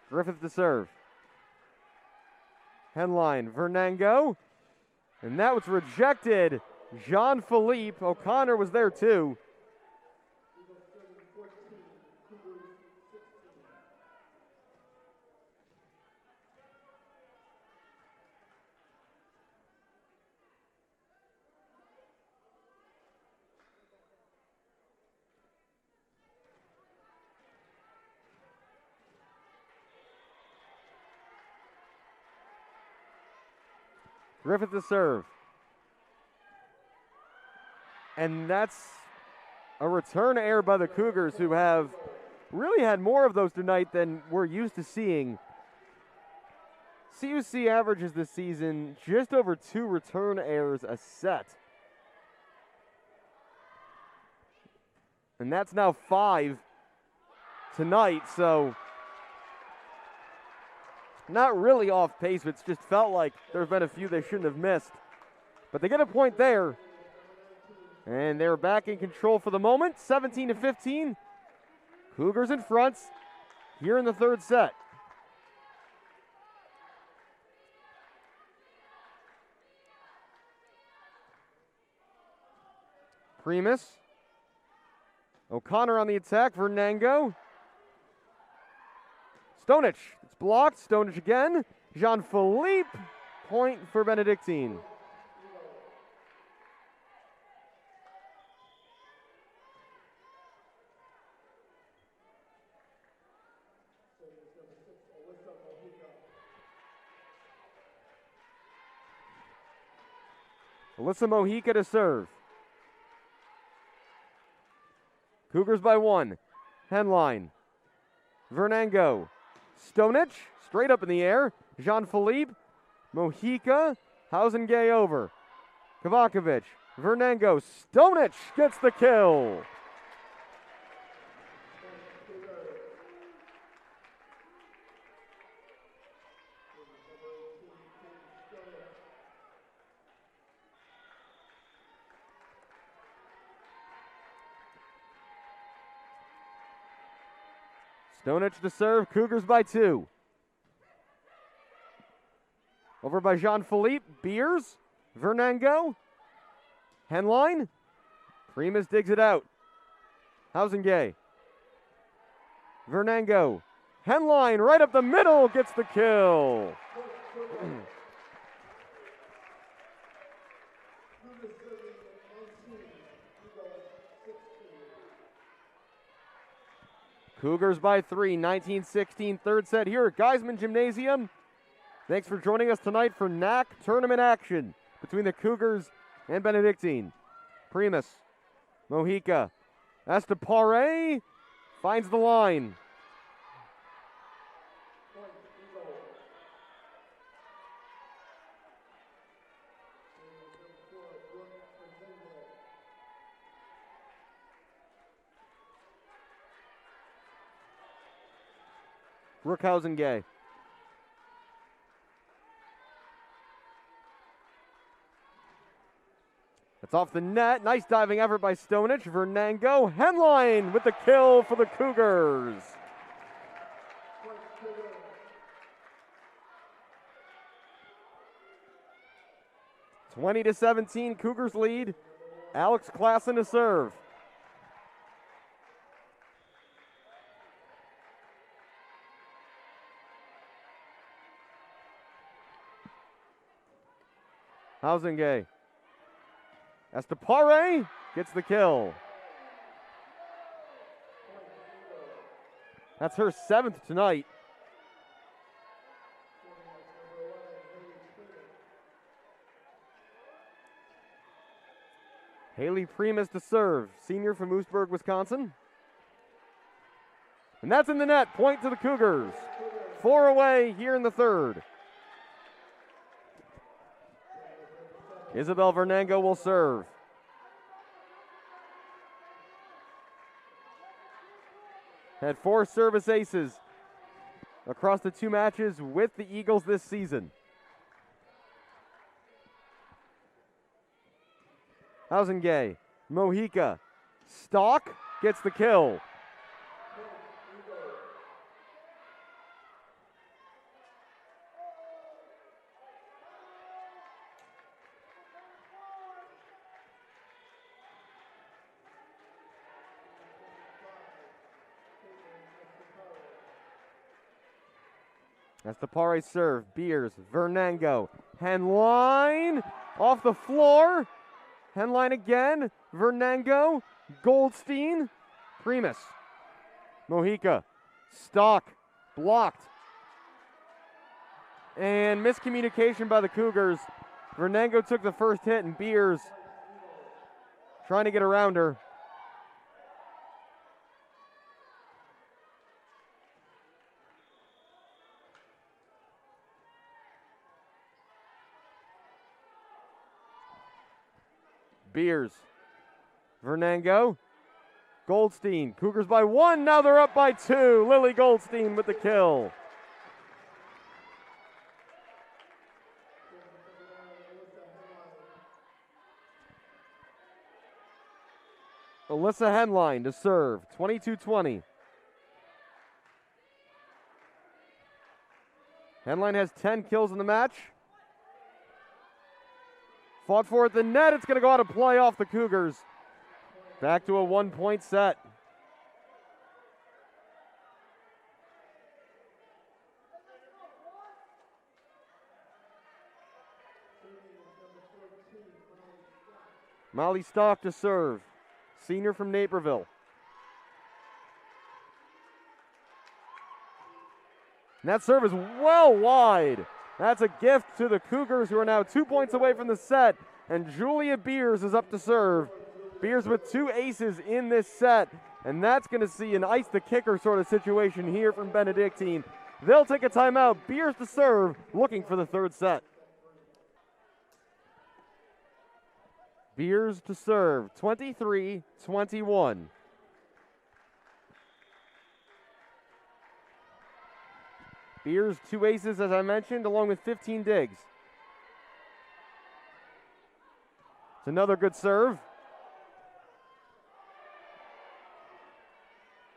Griffith to serve. Henline, Vernango. And that was rejected. Jean-Philippe O'Connor was there too. Griffith to serve. And that's a return error by the Cougars, who have really had more of those tonight than we're used to seeing. CUC averages this season just over 2 return errors a set. And that's now 5 tonight, so not really off pace, but it's just felt like there have been a few they shouldn't have missed. But they get a point there. And they're back in control for the moment, 17-15. Cougars in front here in the third set. Primus. O'Connor on the attack. Vernango. Stonich. It's blocked. Stonich again. Jean-Philippe. Point for Benedictine. Alyssa Mojica to serve. Cougars by 1. Henline. Vernango. Stonich. Straight up in the air. Jean-Philippe. Mojica. Hausengay over. Kovakovic. Vernango. Stonich gets the kill. Stonich to serve. Cougars by 2. Over by Jean-Philippe. Beers. Vernango. Henline. Primus digs it out. Hausengay. Vernango. Henline right up the middle gets the kill. Cougars by 3, 19-16, third set here at Geisman Gymnasium. Thanks for joining us tonight for NAC tournament action between the Cougars and Benedictine. Primus, Mojica, Estepare finds the line. Brookhausen-Gay. It's off the net. Nice diving effort by Stonich. Vernango. Henline with the kill for the Cougars. (20-17). Cougars lead. Alex Klassen to serve. Hausengay. Estepare gets the kill. That's her 7th tonight. Haley Primus to serve, senior from Moosburg, Wisconsin. And that's in the net. Point to the Cougars. 4 away here in the third. Isabel Vernango will serve. Had 4 service aces across the 2 matches with the Eagles this season. Hausengay, Mojica, Stock gets the kill. Estepare serve. Beers. Vernango. Henline. Off the floor. Henline again. Vernango. Goldstein. Primus. Mojica. Stock. Blocked. And miscommunication by the Cougars. Vernango took the first hit and Beers trying to get around her. Beers. Vernango. Goldstein. Cougars by 1. Now they're up by 2. Lily Goldstein with the kill. Alyssa Henline to serve. 22-20. Henline has 10 kills in the match. Fought for at the net. It's going to go out of play off the Cougars. Back to a 1-point set. Molly Stock to serve. Senior from Naperville. And that serve is well wide. That's a gift to the Cougars, who are now 2 points away from the set. And Julia Beers is up to serve. Beers with 2 aces in this set. And that's going to see an ice the kicker sort of situation here from Benedictine. They'll take a timeout. Beers to serve, looking for the third set. Beers to serve, 23-21. Beers 2 aces, as I mentioned, along with 15 digs. It's another good serve.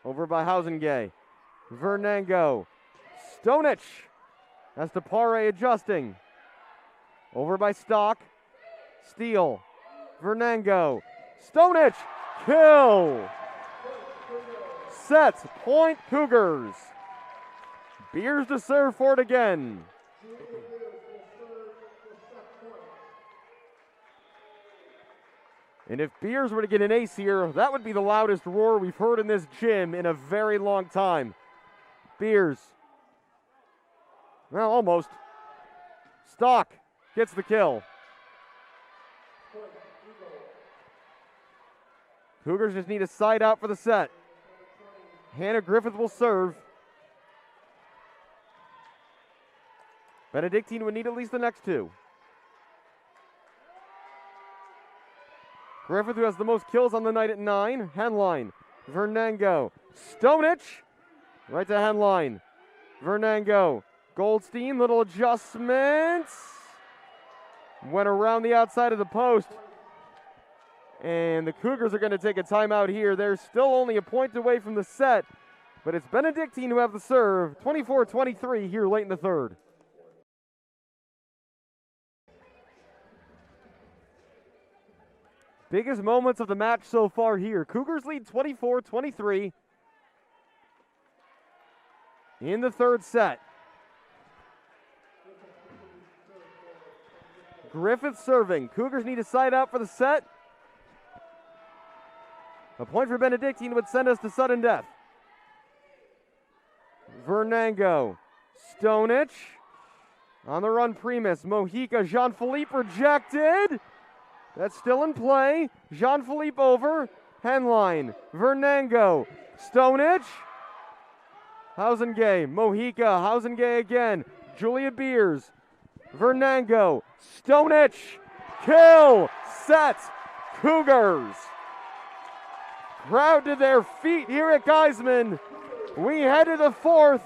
Over by Hausengay. Vernango. Stonich. That's to Pare adjusting. Over by Stock. Steele. Vernango. Stonich. Kill. Set. Point Cougars. Beers to serve for it again. And if Beers were to get an ace here, that would be the loudest roar we've heard in this gym in a very long time. Beers. Well, almost. Stock gets the kill. Cougars just need a side out for the set. Hannah Griffith will serve. Benedictine would need at least the next 2. Griffith, who has the most kills on the night at 9. Henline. Vernango. Stonich. Right to Henline. Vernango. Goldstein, little adjustments. Went around the outside of the post. And the Cougars are going to take a timeout here. They're still only a point away from the set. But it's Benedictine who have the serve. 24-23 here late in the third. Biggest moments of the match so far here. Cougars lead 24-23 in the third set. Griffith serving. Cougars need a side out for the set. A point for Benedictine would send us to sudden death. Vernango. Stonich. On the run, Primus. Mojica. Jean-Philippe rejected. That's still in play. Jean-Philippe over. Henline. Vernango. Stonich. Hausengay. Mojica. Hausengay again. Julia Beers. Vernango. Stonich. Kill. Set. Cougars. Crowd to their feet here at Geisman. We head to the fourth.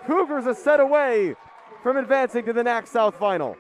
Cougars a set away from advancing to the NAC South Final.